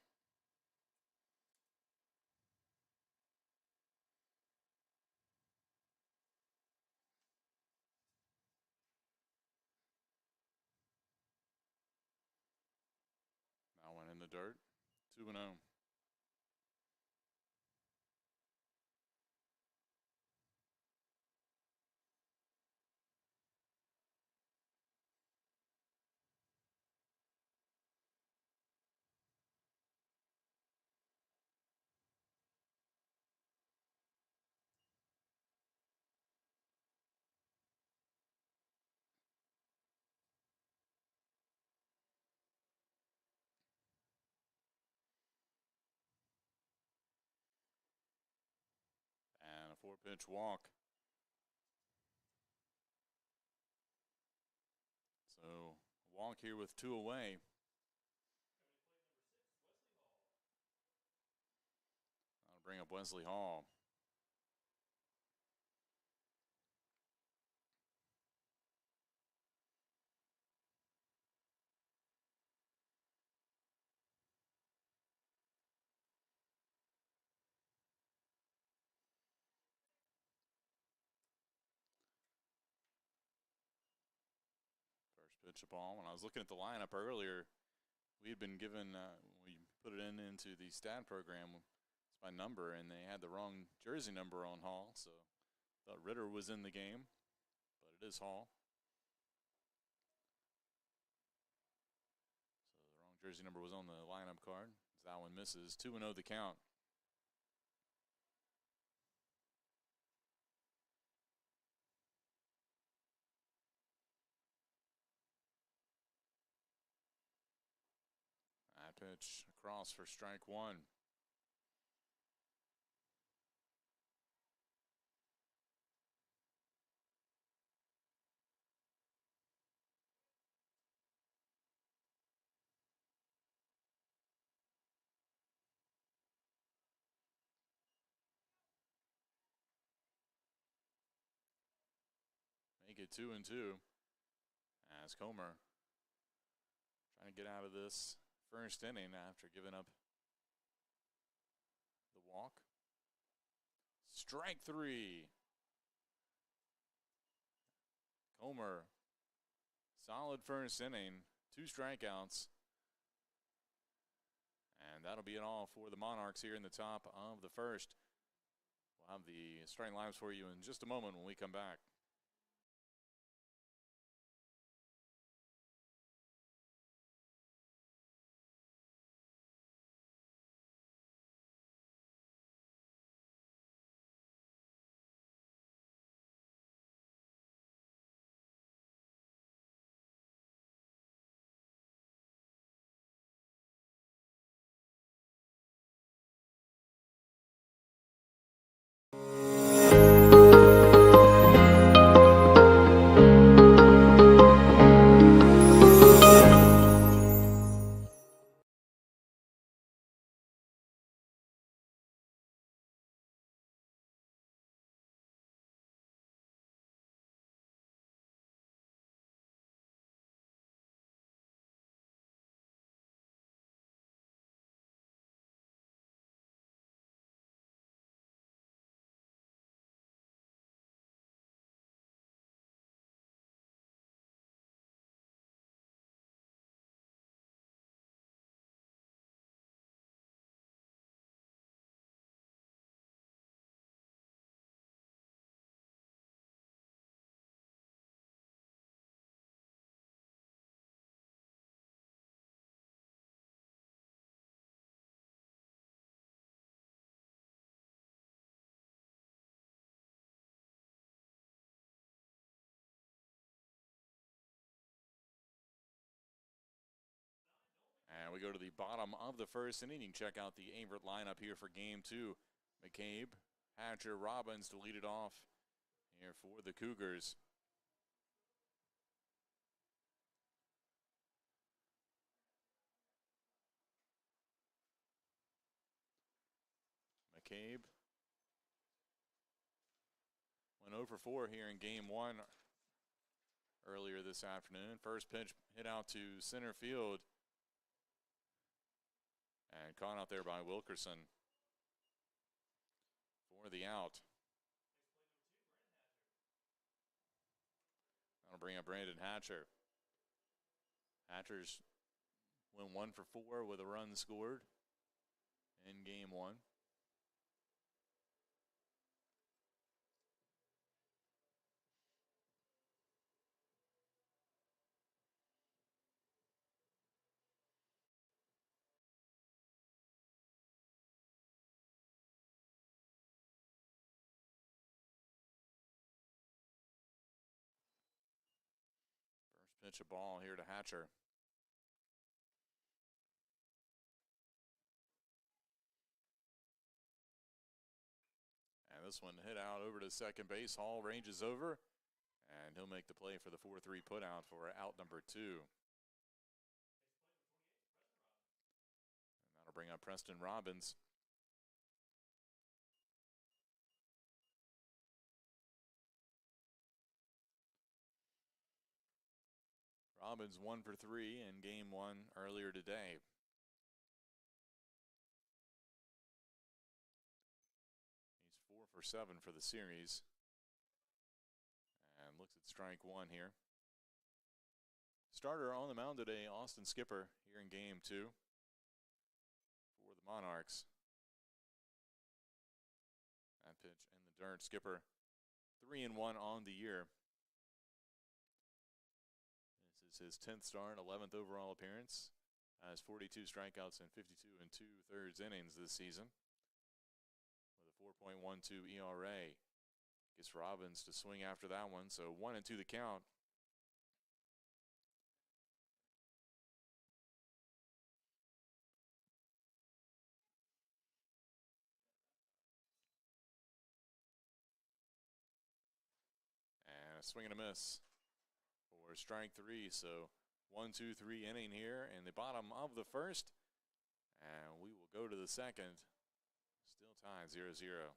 That one in the dirt. 2-0. 4-pitch walk. So walk here with 2 away. That'll bring up Wesley Hall. Pitch a ball. When I was looking at the lineup earlier, we had been given, we put it into the stat program, it's by number, and they had the wrong jersey number on Hall, so I thought Ritter was in the game, but it is Hall. So the wrong jersey number was on the lineup card. As that one misses. 2-0 the count. Pitch across for strike 1. Make it 2-2 as Comer trying to get out of this first inning after giving up the walk. Strike 3. Comer, solid first inning, 2 strikeouts. And that'll be it all for the Monarchs here in the top of the first. We'll have the starting lineups for you in just a moment when we come back. And we go to the bottom of the first inning. You can check out the Averett lineup here for game 2. McCabe, Hatcher, Robbins to lead it off here for the Cougars. McCabe went 0 for 4 here in game 1 earlier this afternoon. First pitch hit out to center field and caught out there by Wilkerson for the out. That'll bring up Brandon Hatcher. Hatcher's went 1 for 4 with a run scored in game 1. Pitch a ball here to Hatcher. And this one hit out over to second base. Hall ranges over, and he'll make the play for the 4-3 putout for out number 2. And that'll bring up Preston Robbins. Robbins 1 for 3 in game 1 earlier today. He's 4 for 7 for the series. And looks at strike 1 here. Starter on the mound today, Austin Skipper, here in game 2 for the Monarchs. That pitch in the dirt. Skipper 3-1 on the year. This is his 10th start, 11th overall appearance. Has 42 strikeouts and 52 2/3 innings this season. With a 4.12 ERA. Gets Robbins to swing after that one, so 1-2 the count. And a swing and a miss for strike 3. So 1-2-3 inning here in the bottom of the first. And we will go to the second. Still tied 0-0.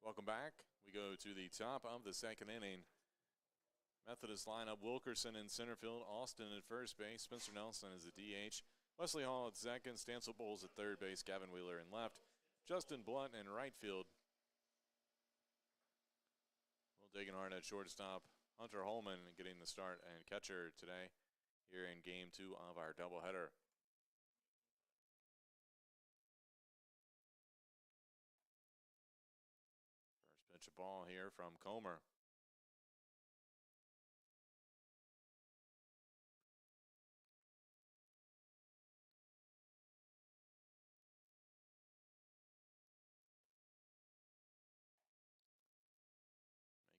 Welcome back. We go to the top of the second inning. Methodist lineup: Wilkerson in center field, Austin at first base, Spencer Nelson as the DH, Wesley Hall at second, Stancil Bowles at third base, Gavin Wheeler in left, Justin Blunt in right field. Will Degenhardt at shortstop, Hunter Holman getting the start and catcher today here in game 2 of our doubleheader. First pitch of ball here from Comer.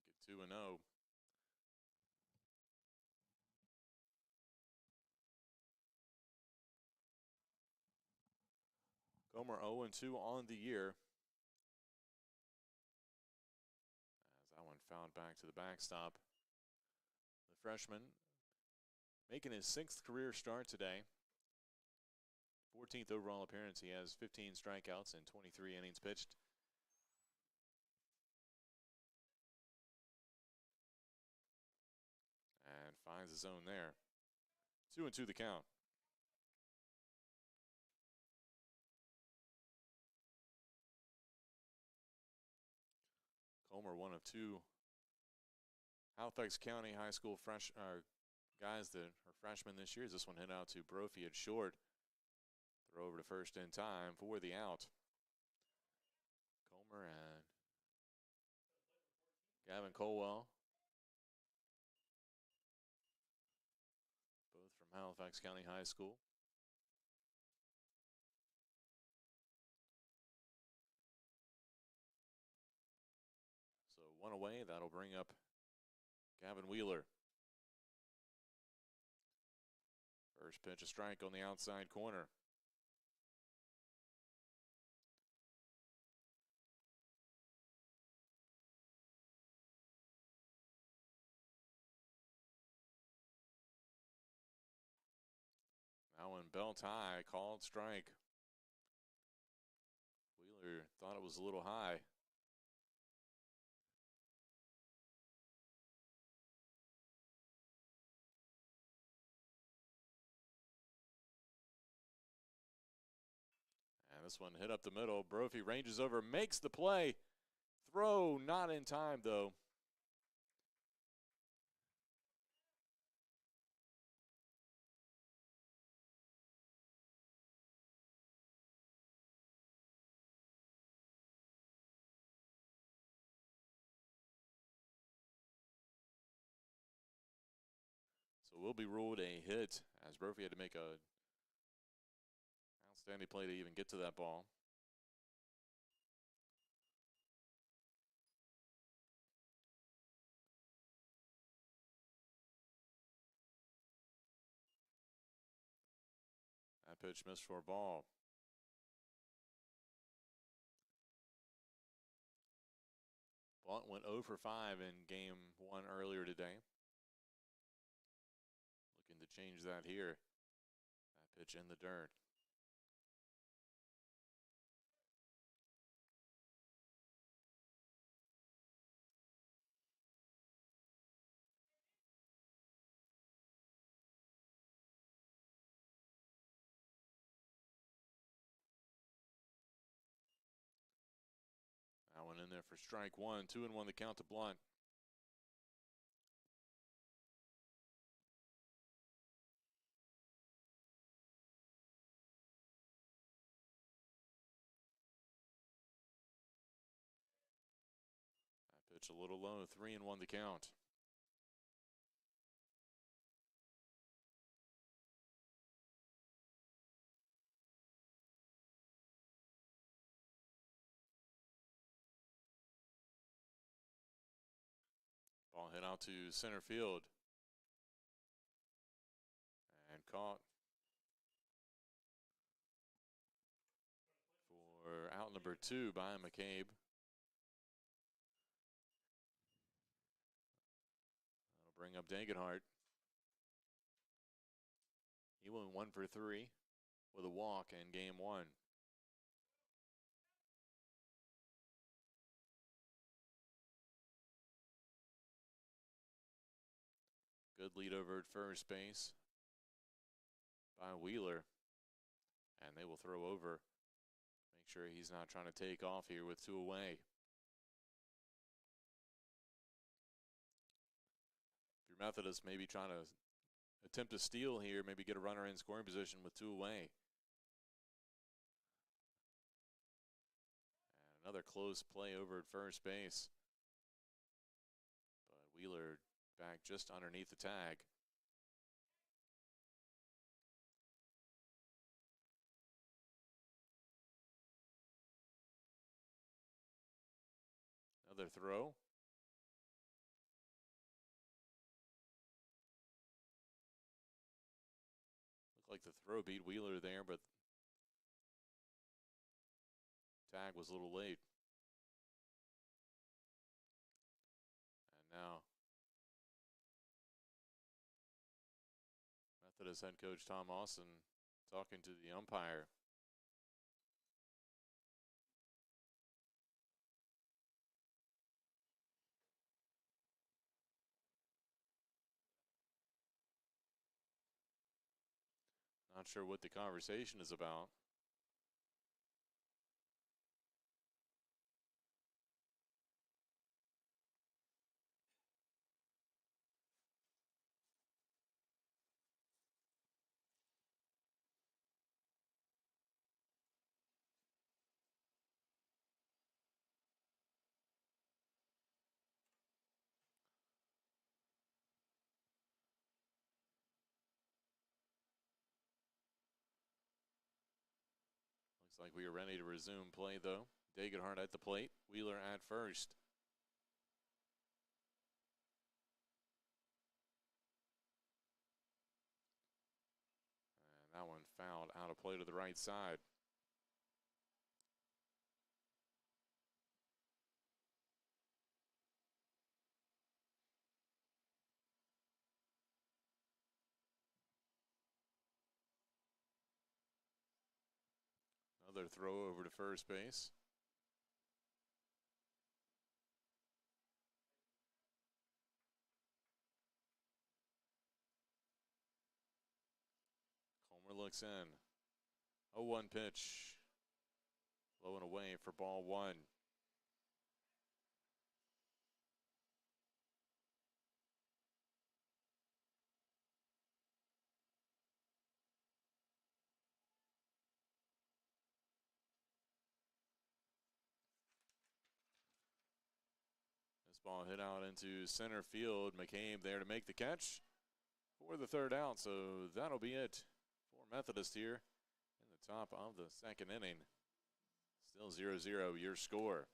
Make it 2-0. Comer 0-2 on the year. As that one fouled back to the backstop. The freshman making his 6th career start today. 14th overall appearance. He has 15 strikeouts and 23 innings pitched. And finds his own there. 2-2 the count. Comer, one of 2 Halifax County High School guys that are freshmen this year. This one hit out to Brophy at short. Throw over to first in time for the out. Comer and Gavin Colwell, both from Halifax County High School. So one away, that'll bring up Gavin Wheeler. First pitch, a strike on the outside corner. one belt high, called strike. Wheeler thought it was a little high. And this one hit up the middle. Brophy ranges over, makes the play. Throw not in time, though. So will be ruled a hit, as Brophy had to make a outstanding play to even get to that ball. That pitch missed for a ball. Blunt went 0 for 5 in game 1 earlier today. Looking to change that here. That pitch in the dirt. That one in there for strike one. 2-1 the count to Blunt. That pitch a little low. 3-1 the count. Ball hit out to center field. And caught for out number 2 by McCabe. That'll bring up Dangenhart. He went 1 for 3 with a walk in game 1. Good lead over at first base by Wheeler. And they will throw over. Make sure he's not trying to take off here with 2 away. If you're Methodist, maybe trying to attempt to steal here, maybe get a runner in scoring position with 2 away. And another close play over at first base. But Wheeler back just underneath the tag. Another throw. Looked like the throw beat Wheeler there, but tag was a little late. And now Methodist head coach Tom Austin talking to the umpire. Not sure what the conversation is about. Looks like we are ready to resume play, though. Dangenhart at the plate, Wheeler at first. And that one fouled out of play to the right side. Another throw over to first base. Comer looks in. 0-1 pitch. Low and away for ball one. This ball hit out into center field. McCabe there to make the catch for the third out. So that'll be it for Methodist here in the top of the second inning. Still 0-0 your score.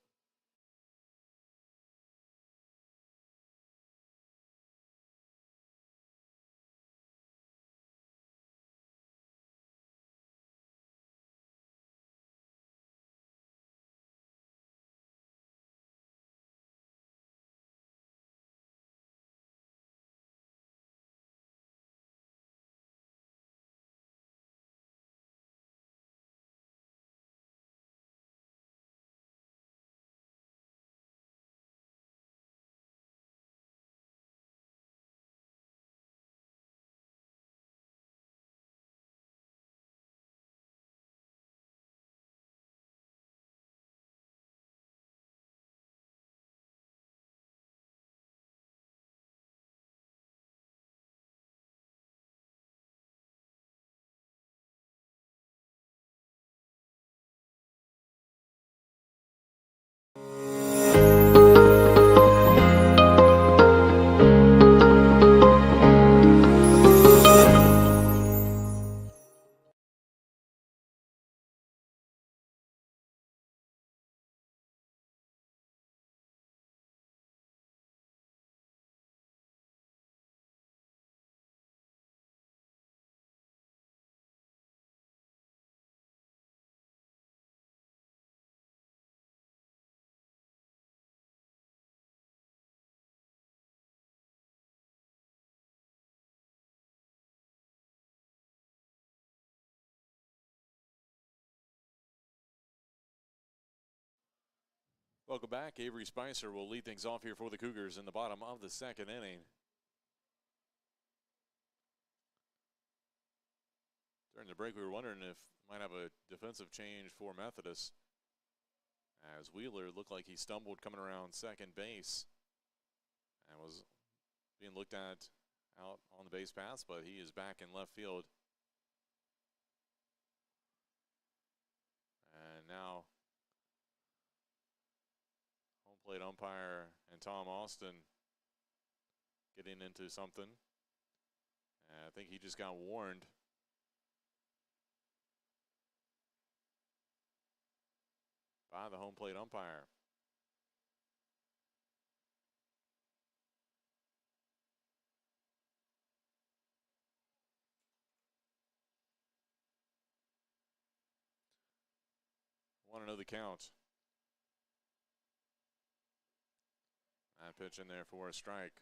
Welcome back. Avery Spicer will lead things off here for the Cougars in the bottom of the second inning. During the break, we were wondering if we might have a defensive change for Methodist, as Wheeler looked like he stumbled coming around second base and was being looked at out on the base paths, but he is back in left field. And now home plate umpire and Tom Austin getting into something. And I think he just got warned. By the home plate umpire. Want to know the count. That pitch in there for a strike.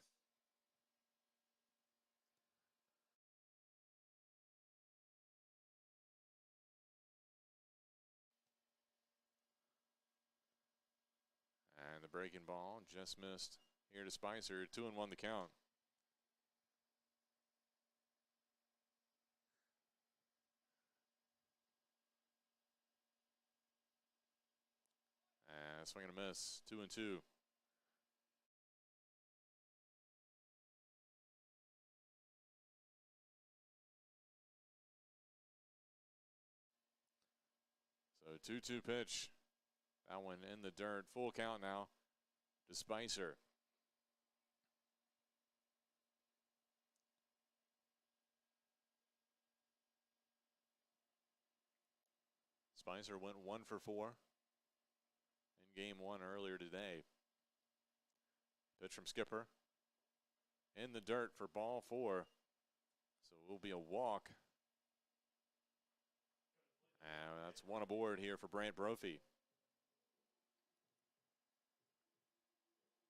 And the breaking ball just missed here to Spicer. 2-1 the count. And swing and a miss. 2-2. So 2-2 pitch. That one in the dirt. Full count now to Spicer. Spicer went 1 for 4 in game one earlier today. Pitch from Skipper. In the dirt for ball 4. So it will be a walk. And that's one aboard here for Brant Brophy.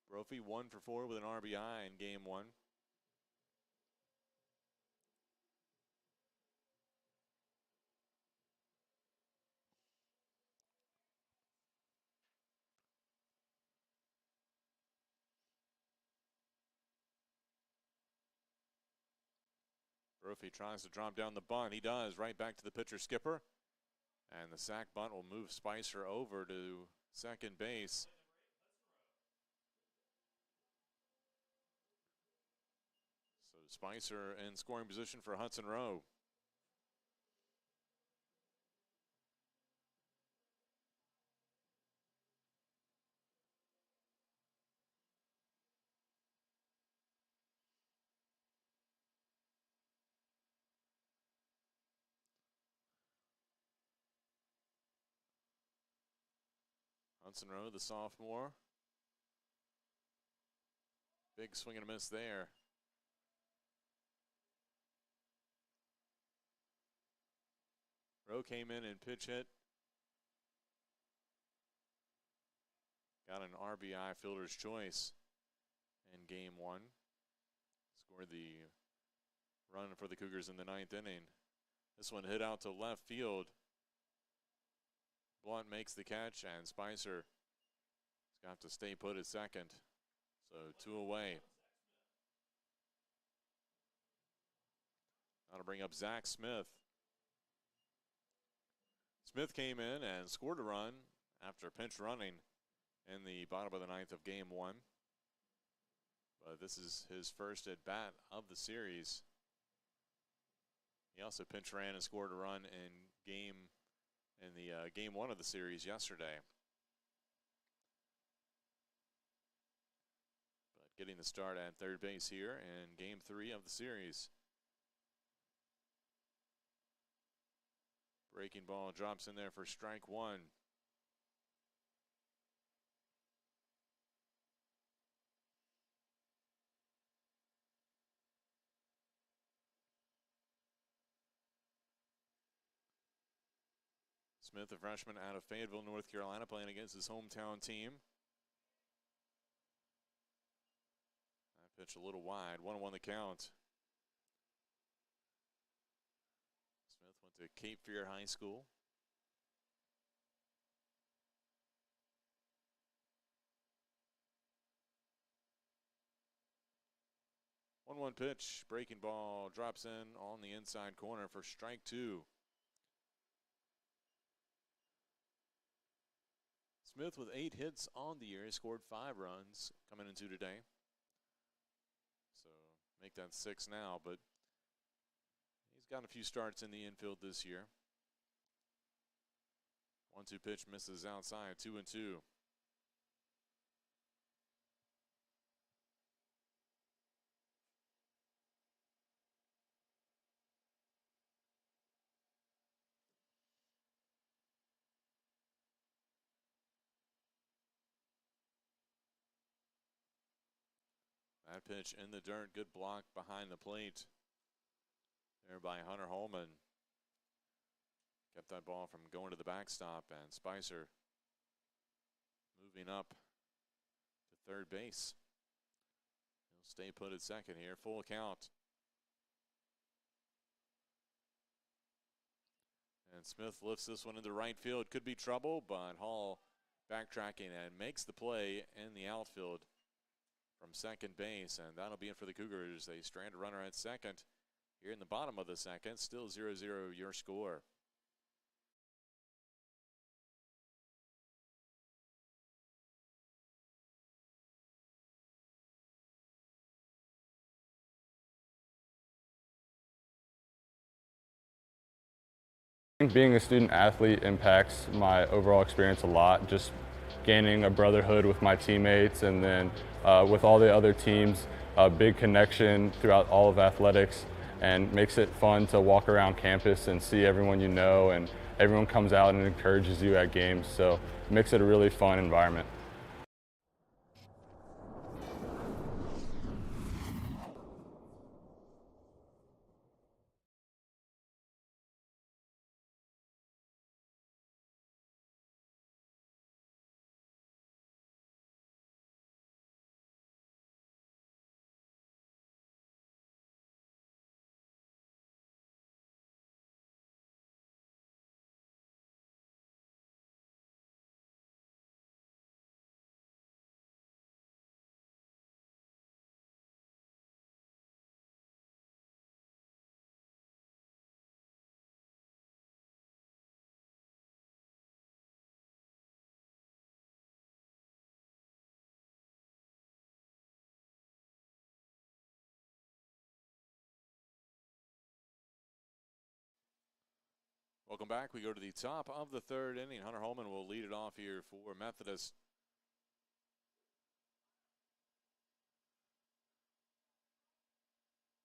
Brophy 1 for 4 with an RBI in game one. Brophy tries to drop down the bunt. He does, right back to the pitcher skipper. And the sac bunt will move Spicer over to second base. So Spicer in scoring position for Hudson Rowe. Hudson Rowe, the sophomore. Big swing and a miss there. Rowe came in and pitch hit. Got an RBI fielder's choice in game one. Scored the run for the Cougars in the ninth inning. This one hit out to left field. Blunt makes the catch, and Spicer has got to stay put at second. So 2 away. Now to bring up Zach Smith. Smith came in and scored a run after pinch running in the bottom of the ninth of game one. But this is his first at bat of the series. He also pinch ran and scored a run in game one of the series yesterday. But getting the start at third base here in game 3 of the series. Breaking ball drops in there for strike 1. Smith, a freshman out of Fayetteville, North Carolina, playing against his hometown team. That pitch a little wide, 1-1 the count. Smith went to Cape Fear High School. One pitch, breaking ball drops in on the inside corner for strike 2. Smith with 8 hits on the year. He scored 5 runs coming into today. So make that 6 now, but he's got a few starts in the infield this year. 1-2 pitch misses outside, 2-2. That pitch in the dirt, good block behind the plate there by Hunter Holman. Kept that ball from going to the backstop, and Spicer moving up to third base. He'll stay put at second here, full count. And Smith lifts this one into right field. Could be trouble, but Hall backtracking and makes the play in the outfield from second base, and that'll be it for the Cougars. They strand a runner at second here in the bottom of the second. Still 0-0 your score. I think being a student athlete impacts my overall experience a lot. Just gaining a brotherhood with my teammates, and then with all the other teams, a big connection throughout all of athletics, and makes it fun to walk around campus and see everyone you know, and everyone comes out and encourages you at games, so it makes it a really fun environment. Welcome back. We go to the top of the third inning. Hunter Holman will lead it off here for Methodist.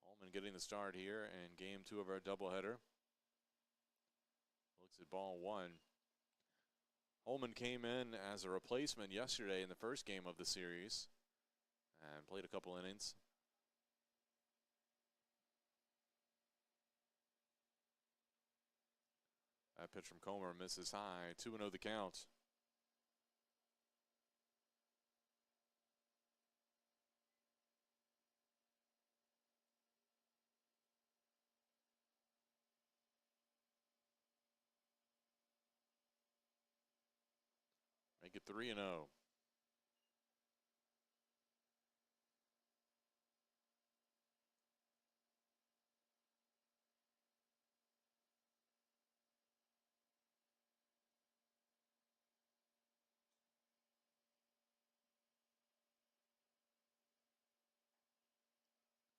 Holman getting the start here in game 2 of our doubleheader. Looks at ball 1. Holman came in as a replacement yesterday in the first game of the series and played a couple innings. That pitch from Comer misses high. 2-0 the count. Make it 3-0.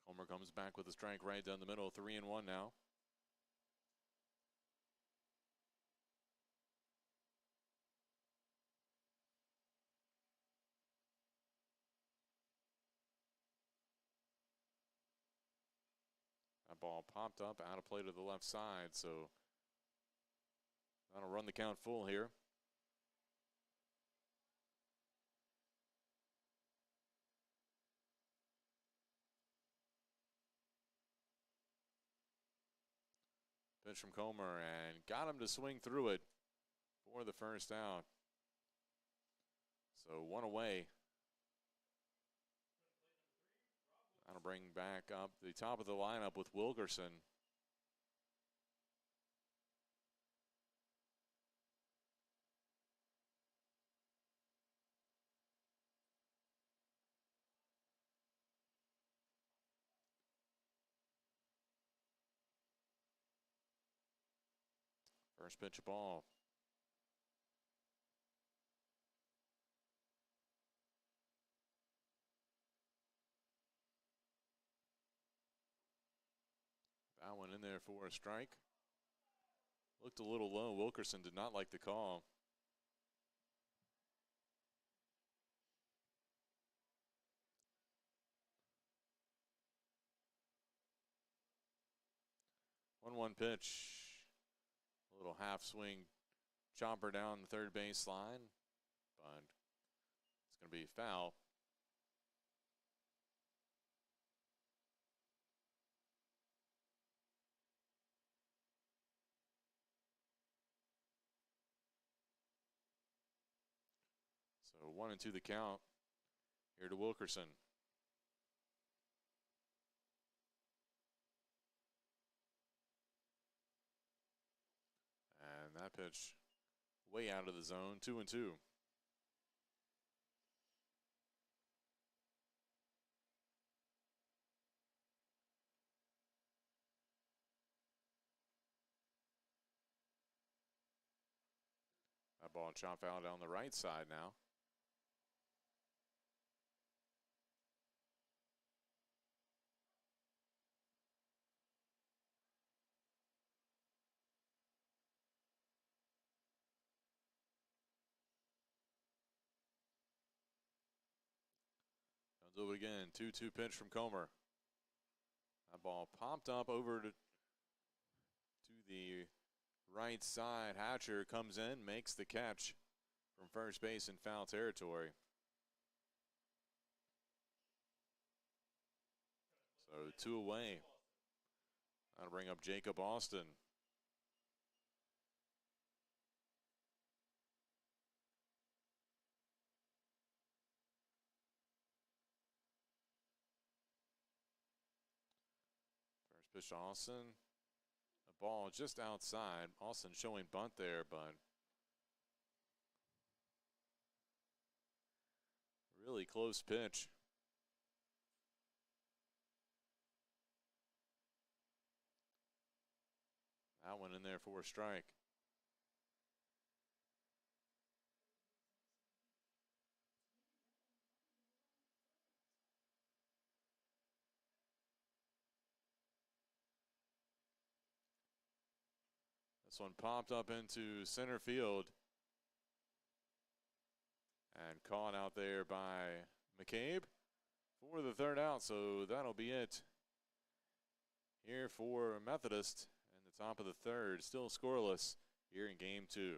Comer comes back with a strike right down the middle. 3-1 now. That ball popped up out of play to the left side, so that'll run the count full here. Pitch from Comer and got him to swing through it for the first out. So 1 away. That'll bring back up the top of the lineup with Wilkerson. First pitch ball. That one in there for a strike. Looked a little low. Wilkerson did not like the call. One pitch. A little half swing chopper down the third base line, but it's going to be foul. So 1-2 the count here to Wilkerson. And that pitch way out of the zone, 2-2. That ball chopped out on the right side now. Do it again. 2-2 pitch from Comer. That ball popped up over to the right side. Hatcher comes in, makes the catch from first base in foul territory. So 2 away. That'll bring up Jacob Austin. Pitch to Austin. A ball just outside. Austin showing bunt there, but really close pitch. That one in there for a strike. This one popped up into center field and caught out there by McCabe for the third out. So that'll be it here for Methodist in the top of the third. Still scoreless here in game 2.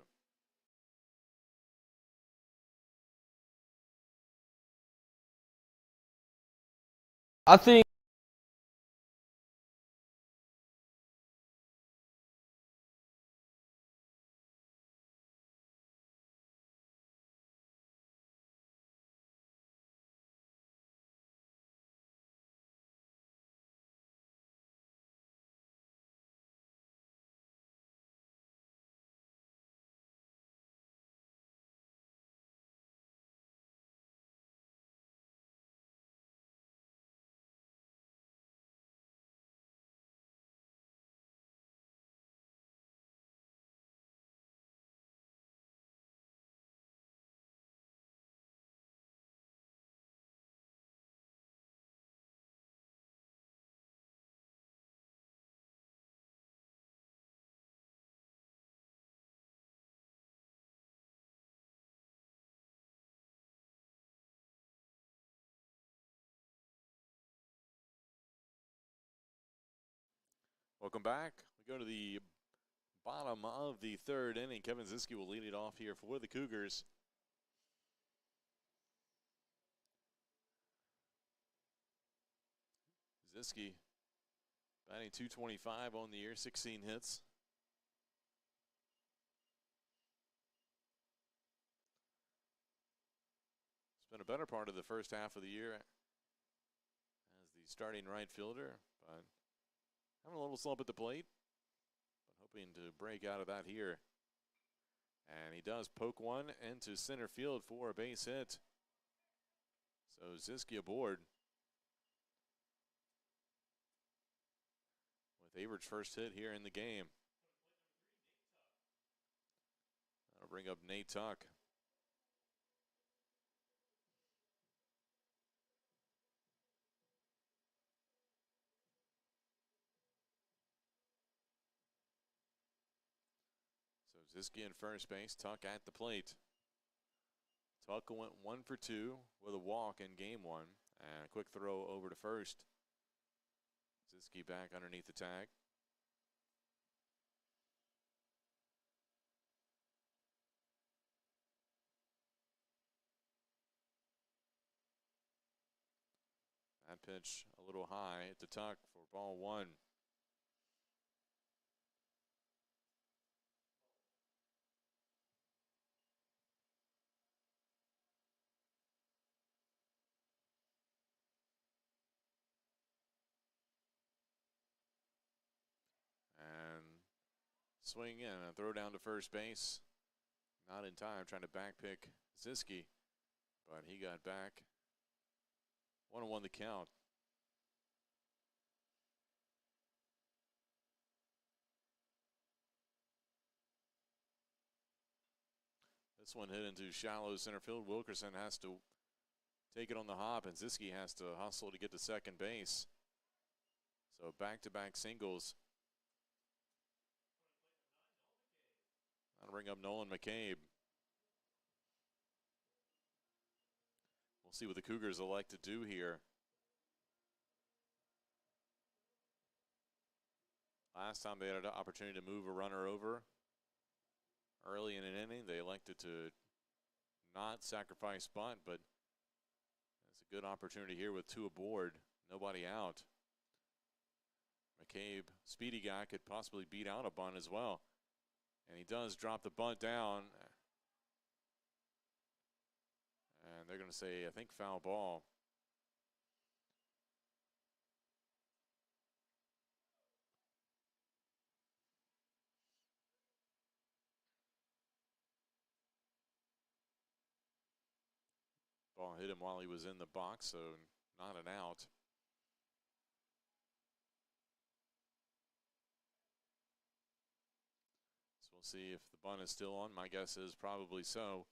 I think Welcome back. We go to the bottom of the third inning. Kevin Ziske will lead it off here for the Cougars. Ziske batting .225 on the year, 16 hits. It's been a better part of the first half of the year as the starting right fielder, but having a little slump at the plate, but hoping to break out of that here. And he does poke one into center field for a base hit. So Ziske aboard with Averett's first hit here in the game. That'll bring up Nate Tuck. So Ziske in first base, Tuck at the plate. Tuck went 1 for 2 with a walk in game 1 and a quick throw over to first. Ziske back underneath the tag. That pitch a little high to Tuck for ball 1. Swing in and throw down to first base. Not in time, trying to back pick Ziske, but he got back. 1-1 the count. This one hit into shallow center field. Wilkerson has to take it on the hop, and Ziske has to hustle to get to second base. So back-to-back singles. That'll bring up Nolan McCabe. We'll see what the Cougars elect to do here. Last time they had an opportunity to move a runner over early in an inning, they elected to not sacrifice bunt, but it's a good opportunity here with 2 aboard, nobody out. McCabe, speedy guy, could possibly beat out a bunt as well. And he does drop the bunt down. And they're going to say, I think, foul ball. Ball hit him while he was in the box, so not an out. See if the bunt is still on. My guess is probably so.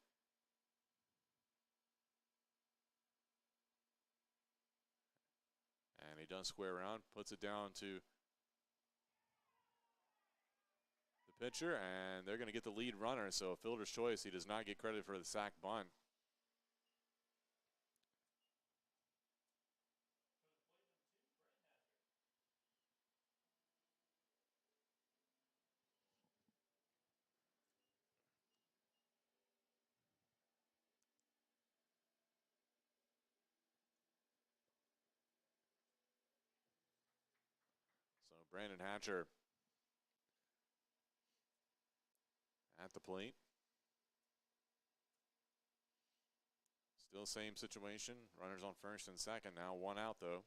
And he does square around, puts it down to the pitcher, and they're going to get the lead runner. So a fielder's choice. He does not get credit for the sac bunt. So Brandon Hatcher at the plate. Still same situation. Runners on first and second now. One out, though.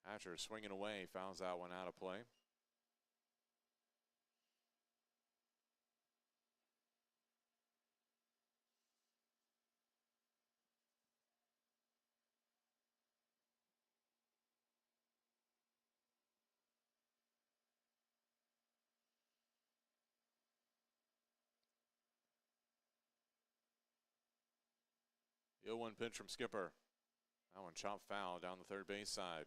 Hatcher swinging away. Fouls that one out of play. The 0-1 pitch from Skipper. That one chopped foul down the third base side.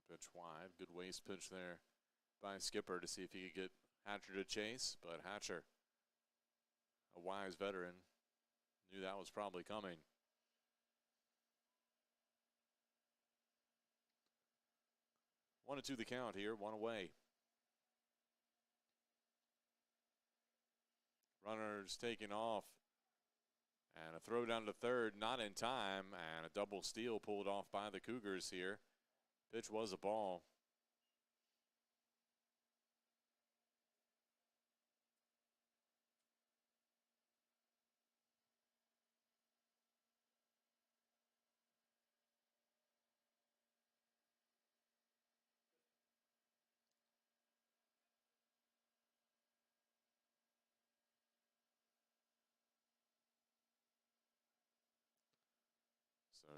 Pitch wide. Good waste pitch there by Skipper to see if he could get Hatcher to chase. But Hatcher, a wise veteran, knew that was probably coming. 1-2 the count here, one away. Runners taking off. And a throw down to third, not in time. And a double steal pulled off by the Cougars here. Pitch was a ball.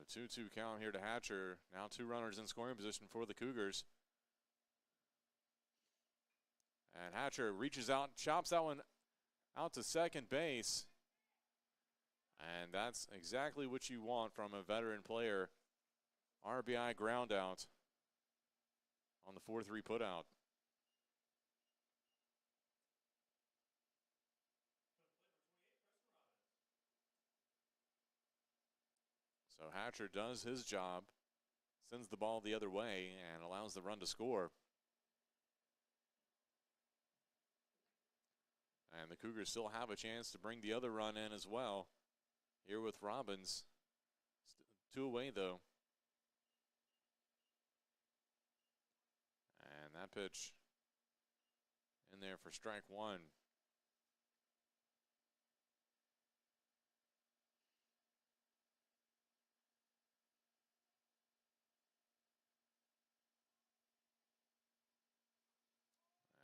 So 2-2 count here to Hatcher. Now 2 runners in scoring position for the Cougars. And Hatcher reaches out, chops that one out to second base. And that's exactly what you want from a veteran player. RBI ground out on the 4-3 putout. So Hatcher does his job, sends the ball the other way, and allows the run to score. And the Cougars still have a chance to bring the other run in as well. Here with Robbins. 2 away, though. And that pitch in there for strike one.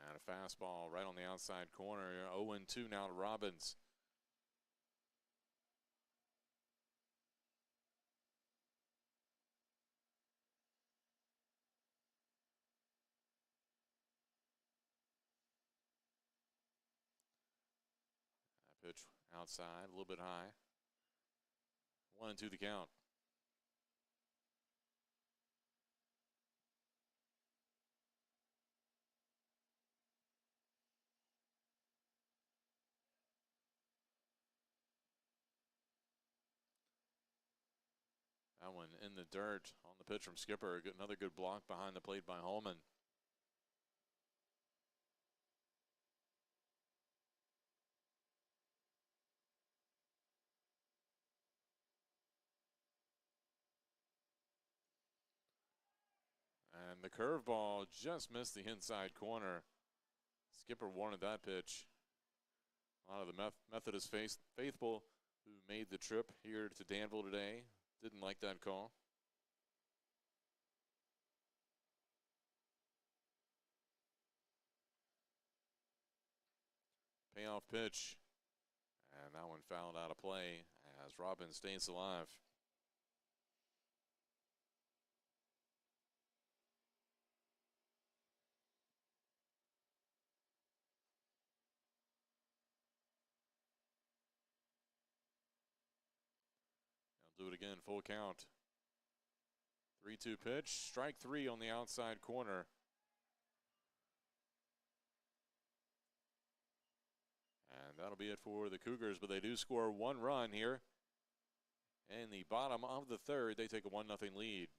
And a fastball right on the outside corner. 0-2 now to Robbins. That pitch outside, a little bit high. 1-2 the count. That one in the dirt on the pitch from Skipper. Another good block behind the plate by Holman. And the curveball just missed the inside corner. Skipper wanted that pitch. A lot of the Methodist faithful who made the trip here to Danville today didn't like that call. Payoff pitch. And that one fouled out of play as Robin stays alive. Now do it again, full count. 3-2 pitch, strike 3 on the outside corner. And that'll be it for the Cougars, but they do score 1 run here. In the bottom of the third, they take a 1-0 lead.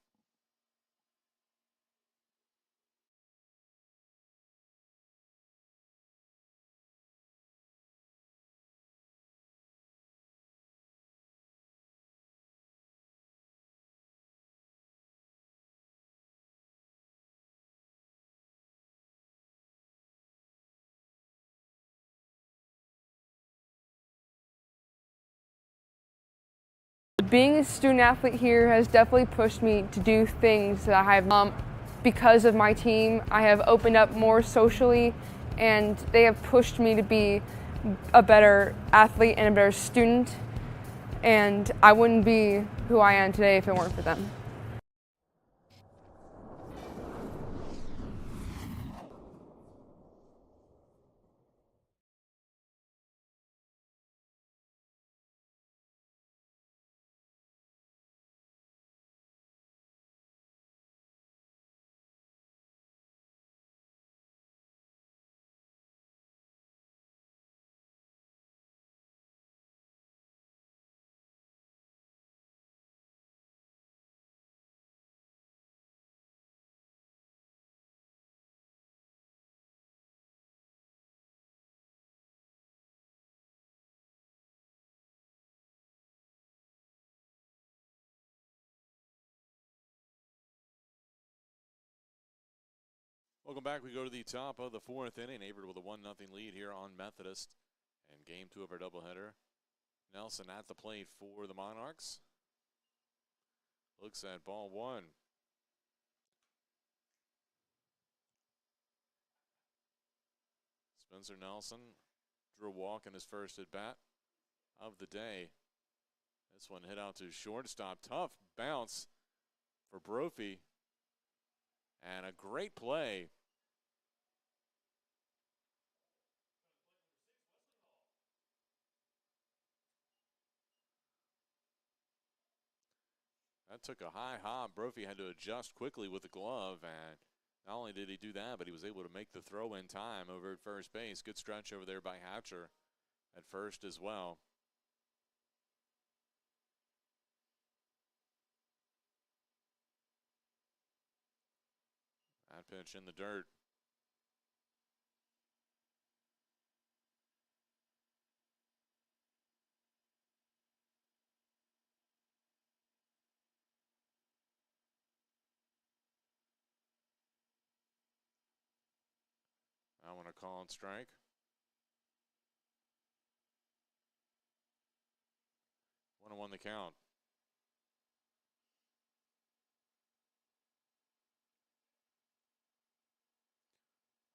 Being a student athlete here has definitely pushed me to do things that I have. Because of my team, I have opened up more socially, and they have pushed me to be a better athlete and a better student. And I wouldn't be who I am today if it weren't for them. Welcome back. We go to the top of the 4th inning. Averett with a 1-0 lead here on Methodist. And game 2 of our doubleheader. Nelson at the plate for the Monarchs. Looks at ball 1. Spencer Nelson drew a walk in his first at bat of the day. This one hit out to shortstop. Tough bounce for Brophy. And a great play. That took a high hop. Brophy had to adjust quickly with the glove, and not only did he do that, but he was able to make the throw in time over at first base. Good stretch over there by Hatcher at first as well. That pitch in the dirt. I want to call and strike. 1-1 the count.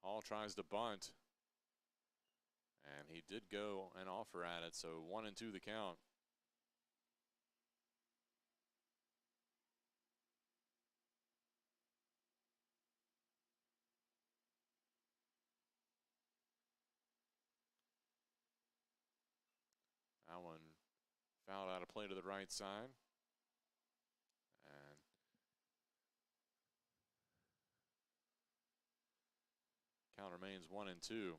Hall tries to bunt. And he did go and offer at it, so 1-2 the count. That one fouled out of play to the right side. And count remains 1-2.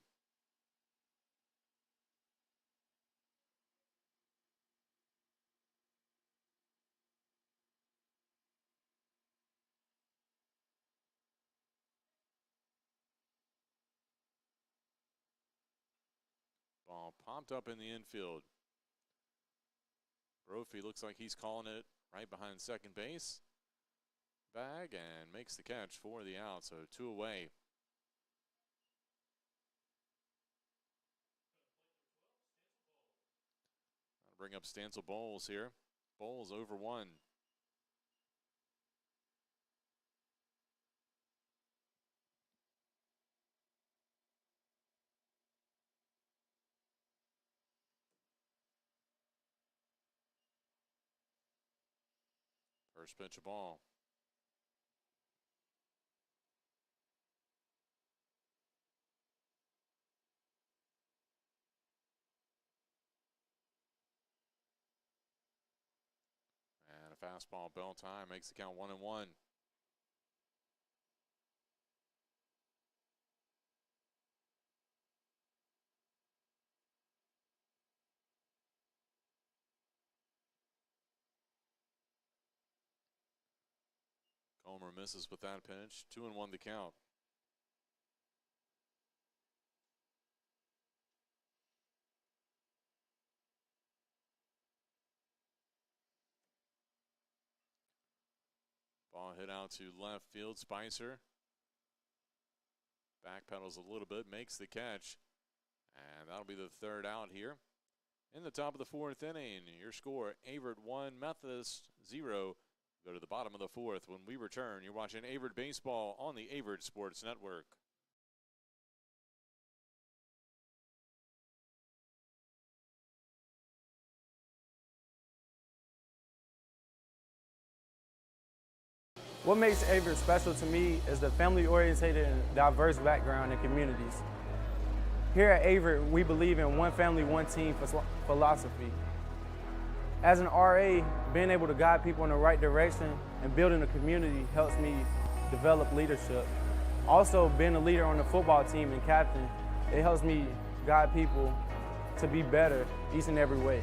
Ball popped up in the infield. Brophy looks like he's calling it right behind second base. Bag and makes the catch for the out, so 2 away. I'll bring up Stancil Bowles here. Bowles over 1. First pitch of ball. And a fastball, bell time, makes the count 1-1. Comer misses with that pitch. 2-1 the count. Ball hit out to left field. Spicer backpedals a little bit, makes the catch. And that'll be the third out here. In the top of the fourth inning, your score, Averett 1, Methodist 0. Go to the bottom of the fourth. When we return, you're watching Averett Baseball on the Averett Sports Network. What makes Averett special to me is the family-oriented and diverse background and communities. Here at Averett, we believe in one family, one team philosophy. As an RA, being able to guide people in the right direction and building a community helps me develop leadership. Also, being a leader on the football team and captain, it helps me guide people to be better each and every way.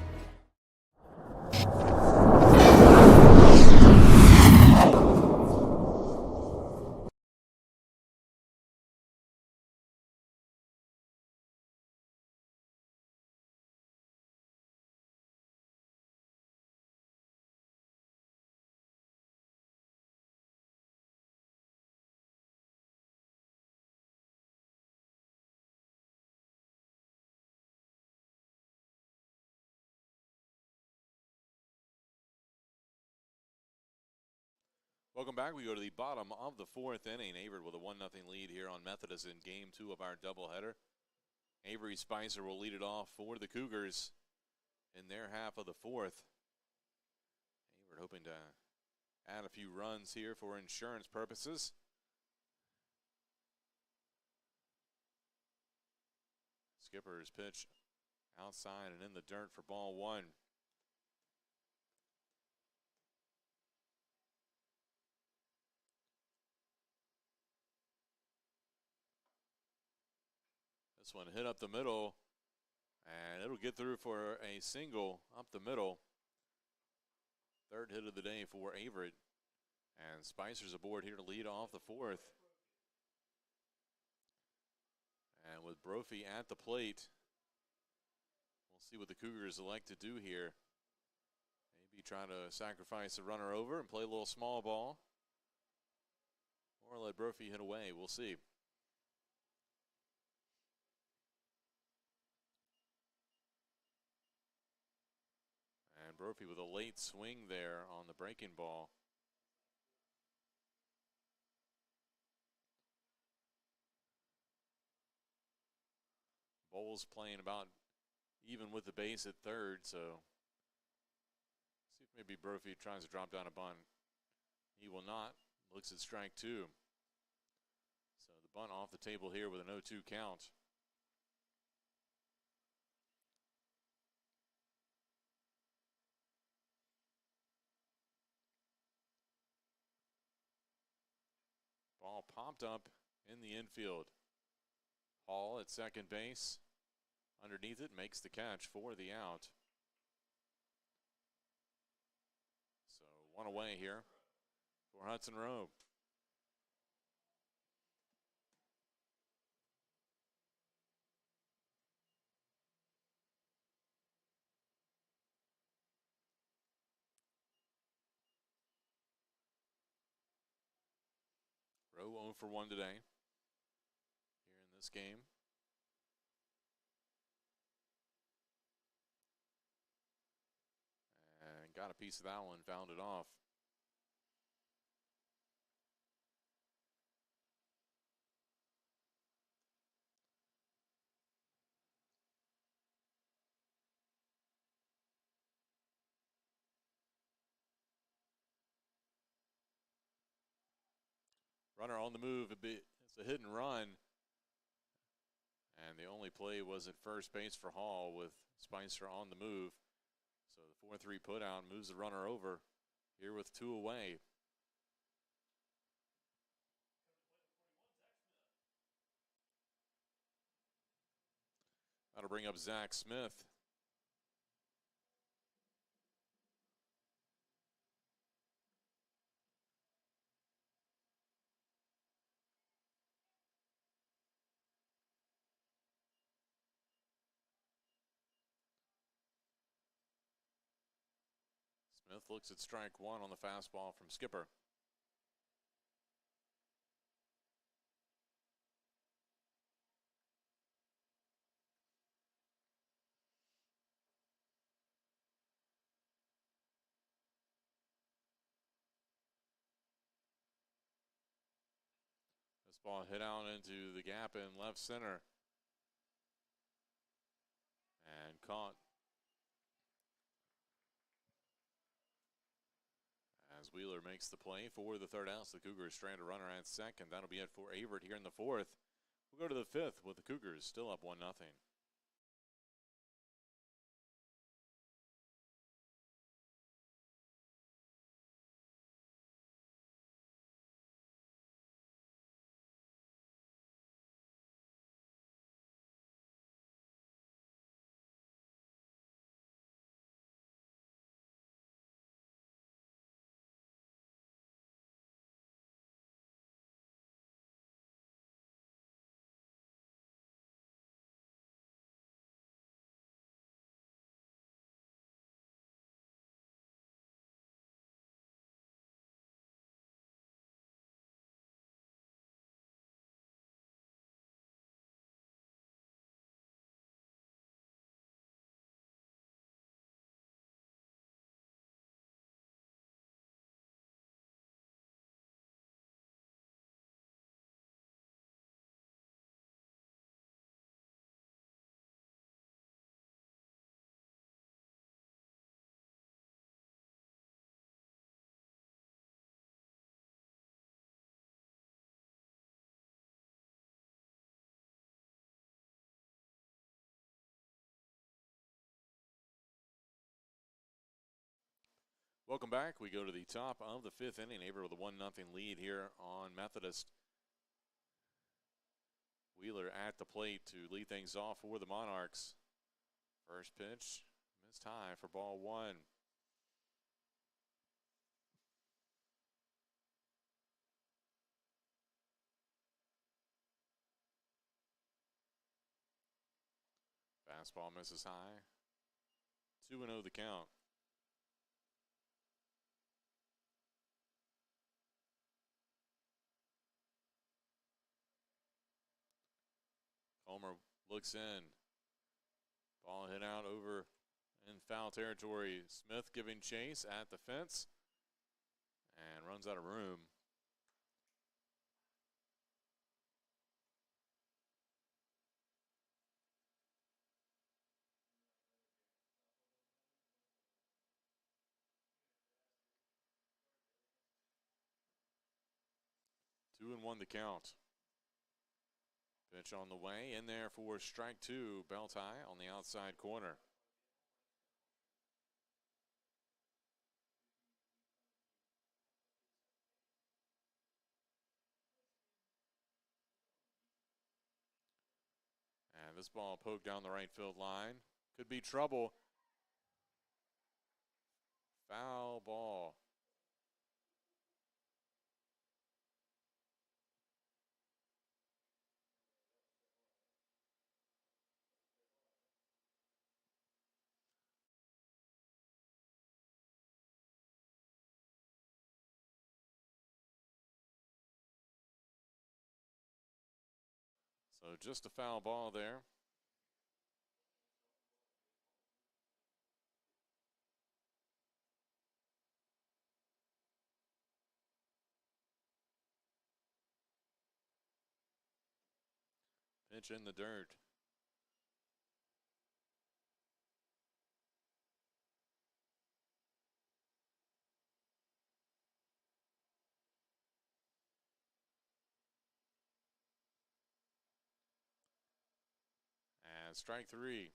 Welcome back. We go to the bottom of the fourth inning. Averett with a 1-0 lead here on Methodist in game 2 of our doubleheader. Avery Spicer will lead it off for the Cougars in their half of the fourth. Averett hoping to add a few runs here for insurance purposes. Skipper's pitch outside and in the dirt for ball 1. This one hit up the middle, and it'll get through for a single up the middle. Third hit of the day for Averett. And Spicer's aboard here to lead off the fourth. And with Brophy at the plate, we'll see what the Cougars elect to do here. Maybe try to sacrifice a runner over and play a little small ball, or let Brophy hit away. We'll see. And Brophy with a late swing there on the breaking ball. Bowles playing about even with the base at third, so see if maybe Brophy tries to drop down a bunt. He will not. Looks at strike 2. So the bunt off the table here with an 0-2 count. Ball popped up in the infield. Hall at second base. Underneath it, makes the catch for the out. So one away here for Hudson Rowe. Rowe 0 for 1 today here in this game. And got a piece of that one, fouled it off. Runner on the move. It's a hit and run. And the only play was at first base for Hall with Spicer on the move. So the 4-3 putout moves the runner over here with 2 away. That'll bring up Zach Smith. Smith looks at strike 1 on the fastball from Skipper. This ball hit out into the gap in left center. And caught. As Wheeler makes the play for the third out, so the Cougars strand a runner at second. That'll be it for Averett here in the 4th. We'll go to the 5th with the Cougars still up 1-0. Welcome back. We go to the top of the 5th inning. Averett with a 1-0 lead here on Methodist. Wheeler at the plate to lead things off for the Monarchs. First pitch, missed high for ball 1. Fastball misses high. 2-0 the count. Homer looks in. Ball hit out over in foul territory. Smith giving chase at the fence and runs out of room. Two and one the count. Pitch on the way, in there for strike 2. Belt high on the outside corner. And this ball poked down the right field line. Could be trouble. Foul ball. So just a foul ball there. Pitch in the dirt. And strike 3.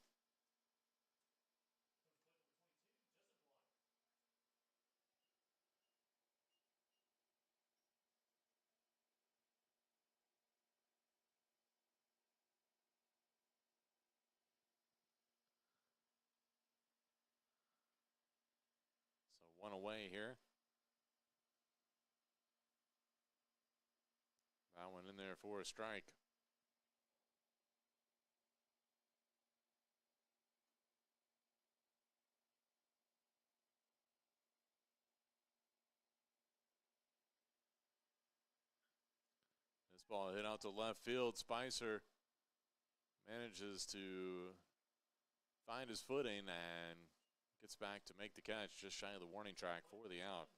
So 1 away here. That one in there for a strike. This ball hit out to left field. Spicer manages to find his footing and gets back to make the catch just shy of the warning track for the out.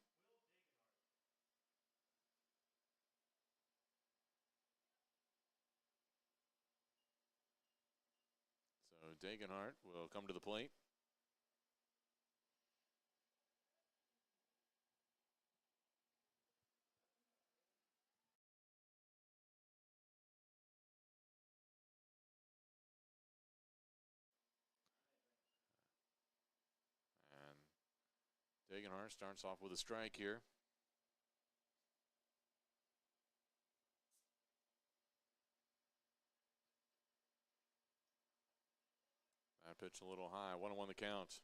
So Dagenhart will come to the plate. And Dagenhart starts off with a strike here. That pitch a little high. 1-1 the count.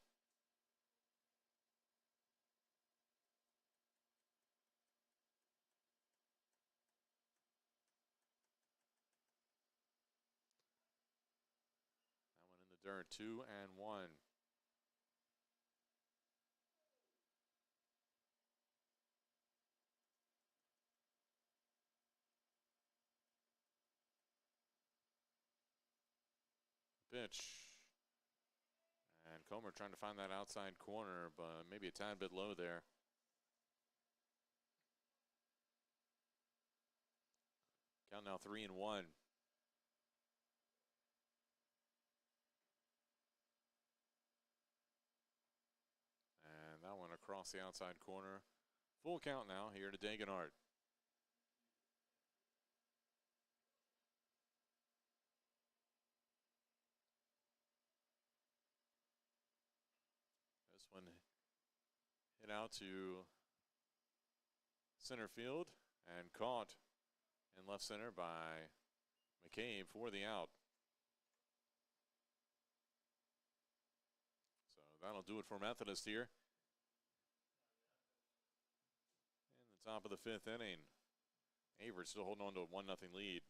That one in the dirt. 2-1. Pitch. And Comer trying to find that outside corner, but maybe a tad bit low there. Count now 3-1. And that one across the outside corner. Full count now here to Dagenhart. This one hit out to center field and caught in left center by McCabe for the out. So that'll do it for Methodist here in the top of the 5th inning. Averett still holding on to a 1-0 lead.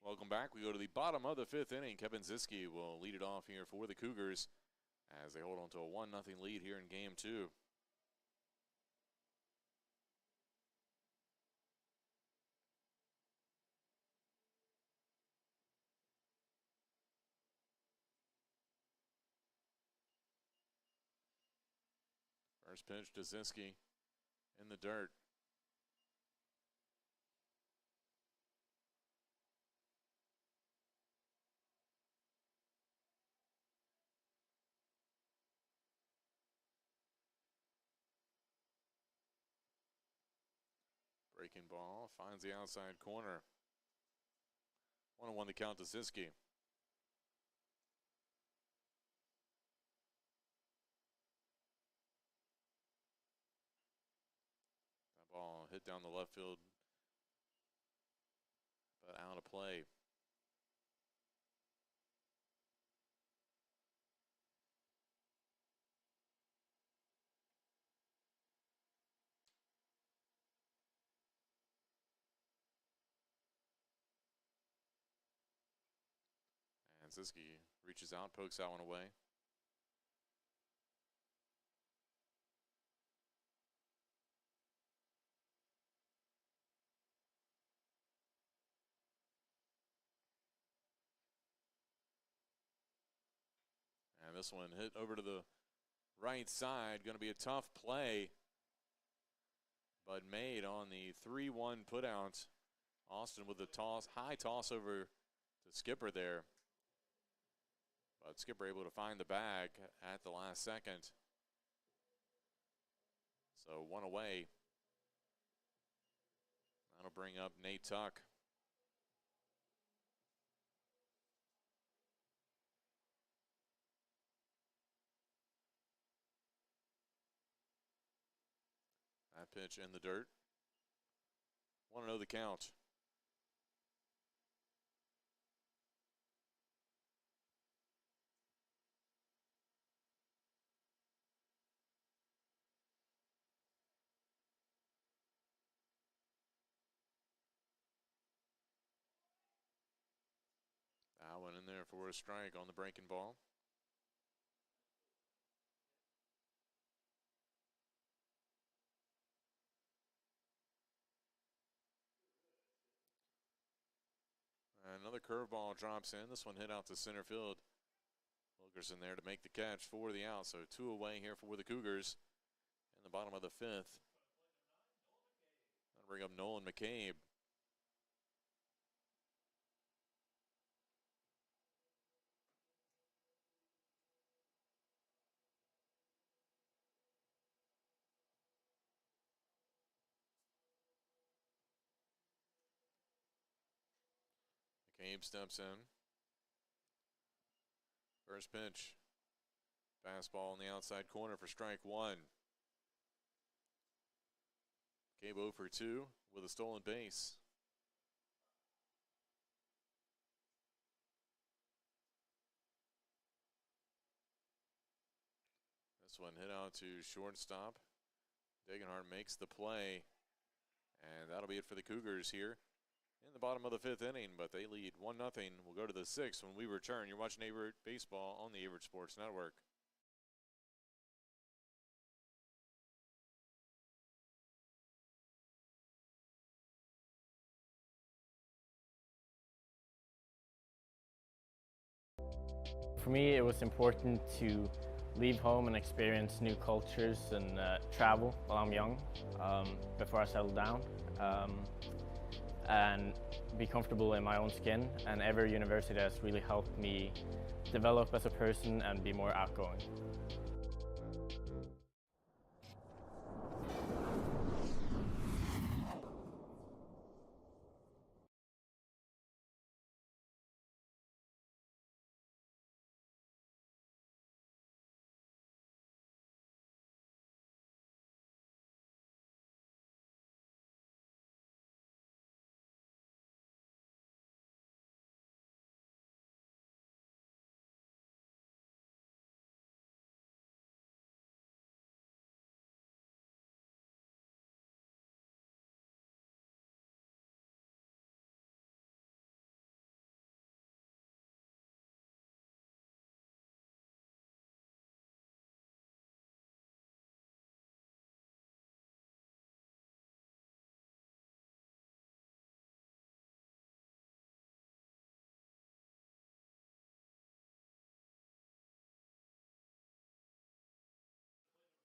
Welcome back. We go to the bottom of the 5th inning. Kevin Ziske will lead it off here for the Cougars as they hold on to a 1-0 lead here in Game 2. First pitch to Ziske in the dirt. Breaking ball, finds the outside corner. 1-1 the count to Ziske. That ball hit hit down the left field, but out of play. And Ziske reaches out, pokes that one away. And this one hit over to the right side. Going to be a tough play, but made on the 3-1 putout. Austin with the toss, high toss over to Skipper there. But Skipper able to find the bag at the last second. So one away. That'll bring up Nate Tuck. That pitch in the dirt. 1-0 the count. That one in there for a strike on the breaking ball. Another curveball drops in. This one hit out to center field. Wilkerson there to make the catch for the out. So 2 away here for the Cougars in the bottom of the 5th. That'll bring up Nolan McCabe. McCabe steps in. First pitch. Fastball in the outside corner for strike 1. McCabe 0 for 2 with a stolen base. This one hit out to shortstop. Degenhardt makes the play. And that'll be it for the Cougars here in the bottom of the 5th inning, but they lead 1-0. We'll go to the 6th when we return. You're watching Averett Baseball on the Averett Sports Network. For me, it was important to leave home and experience new cultures and travel while I'm young, before I settle down. And be comfortable in my own skin, and Averett University has really helped me develop as a person and be more outgoing.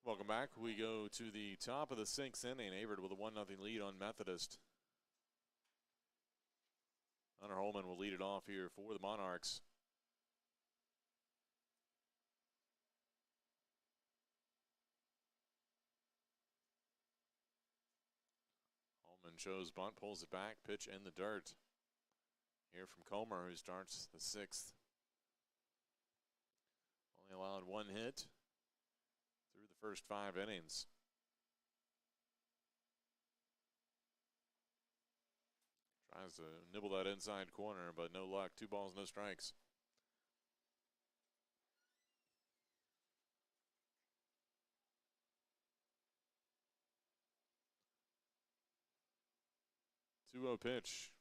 Welcome back. We go to the top of the 6th inning. Averett with a 1-0 lead on Methodist. Hunter Holman will lead it off here for the Monarchs. Holman shows bunt, pulls it back, pitch in the dirt. Here from Comer, who starts the 6th. Only allowed 1 hit through the first 5 innings. Tries to nibble that inside corner, but no luck. 2 balls, no strikes. Two-0 pitch.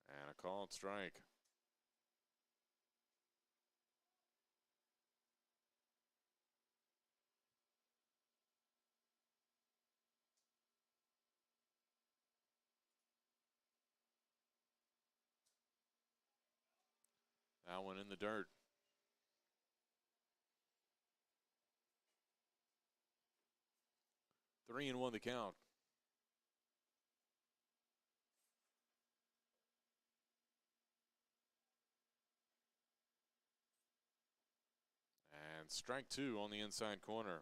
And a called strike. That one in the dirt. Three and one the count. And strike 2 on the inside corner.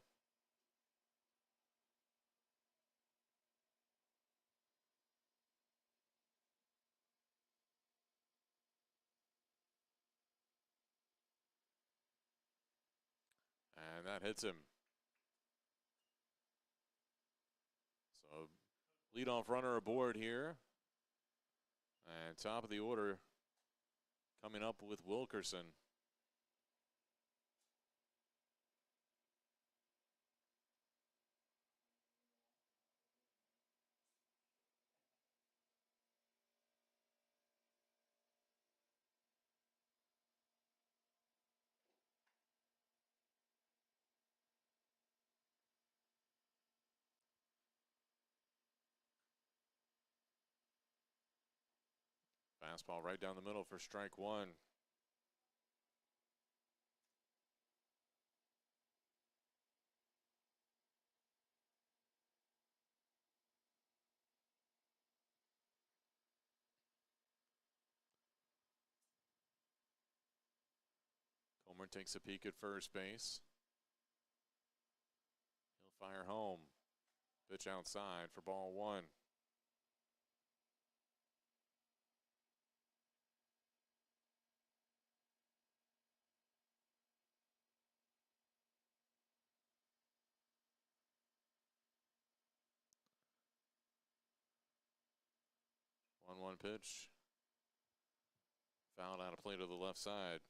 And that hits him. So leadoff runner aboard here. And top of the order coming up with Wilkerson. Fastball right down the middle for strike 1. Comer takes a peek at first base. He'll fire home. Pitch outside for ball 1. One pitch. Fouled out of play to the left side.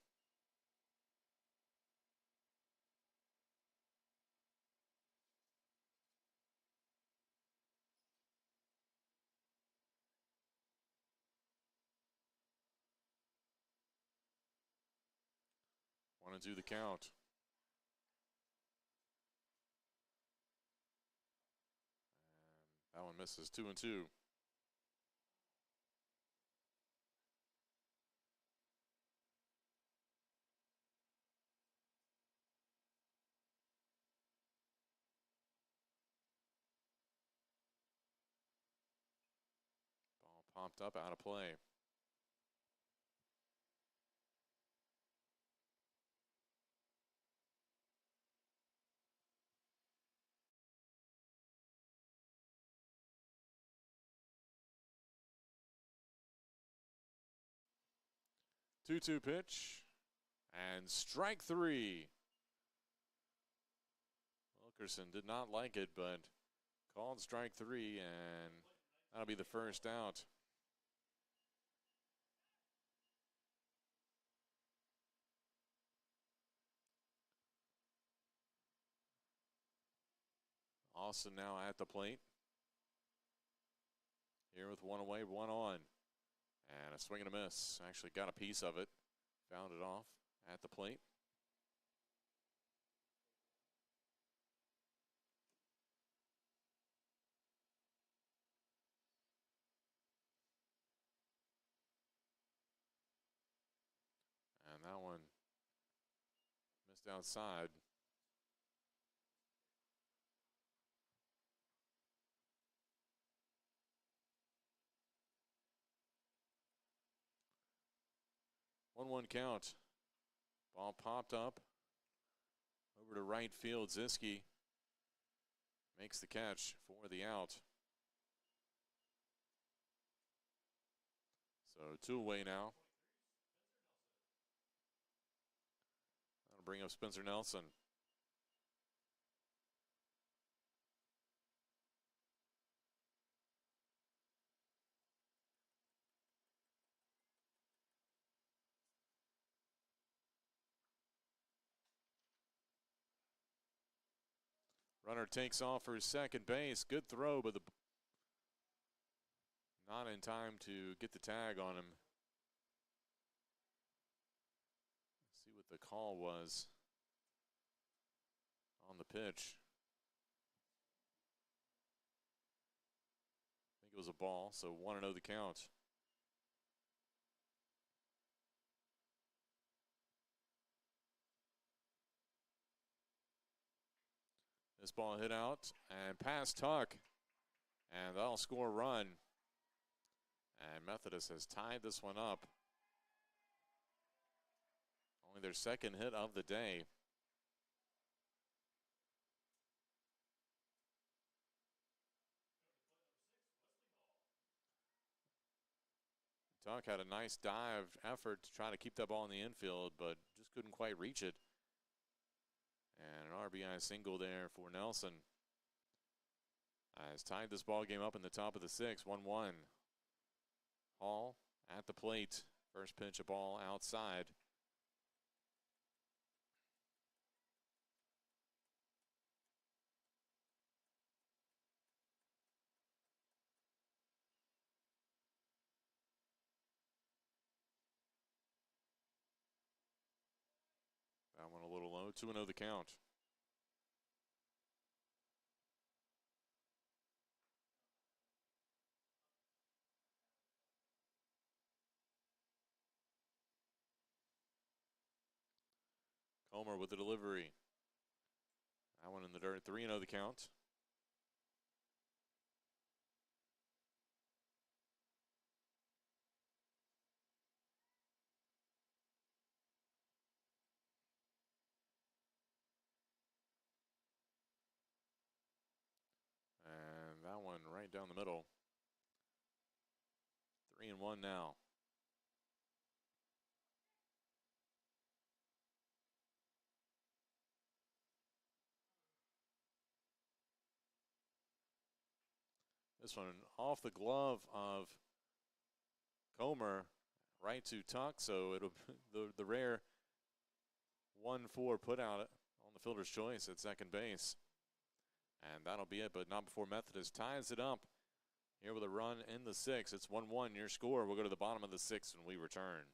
Want to do the count. And that one misses. 2-2. Ball popped up, out of play. Two-two pitch, and strike 3. Wilkerson did not like it, but called strike 3, and that'll be the first out. Austin now at the plate. Here with one away, one on. And a swing and a miss. Actually got a piece of it. Found it off at the plate. And that one missed outside. One count. Ball popped up over to right field. Ziske makes the catch for the out. So 2 away now. That'll bring up Spencer Nelson. Runner takes off for second base. Good throw, but not in time to get the tag on him. Let's see what the call was on the pitch. I think it was a ball, so 1-0 the count. This ball hit out and past Tuck, and that'll score a run. And Methodist has tied this one up. Only their second hit of the day. Tuck had a nice dive effort to try to keep that ball in the infield, but just couldn't quite reach it. And an RBI single there for Nelson. Has tied this ball game up in the top of the sixth, 1-1. Hall at the plate. First pitch, a ball outside. That one a little low, 2-0 the count. Comer with the delivery. That one in the dirt, 3-0 the count. And that one right down the middle. 3-1 now. This one off the glove of Comer, right to Tuck, so it'll the rare 1-4 put out on the fielder's choice at second base. And that'll be it, but not before Methodist ties it up here with a run in the sixth. It's 1-1, your score. We'll go to the bottom of the sixth when we return.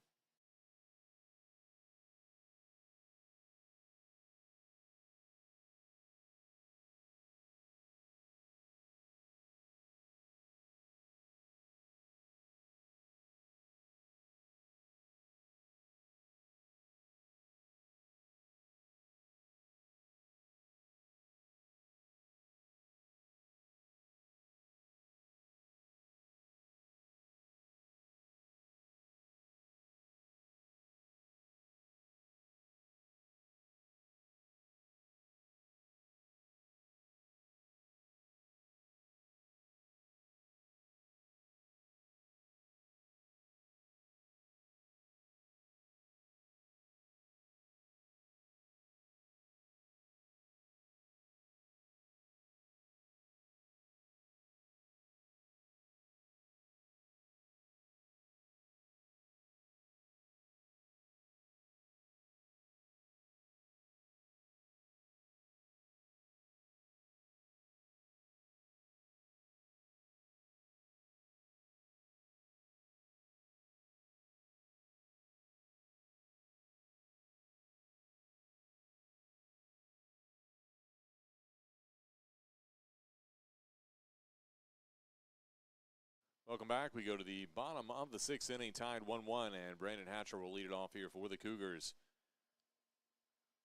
Welcome back. We go to the bottom of the sixth inning, tied 1-1, and Brandon Hatcher will lead it off here for the Cougars.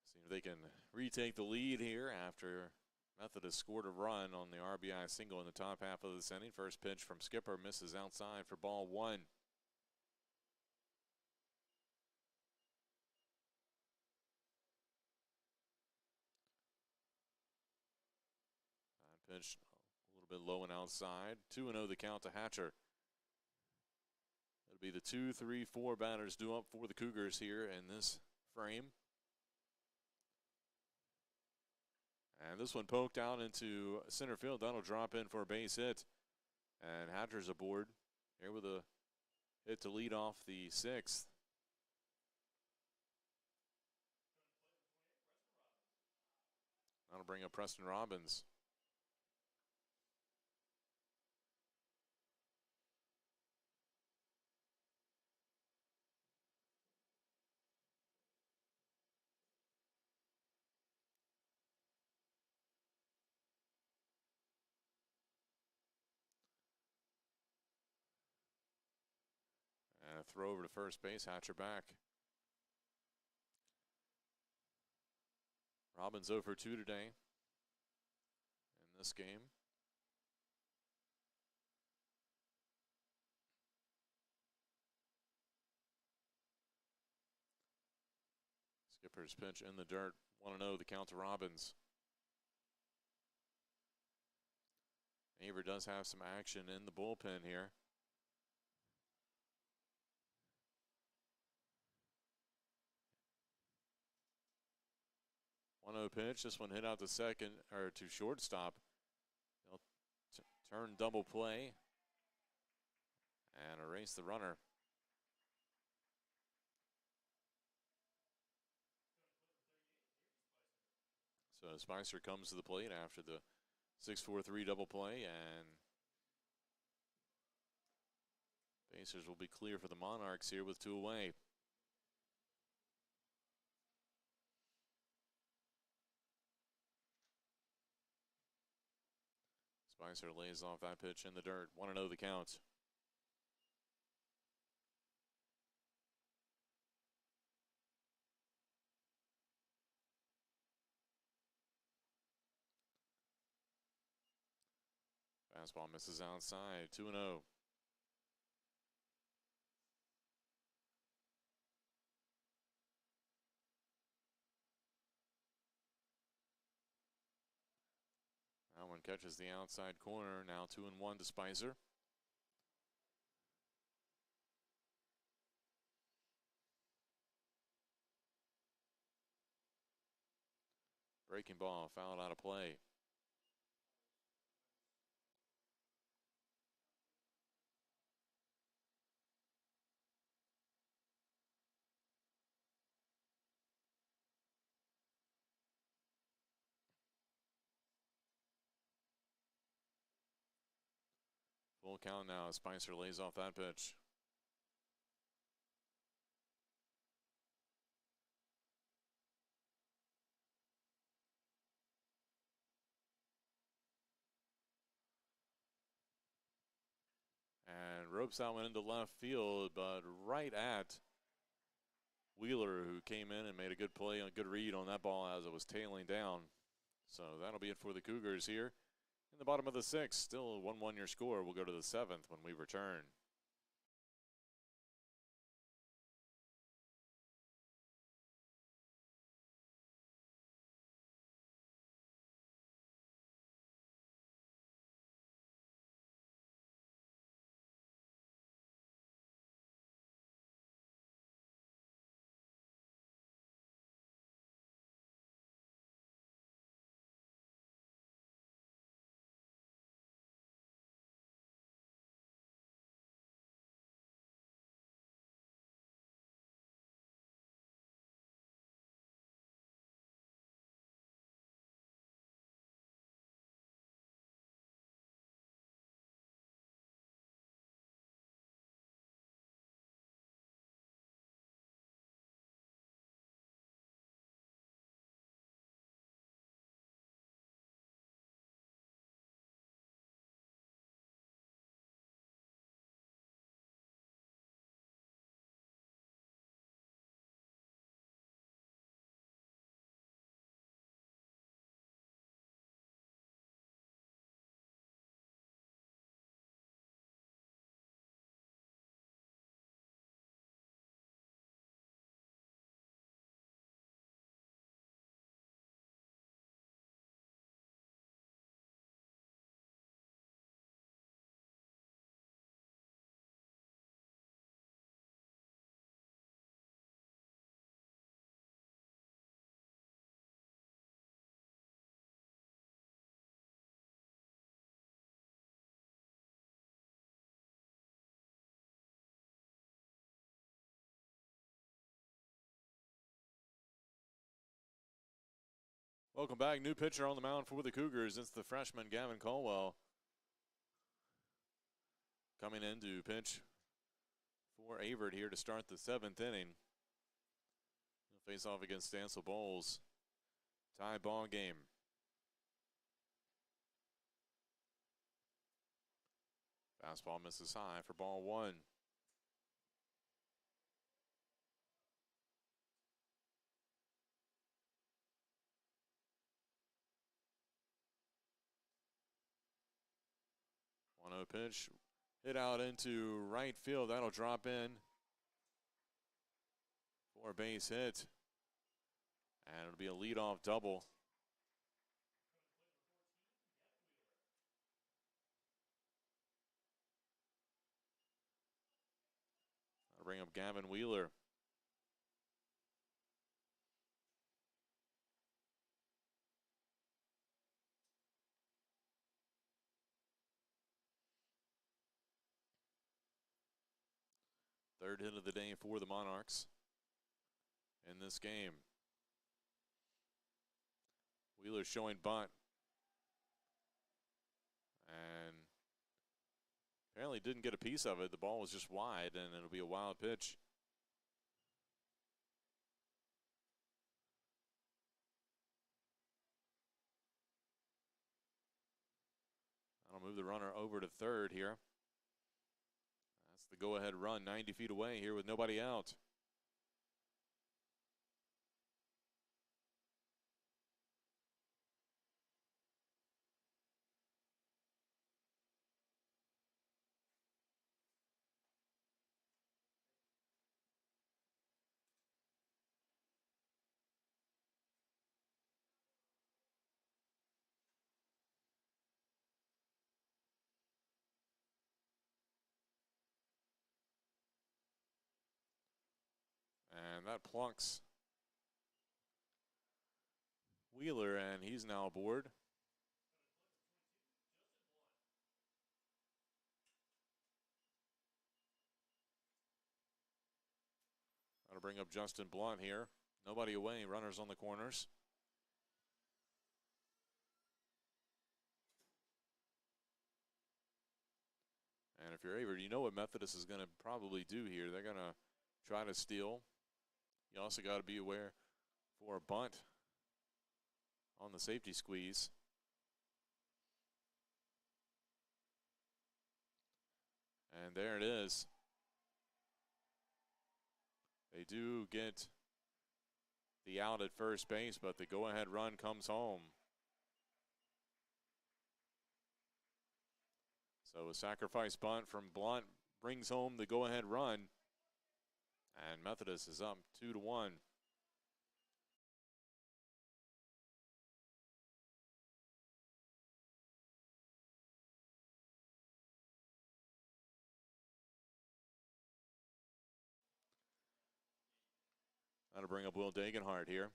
See if they can retake the lead here after Methodist scored a run on the RBI single in the top half of this inning. First pitch from Skipper misses outside for ball one. Pitch a little bit low and outside. 2-0 the count to Hatcher. It'll be the 2, 3, 4 batters due up for the Cougars here in this frame. And this one poked out into center field. That'll drop in for a base hit. And Hatcher's aboard here with a hit to lead off the sixth. That'll That'll bring up Preston Robbins. And a throw over to first base, Hatcher back. Robbins 0 for 2 today in this game. Skipper's pitch in the dirt. 1-0 the count to Robbins. Averett does have some action in the bullpen here. 1-0 pitch. This one hit out to second or to shortstop. They'll turn double play and erase the runner. So Spicer comes to the plate after the 6-4-3 double play, and bases will be clear for the Monarchs here with 2 away. Spicer lays off that pitch in the dirt. 1-0 the count. Fastball misses outside. 2-0. That one catches the outside corner. Now 2-1 to Spicer. Breaking ball fouled out of play. Full count now. Spicer lays off that pitch. And ropes that one into left field, but right at Wheeler, who came in and made a good play, a good read on that ball as it was tailing down. So that'll be it for the Cougars here in the bottom of the 6th. Still a 1-1 your score. We'll go to the 7th when we return. Welcome back. New pitcher on the mound for the Cougars. It's the freshman Gavin Caldwell coming in to pitch for Averett here to start the 7th inning. He'll face off against Stancil Bowles. Tie ball game. Fastball misses high for ball 1. One 0 pitch, hit out into right field. That'll drop in for a base hit. And it'll be a leadoff double. That'll bring up Gavin Wheeler. Third hit of the day for the Monarchs in this game. Wheeler showing bunt. And apparently didn't get a piece of it. The ball was just wide, and it'll be a wild pitch. That'll move the runner over to third here. That's the go-ahead run, 90 feet away here with nobody out. And that plunks Wheeler, and he's now aboard. That'll bring up Justin Blunt here. Nobody away, runners on the corners. And if you're Averett, you know what Methodist is going to probably do here. They're going to try to steal. You also got to be aware for a bunt on the safety squeeze. And there it is. They do get the out at first base, but the go-ahead run comes home. So a sacrifice bunt from Blunt brings home the go-ahead run. And Methodist is up 2-1. That'll bring up Will Dagenhart here.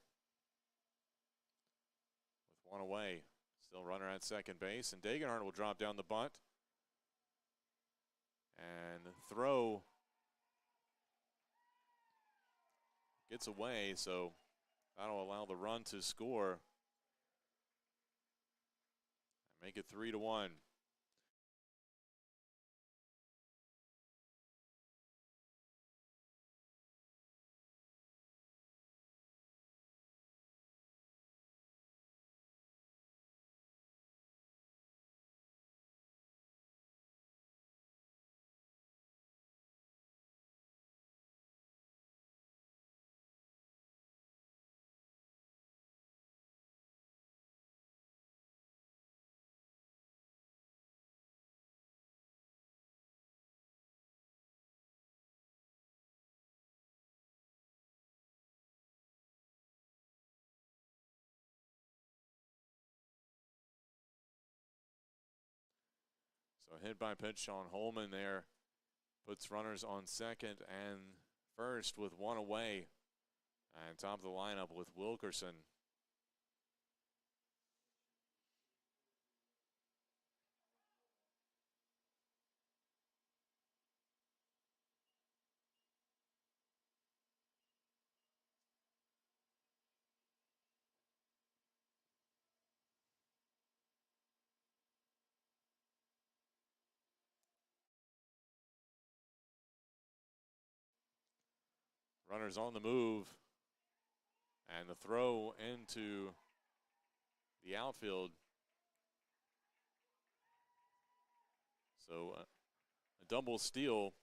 With one away. Still runner at second base. And Dagenhart will drop down the bunt. And throw gets away, so that'll allow the run to score and make it 3-1. So hit by pitch, Sean Holman there puts runners on second and first with one away. And top of the lineup with Wilkerson. Runners on the move. And the throw into the outfield. So a double steal.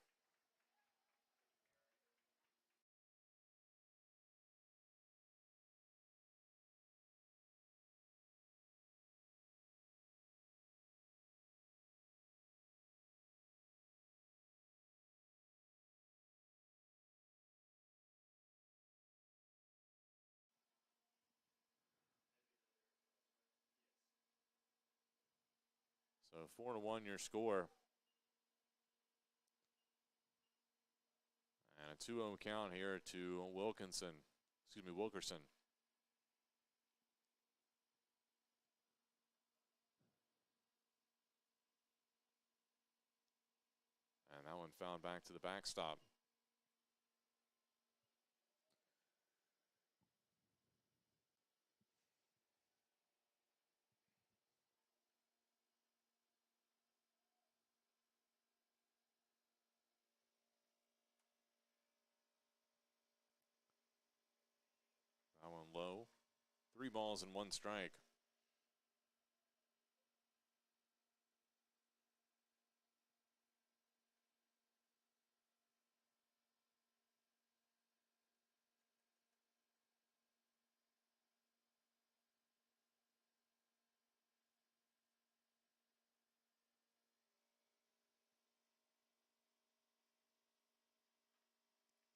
So 4-1 your score. And a 2-0 count here to Wilkerson. And that one found back to the backstop. That one low. 3 balls and 1 strike.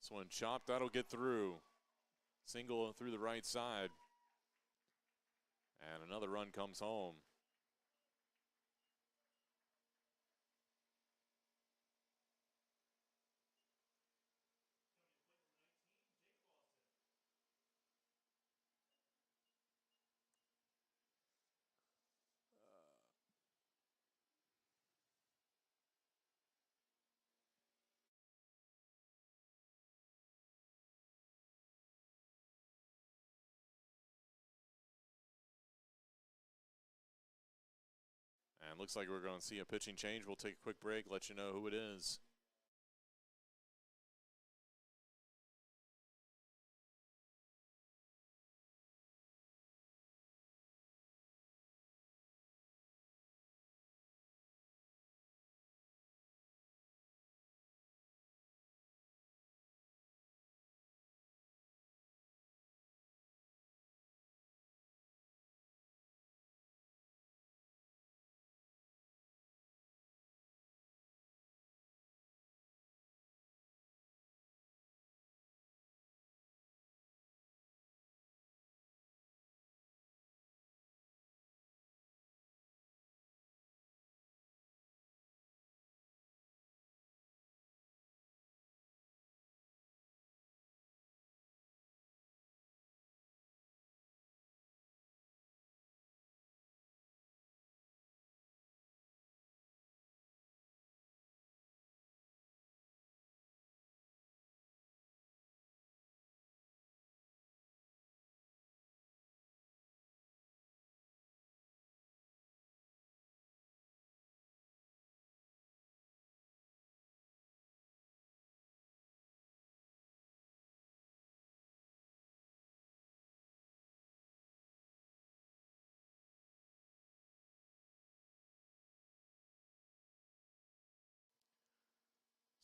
This one chopped, that'll get through. Single through the right side. And another run comes home. And looks like we're going to see a pitching change. We'll take a quick break, let you know who it is.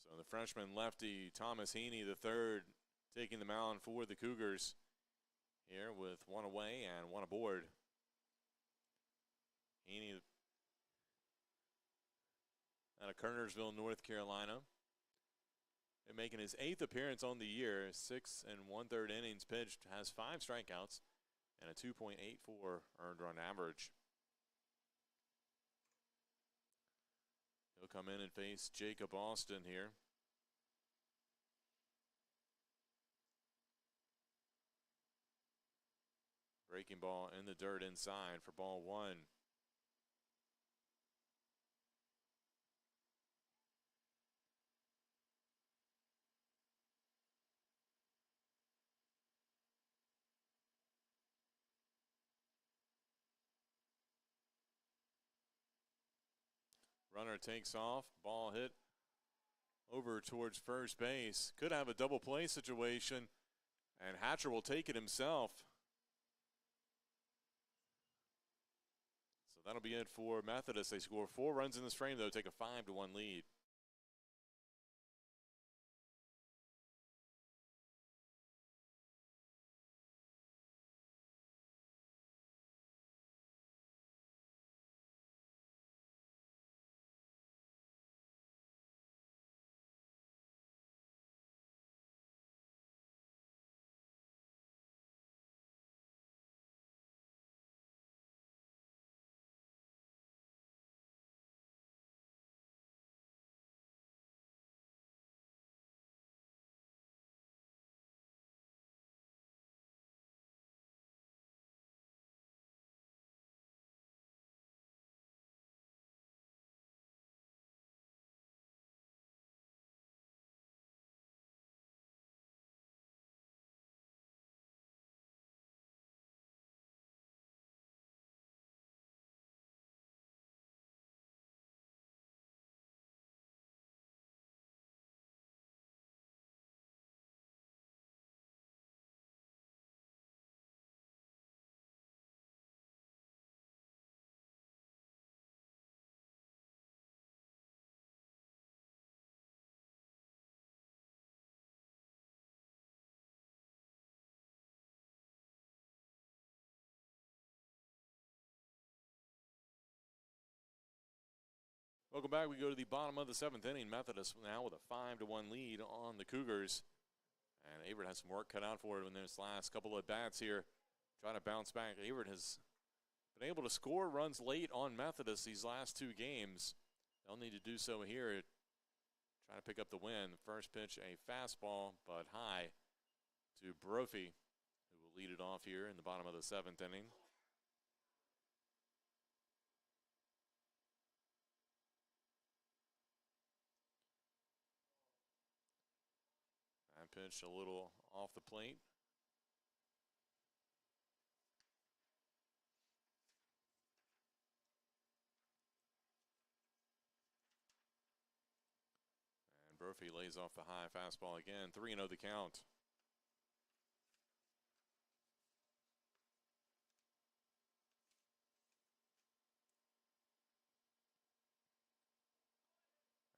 So the freshman lefty, Thomas Heaney, the third, taking the mound for the Cougars here with 1 away and 1 aboard. Heaney out of Kernersville, North Carolina. And making his 8th appearance on the year, 6 1/3 innings pitched, has 5 strikeouts and a 2.84 earned run average. He'll come in and face Jacob Austin here. Breaking ball in the dirt inside for ball 1. Runner takes off, ball hit over towards first base. Could have a double play situation, and Hatcher will take it himself. So that'll be it for Methodist. They score 4 runs in this frame, though, take a 5-1 lead. Welcome back. We go to the bottom of the 7th inning. Methodist now with a 5-1 lead on the Cougars. And Averett has some work cut out for it in this last couple of bats here. Trying to bounce back. Averett has been able to score runs late on Methodist these last 2 games. They'll need to do so here. Trying to pick up the win. First pitch, a fastball, but high to Brophy, who will lead it off here in the bottom of the 7th inning. That pitch a little off the plate. And Brophy lays off the high fastball again. 3-0 the count.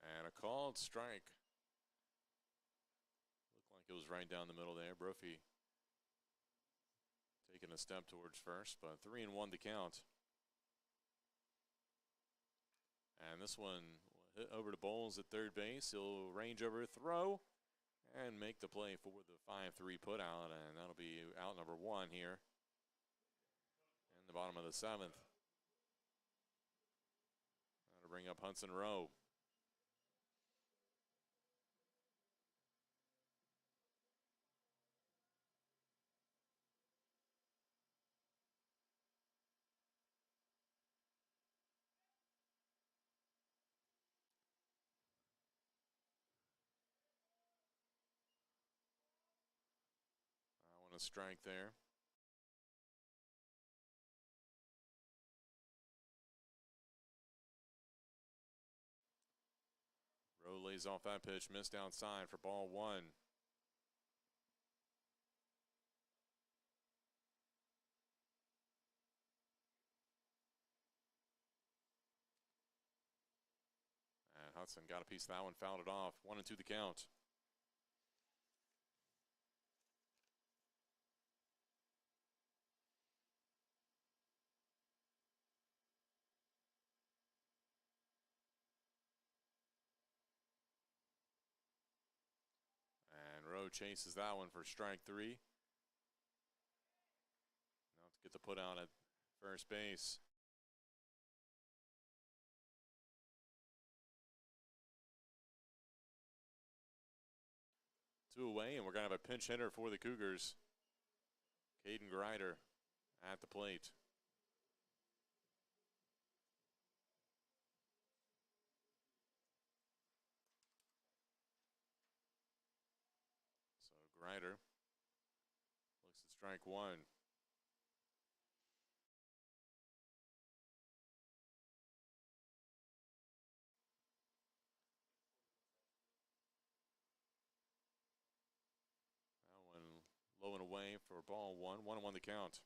And a called strike. Looked like it was right down the middle there. Brophy taking a step towards first, but 3-1 the count. And this one will hit over to Bowles at third base. He'll range over, throw, and make the play for the 5-3 put out, and that'll be out number 1 here in the bottom of the 7th. That'll bring up Hudson Rowe. A strike there. Rowe lays off that pitch, missed outside for ball 1. And Hudson got a piece of that one, fouled it off. 1-2 the count. Rowe chases that one for strike 3. Now to get the put out at first base. Two away, and we're going to have a pinch hitter for the Cougars. Caden Grider at the plate. Grider looks at strike 1. Low and away for ball one. 1-1 the count.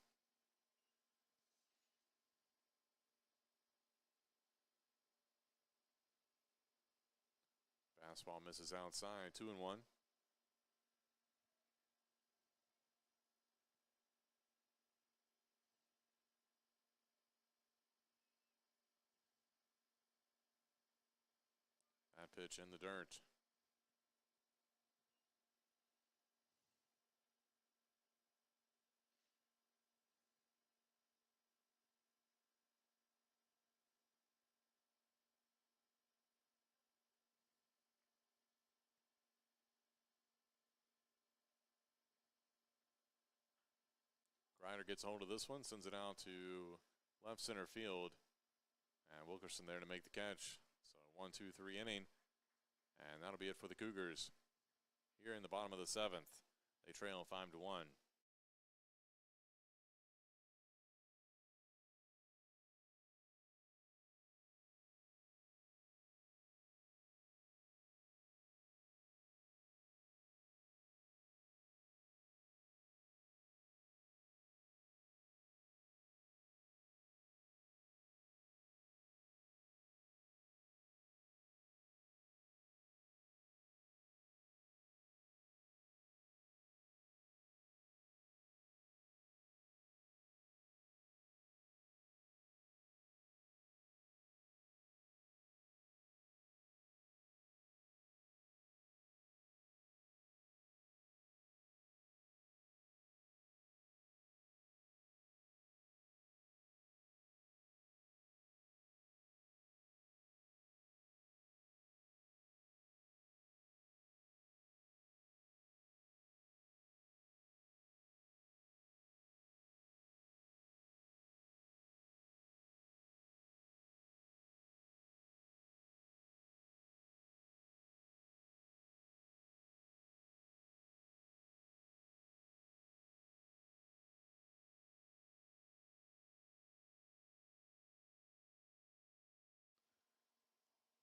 Fastball misses outside. 2-1. That pitch in the dirt. Grider gets hold of this one, sends it out to left center field. And Wilkerson there to make the catch. So 1-2-3 inning. And that'll be it for the Cougars. Here in the bottom of the 7th, they trail 5-1.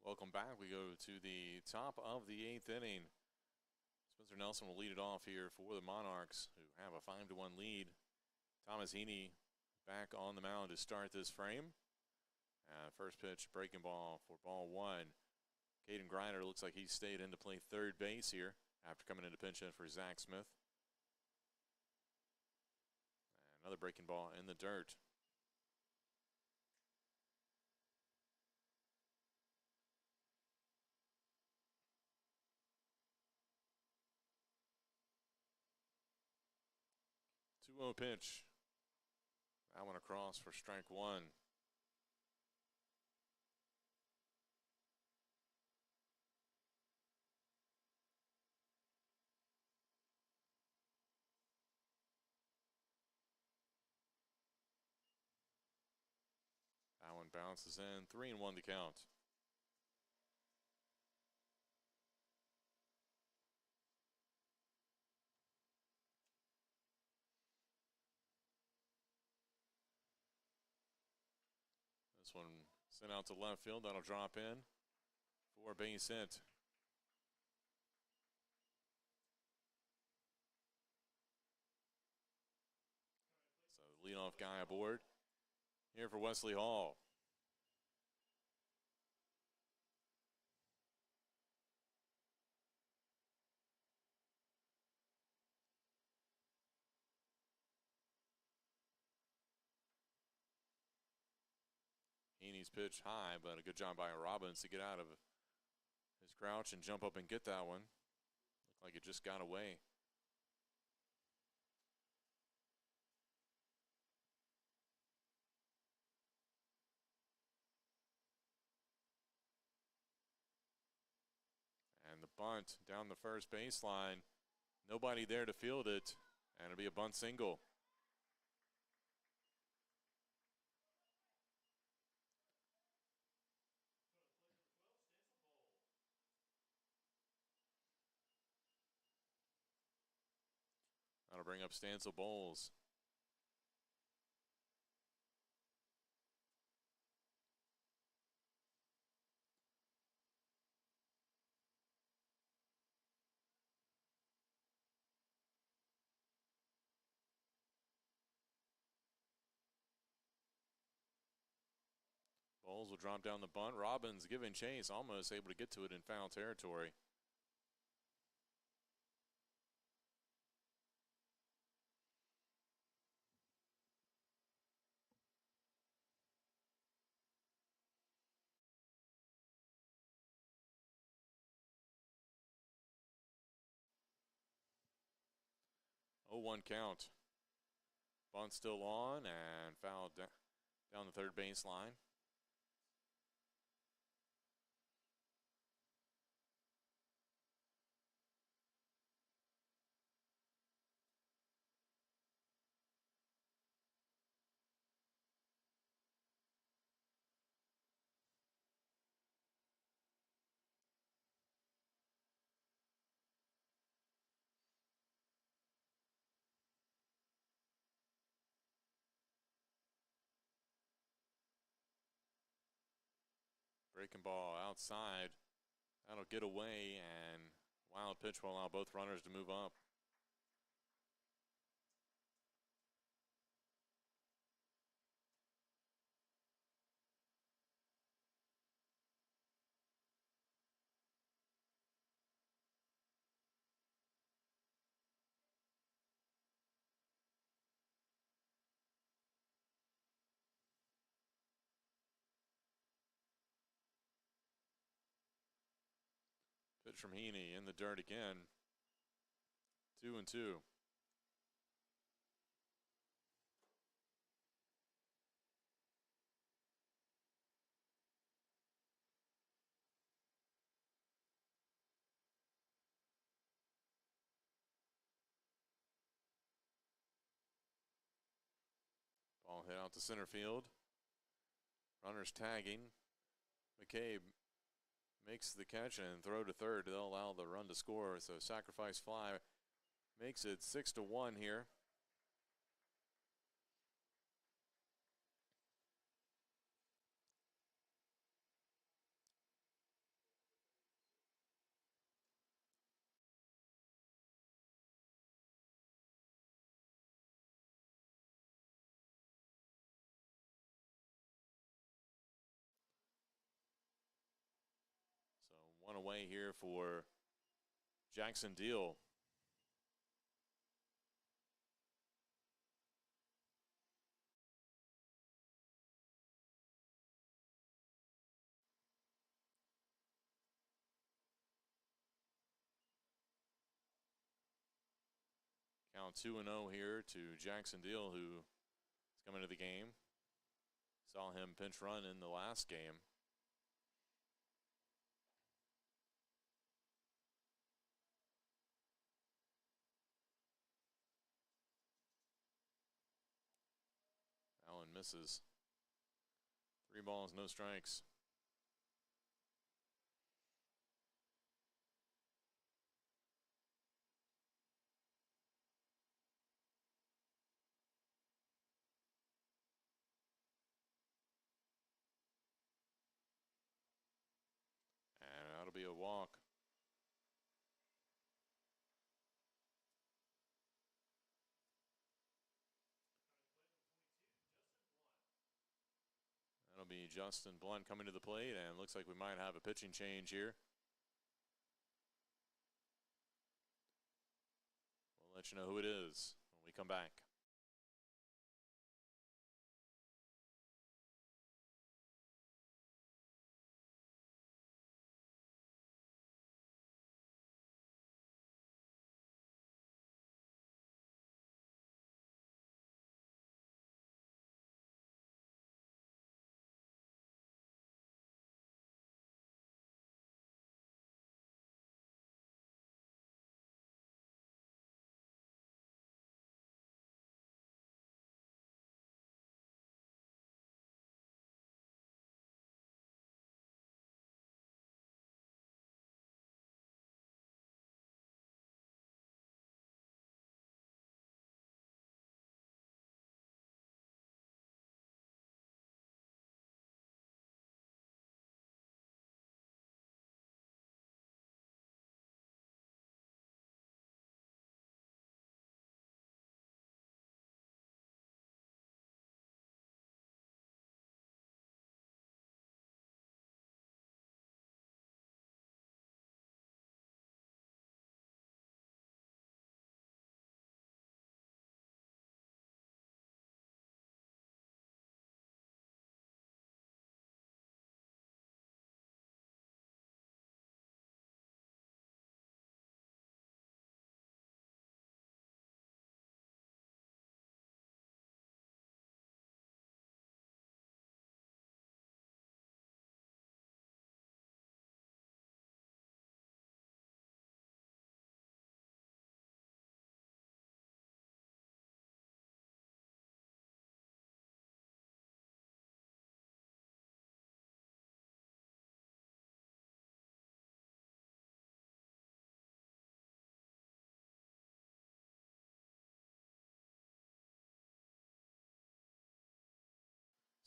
Welcome back. We go to the top of the 8th inning. Spencer Nelson will lead it off here for the Monarchs, who have a 5-1 lead. Thomas Heaney back on the mound to start this frame. First pitch, breaking ball for ball one. Caden Grider looks like he stayed in to play third base here after coming in to pinch in for Zach Smith. And another breaking ball in the dirt. Two-0 pitch. That one across for strike one. That one bounces in. 3-1 the count. This one sent out to left field. That'll drop in for a base hit. So the leadoff guy aboard here for Wesley Hall. Heaney's pitch high, but a good job by Robbins to get out of his crouch and jump up and get that one. Looked like it just got away. And the bunt down the first baseline. Nobody there to field it, and it'll be a bunt single. That'll bring up Stancil Bowles. Bowles will drop down the bunt. Robbins giving chase, almost able to get to it in foul territory. Oh, 1 count. Bunt still on and fouled down the third baseline. Breaking ball outside. That'll get away, and wild pitch will allow both runners to move up. Pitch from Heaney in the dirt again. 2-2. Ball hit out to center field. Runners tagging. McCabe makes the catch and throw to third. They'll allow the run to score. So sacrifice fly makes it 6-1 here. So one away here for Jackson Deal. Count 2-0 here to Jackson Deal, who is coming to the game. Saw him pinch run in the last game. Allen misses. 3 balls, no strikes. And that'll be a walk. That'll be Justin Blunt coming to the plate, and looks like we might have a pitching change here. We'll let you know who it is when we come back.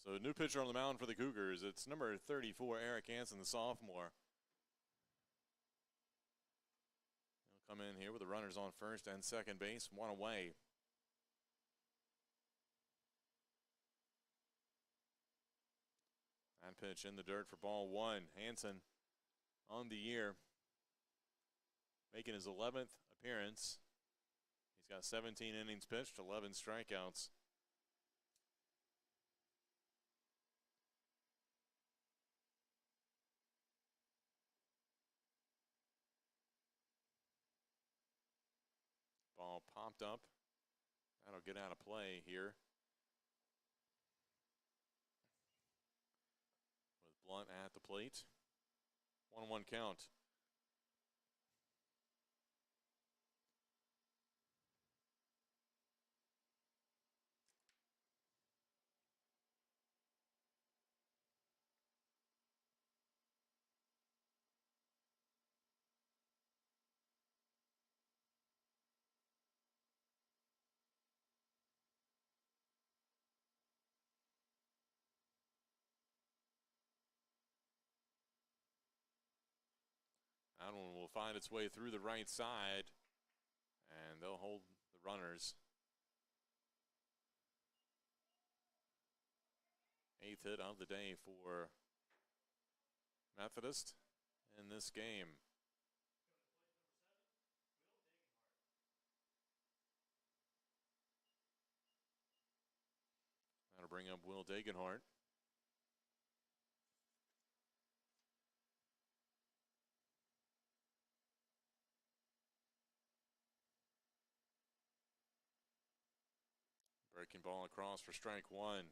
So new pitcher on the mound for the Cougars. It's number 34, Eric Hansen, the sophomore. He'll come in here with the runners on first and second base, one away. And pitch in the dirt for ball one. Hansen on the year, making his 11th appearance. He's got 17 innings pitched, 11 strikeouts. Ball popped up. That'll get out of play here. With Blunt at the plate. 1-1 count. That one will find its way through the right side, and they'll hold the runners. 8th hit of the day for Methodist in this game. That'll bring up Will Dagenhart. Breaking ball across for strike one.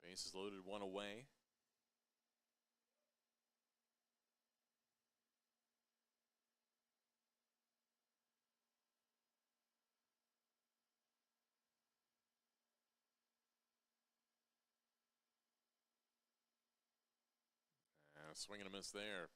Bases loaded, one away. And a swing and a miss there.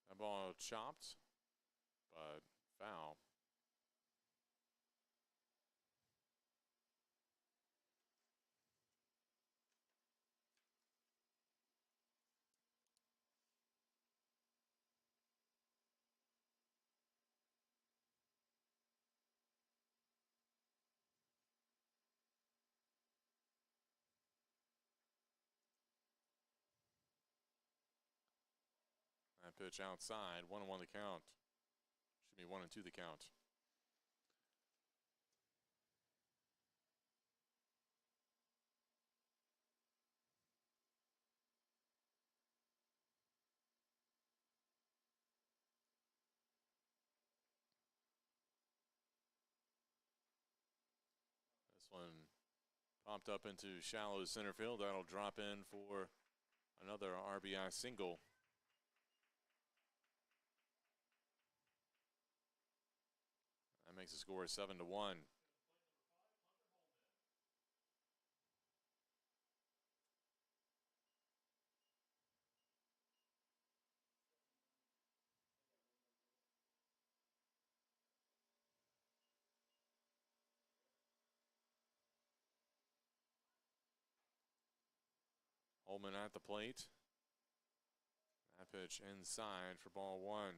That ball chopped, but foul. That pitch outside, 1-1 the count. Should be 1-2 the count. This one popped up into shallow center field. That'll drop in for another RBI single. That makes the score 7-1. Holman at the plate. That pitch inside for ball one.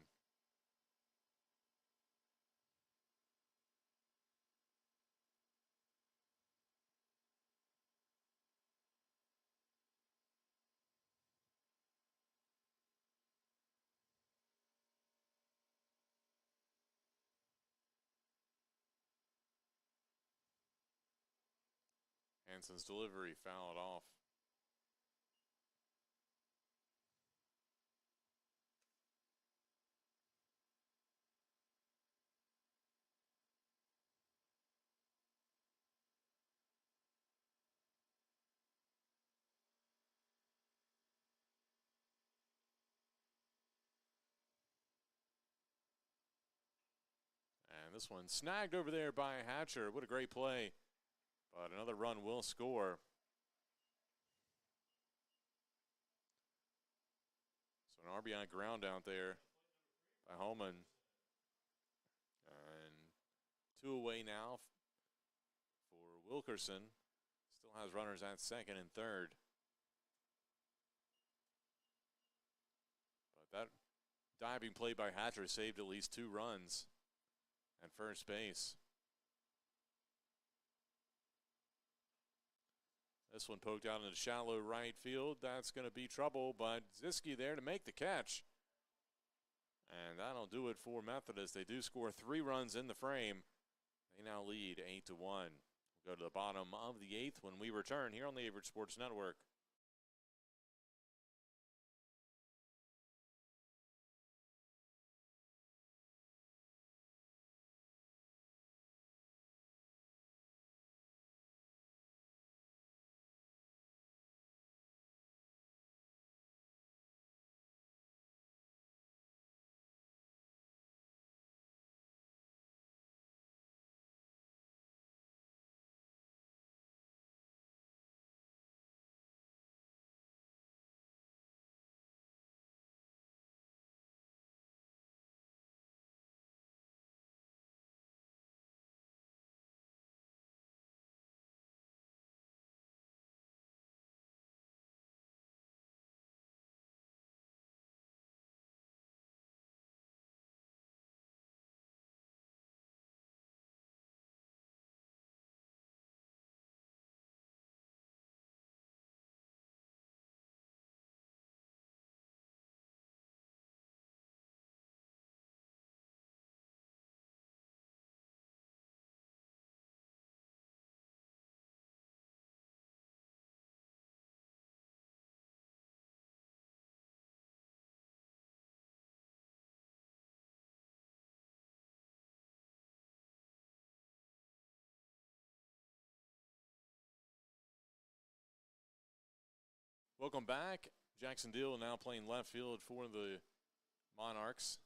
Hansen's delivery fouled off. And this one snagged over there by Hatcher. What a great play. But another run will score. So an RBI ground out there by Holman. And 2 away now for Wilkerson. Still has runners at second and third. But that diving play by Hatcher saved at least 2 runs at first base. This one poked out into shallow right field. That's going to be trouble, but Ziske there to make the catch. And that'll do it for Methodist. They do score 3 runs in the frame. They now lead 8-1. We'll go to the bottom of the 8th when we return here on the Averett Sports Network. Welcome back. Jackson Deal now playing left field for the Monarchs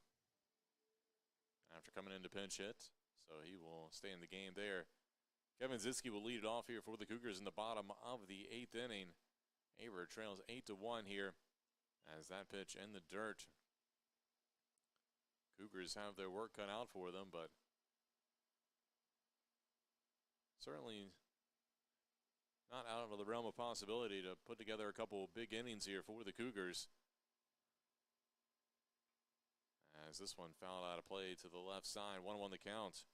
after coming in to pinch hit. So he will stay in the game there. Kevin Ziske will lead it off here for the Cougars in the bottom of the 8th inning. Averett trails 8-1 here as that pitch in the dirt. Cougars have their work cut out for them, but certainly not out of the realm of possibility to put together a couple of big innings here for the Cougars. As this one fouled out of play to the left side, 1-1 the count.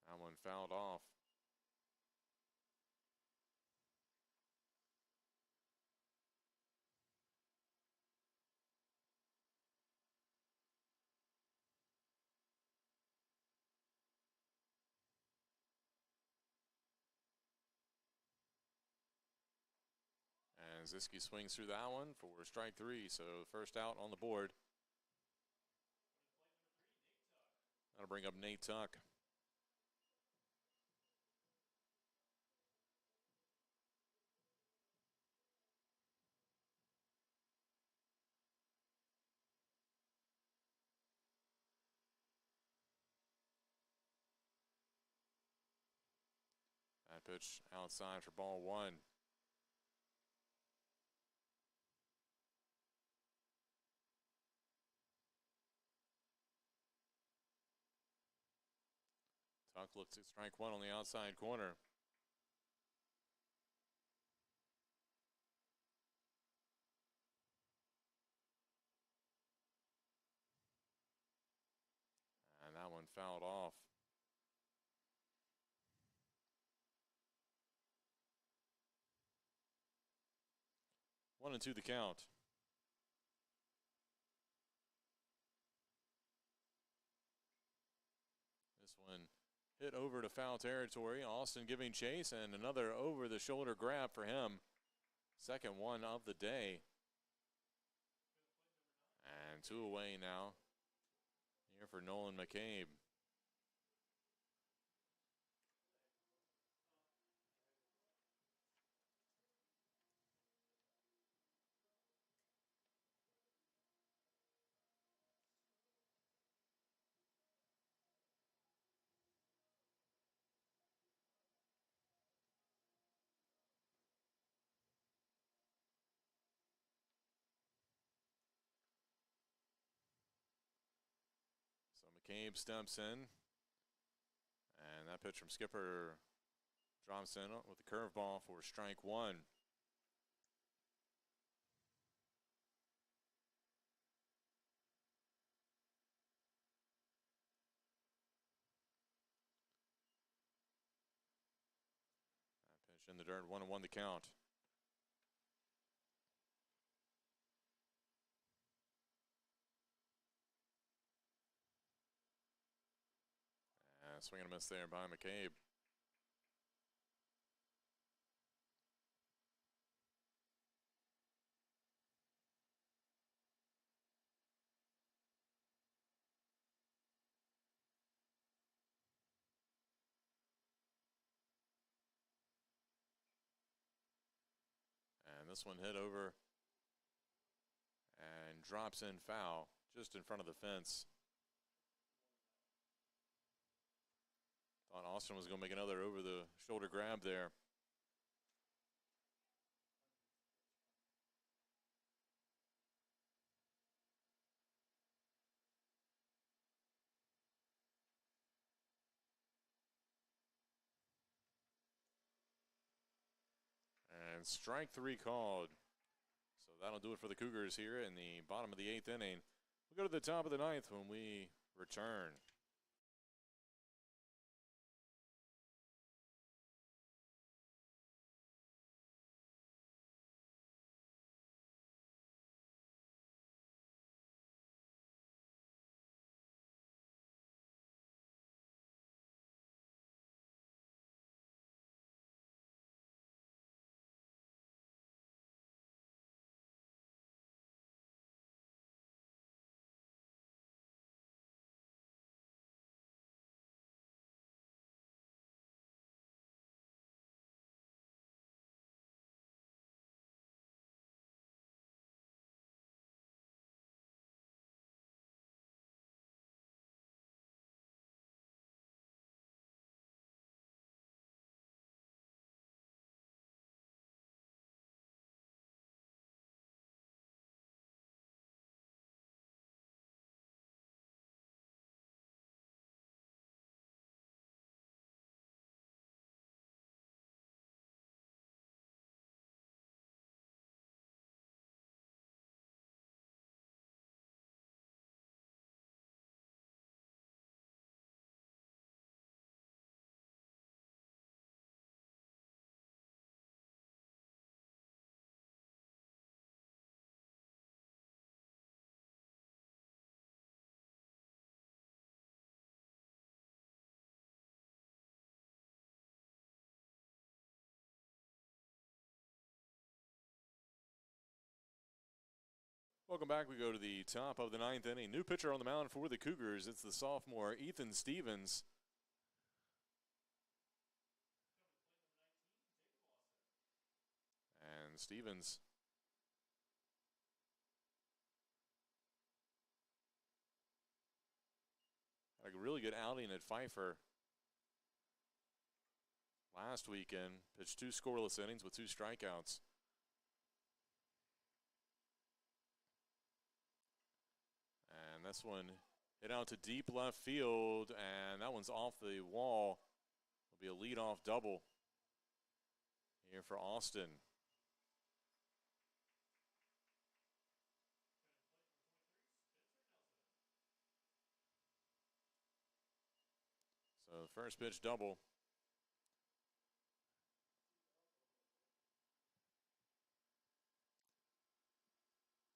That one fouled off. And Ziske swings through that one for strike 3, so first out on the board. That'll bring up Nate Tuck. That pitch outside for ball 1. Tuck looks at strike 1 on the outside corner. And that one fouled off. One and 2 the count. This one hit over to foul territory. Austin giving chase, and another over-the-shoulder grab for him. Second one of the day. And 2 away now here for Nolan McCabe. McCabe steps in. And that pitch from Skipper drops in with the curveball for strike one. That pitch in the dirt, 1-1 the count. Swing and a miss there by McCabe. And this one hit over and drops in foul just in front of the fence. Thought Austin was going to make another over-the-shoulder grab there. And strike three called. So that'll do it for the Cougars here in the bottom of the 8th inning. We'll go to the top of the 9th when we return. Welcome back. We go to the top of the 9th inning. New pitcher on the mound for the Cougars. It's the sophomore Ethan Stevens. And Stevens had a really good outing at Pfeiffer last weekend. Pitched 2 scoreless innings with 2 strikeouts. And this one hit out to deep left field, and that one's off the wall. It'll be a leadoff double here for Austin. So the first pitch double.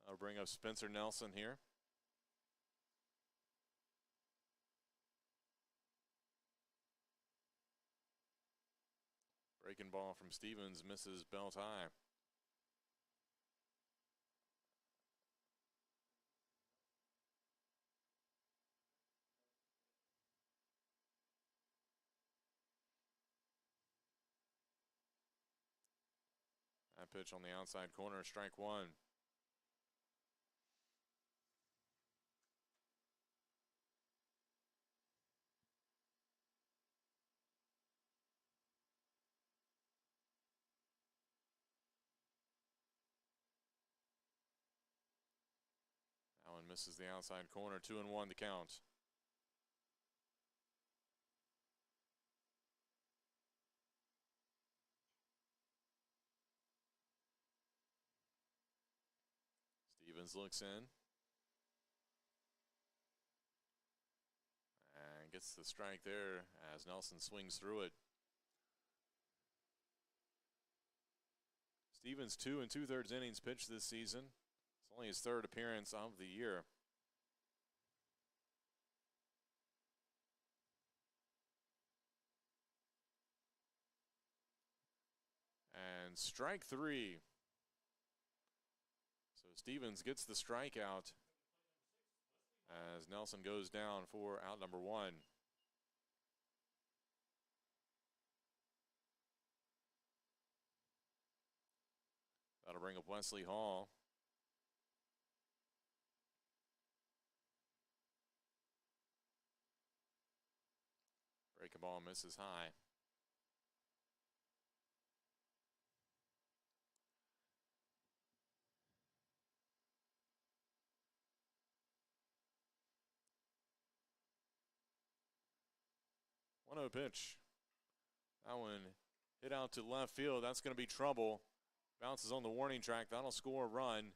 I'll bring up Spencer Nelson here. Breaking ball from Stevens misses belt high. That pitch on the outside corner, strike one. That one misses the outside corner, 2-1 the count. Stevens looks in. And gets the strike there as Nelson swings through it. Stevens 2 2/3 innings pitched this season. It's only his third appearance of the year. And strike 3. So Stevens gets the strikeout as Nelson goes down for out number 1. That'll bring up Wesley Hall. Breaking ball misses high. One-0 pitch. That one hit out to left field. That's going to be trouble. Bounces on the warning track. That'll score a run.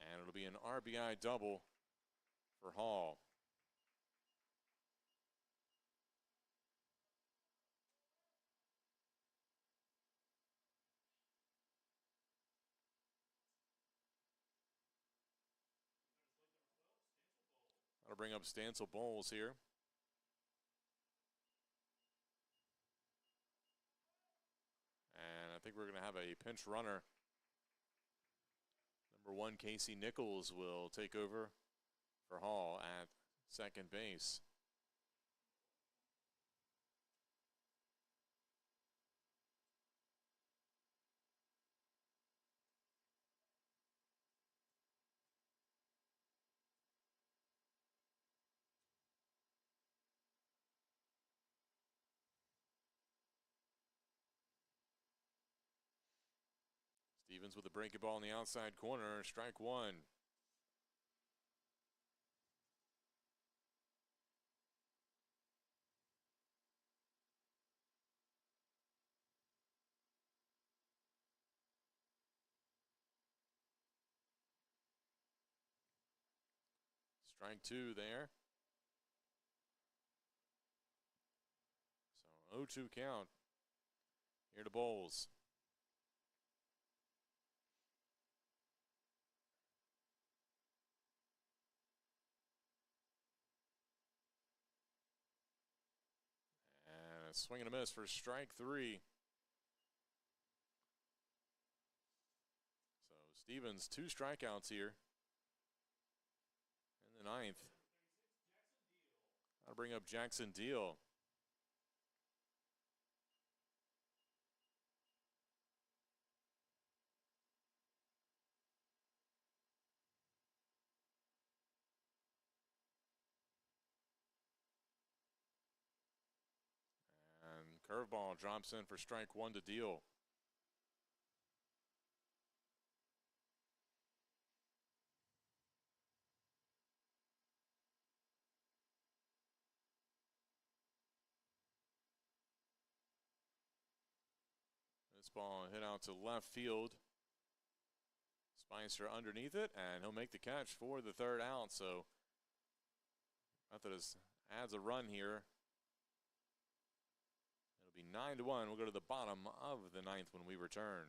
And it'll be an RBI double for Hall. That'll bring up Stancil Bowles here. And I think we're going to have a pinch runner. Number 1, Casey Nichols will take over for Hall at second base. Stevens with a breaking ball in the outside corner, strike 1. Strike 2 there. So 0-2 count. Here to Bowles. And a swing and a miss for strike 3. So Stevens 2 strikeouts here in the 9th. That'll bring up Jackson Deal. And curveball drops in for strike 1 to Deal. This ball hit out to left field. Spicer underneath it, and he'll make the catch for the 3rd out. So Methodist adds a run here. It'll be 9-1. We'll go to the bottom of the 9th when we return.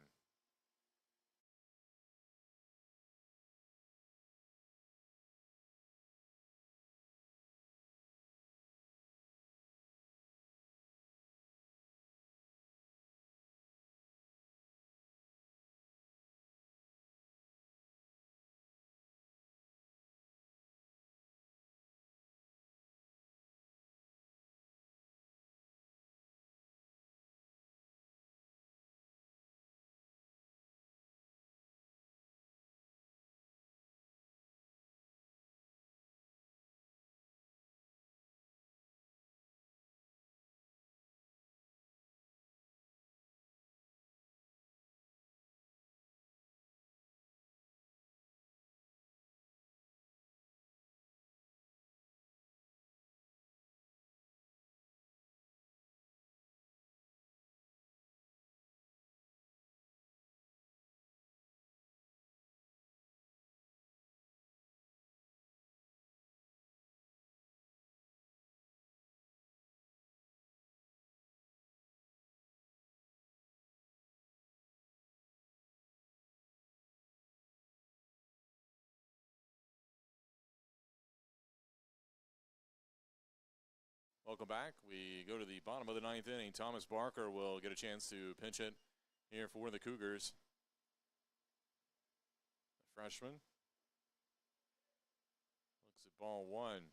Welcome back. We go to the bottom of the ninth inning. Thomas Barker will get a chance to pinch hit here for the Cougars. The freshman looks at ball one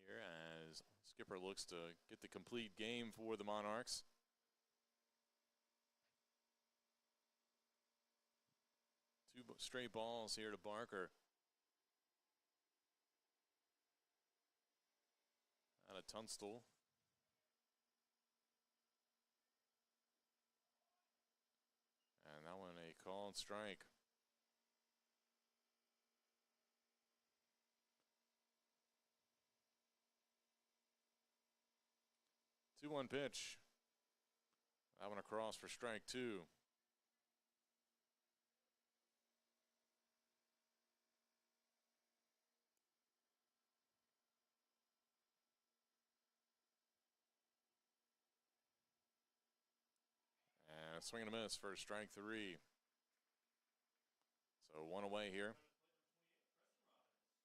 here as Skipper looks to get the complete game for the Monarchs. Two straight balls here to Barker. Out of Tunstall. And that one a called strike. Two one pitch. That one across for strike two. And swing and a miss for strike three. So one away here.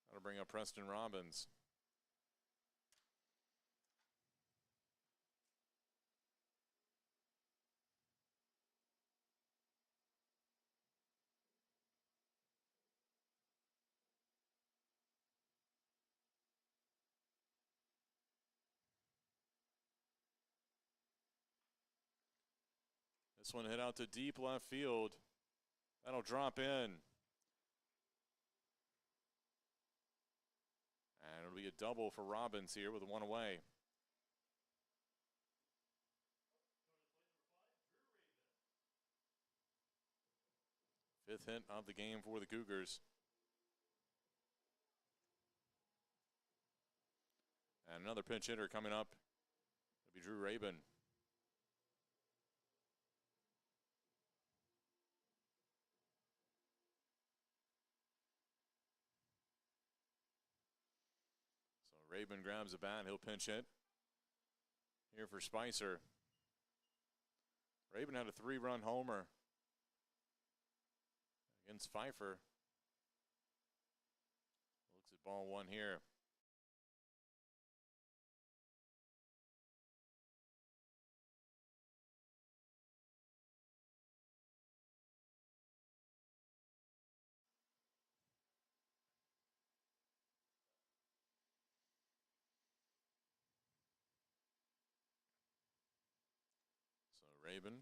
That'll bring up Preston Robbins. This one hit out to deep left field. That'll drop in. And it'll be a double for Robbins here with one away. Fifth hit of the game for the Cougars. And another pinch hitter coming up. It'll be Drew Rabin. So Rabin grabs a bat. He'll pinch hit here for Spicer. Rabin had a 3-run homer against Pfeiffer. Looks at ball one here. So Rabin,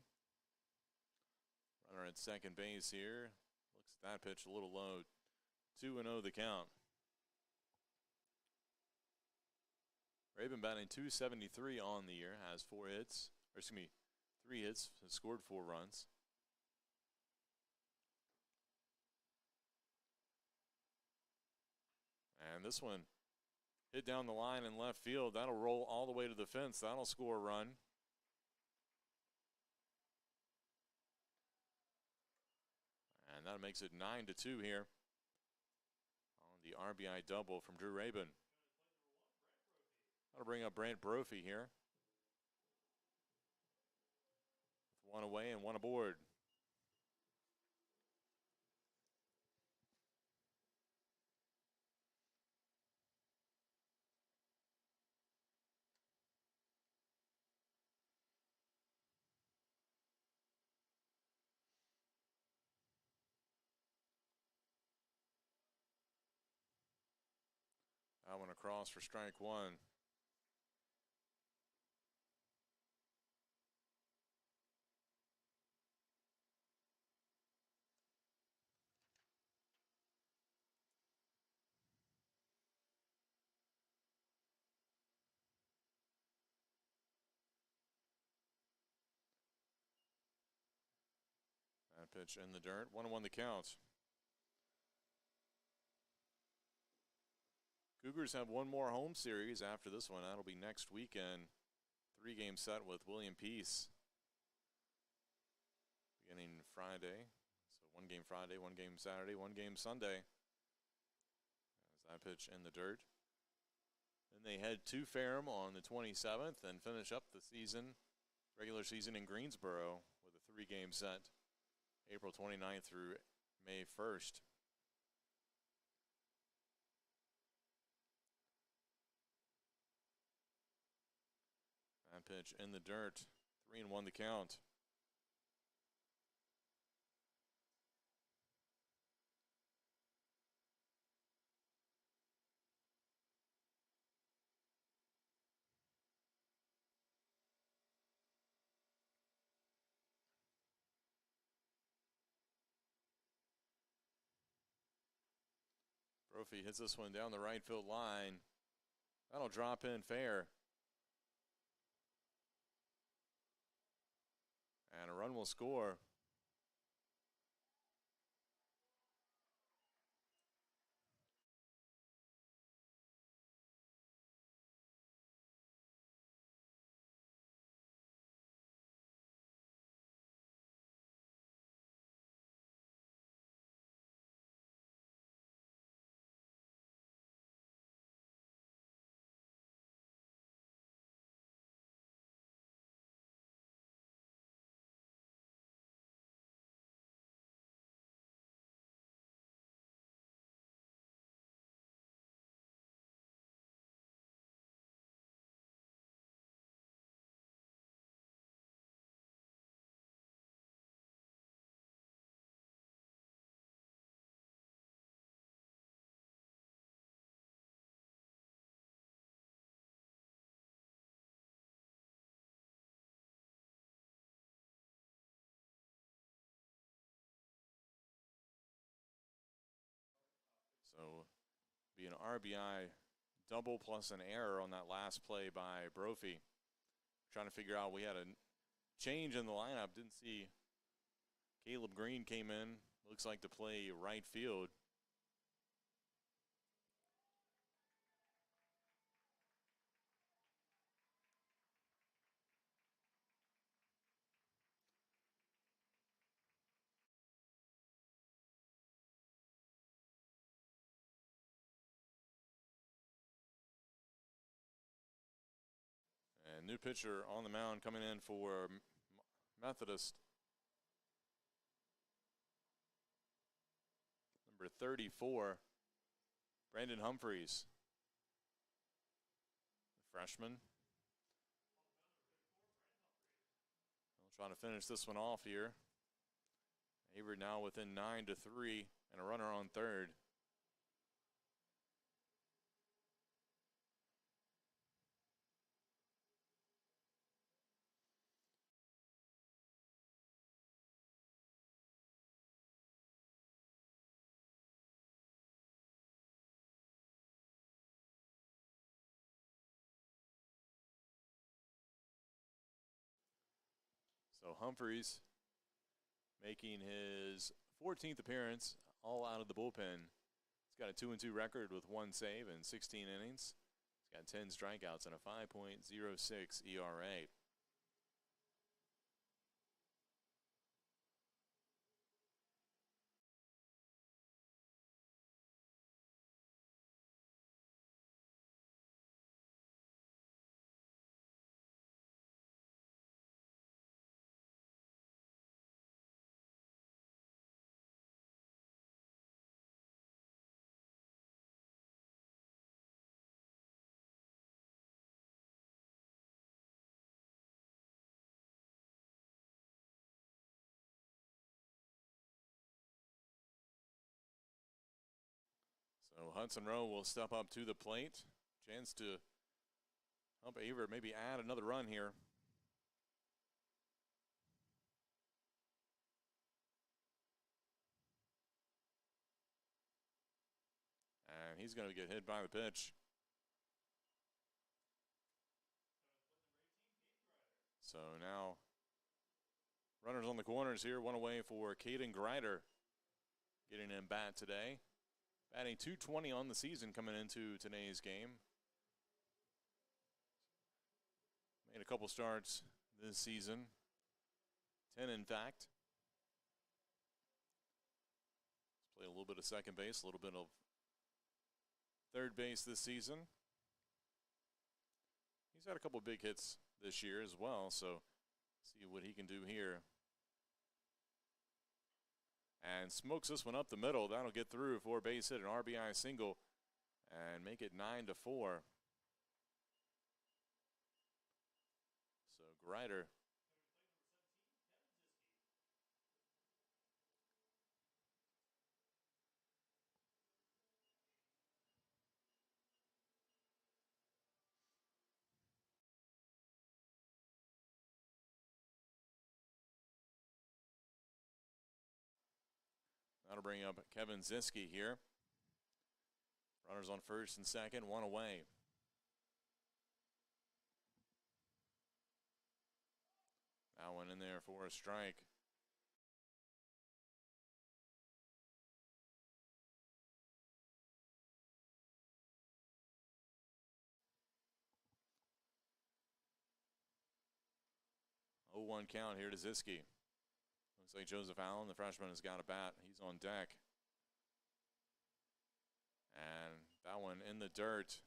runner at second base here. Looks at that pitch a little low. 2-0 the count. Rabin batting .273 on the year, has 3 hits, has scored 4 runs. And this one hit down the line in left field. That'll roll all the way to the fence. That'll score a run. And that makes it 9-2 here on the RBI double from Drew Rabin. That'll bring up Brant Brophy here. With one away and one aboard. That one across for strike one. That pitch in the dirt. 1-1 the count. Cougars have one more home series after this one. That'll be next weekend. 3-game set with William Peace. Beginning Friday. So 1 game Friday, 1 game Saturday, 1 game Sunday. As that pitch in the dirt. Then they head to Ferrum on the 27th and finish up the season, regular season in Greensboro with a 3-game set. April 29th through May 1st. pitch in the dirt. 3-1 the count. Brophy hits this one down the right field line. That'll drop in fair. And a run will score. So be an RBI double plus an error on that last play by Brophy. Trying to figure out, we had a change in the lineup. Didn't see Caleb Green came in. Looks like to play right field. And new pitcher on the mound coming in for Methodist. Number 34, Brandon Humphreys, the freshman. We'll try to finish this one off here. Averett now within 9-3 and a runner on third. So Humphreys making his 14th appearance, all out of the bullpen. He's got a 2-2 record with 1 save and 16 innings. He's got 10 strikeouts and a 5.06 ERA. So Hudson Rowe will step up to the plate. Chance to help Averett maybe add another run here. And he's going to get hit by the pitch. So now runners on the corners here. One away for Caden Greider getting in bat today. Batting .220 on the season coming into today's game. Made a couple starts this season. 10 in fact. He's played a little bit of second base, a little bit of third base this season. He's had a couple big hits this year as well, so see what he can do here. And smokes this one up the middle. That'll get through for a base hit, an RBI single, and make it 9-4. Grider. That'll bring up Kevin Ziske here. Runners on first and second, one away. That one in there for a strike. Oh, 1 count here to Ziske. Looks like Joseph Allen, the freshman, has got a bat. He's on deck. And that one in the dirt.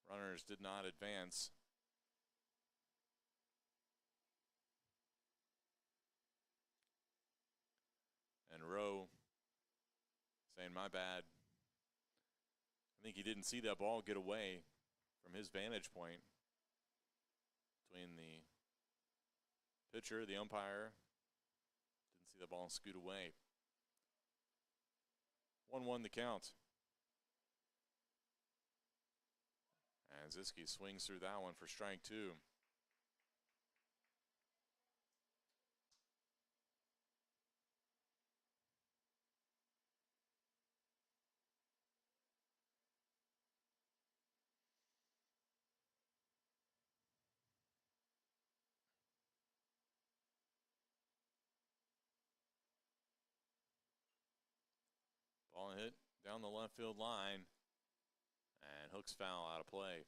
Runners did not advance. And Rowe saying, my bad. I think he didn't see that ball get away from his vantage point between the pitcher, the umpire. Didn't see the ball scoot away. 1-1 the count. And Ziske swings through that one for strike 2. Ball hit down the left field line, and Hooks foul out of play.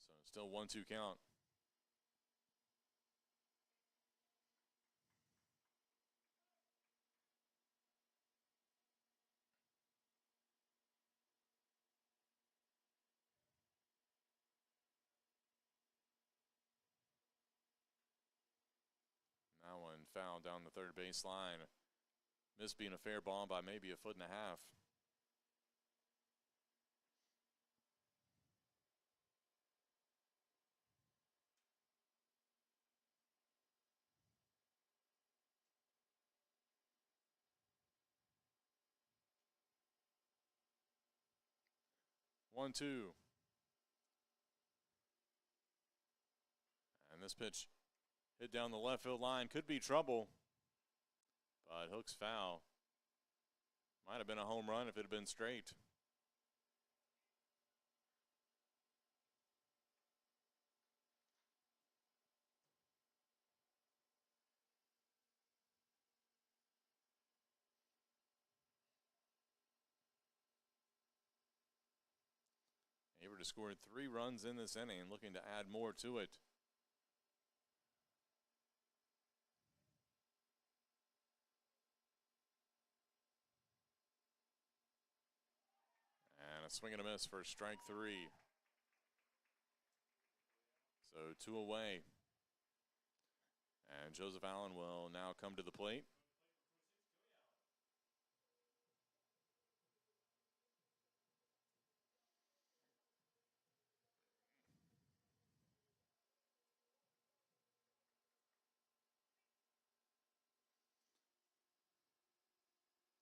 So still 1-2 count. That one fouled down the third base line. Missed being a fair ball by maybe 1.5 feet. One, two. And this pitch hit down the left field line. Could be trouble. But Hooks foul. Might have been a home run if it had been straight. Averett has scored 3 runs in this inning, looking to add more to it. And a swing and a miss for strike 3. So 2 away. And Joseph Allen will now come to the plate.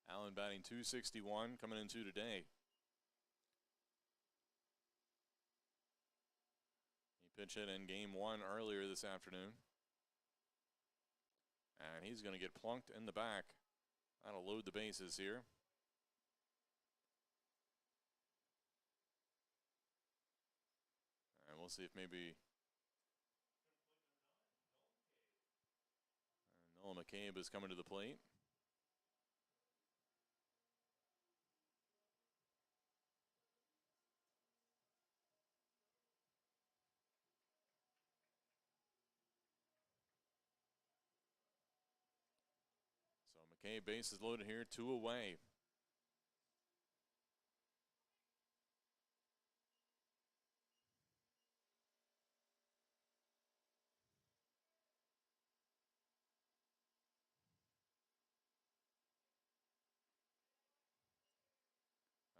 Allen batting .261, coming into today. He pitch hit in game 1 earlier this afternoon. And he's going to get plunked in the back. That'll load the bases here. And we'll see if maybe Noah McCabe is coming to the plate. So McCabe, base is loaded here, 2 away.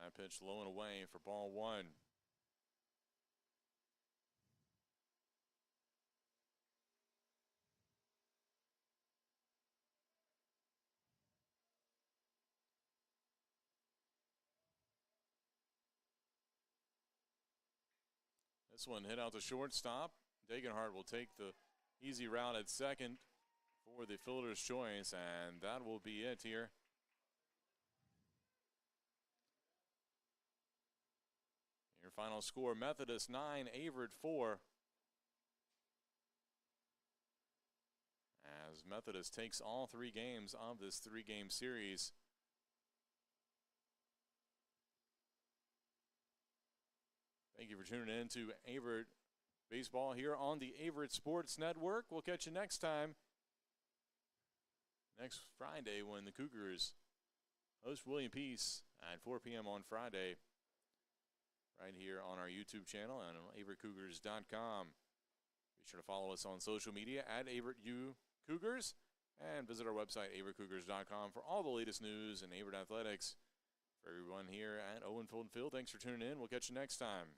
That pitch low and away for ball one. This one hit out to shortstop. Degenhardt will take the easy route at second for the fielder's choice, and that will be it here. Your final score, Methodist 9, Averett 4. As Methodist takes all 3 games of this 3-game series. Thank you for tuning in to Averett Baseball here on the Averett Sports Network. We'll catch you next time, next Friday, when the Cougars host William Peace at 4 p.m. on Friday, right here on our YouTube channel and on AverettCougars.com. Be sure to follow us on social media at AverettUCougars and visit our website, AverettCougars.com, for all the latest news in Averett athletics. For everyone here at Owen Field, thanks for tuning in. We'll catch you next time.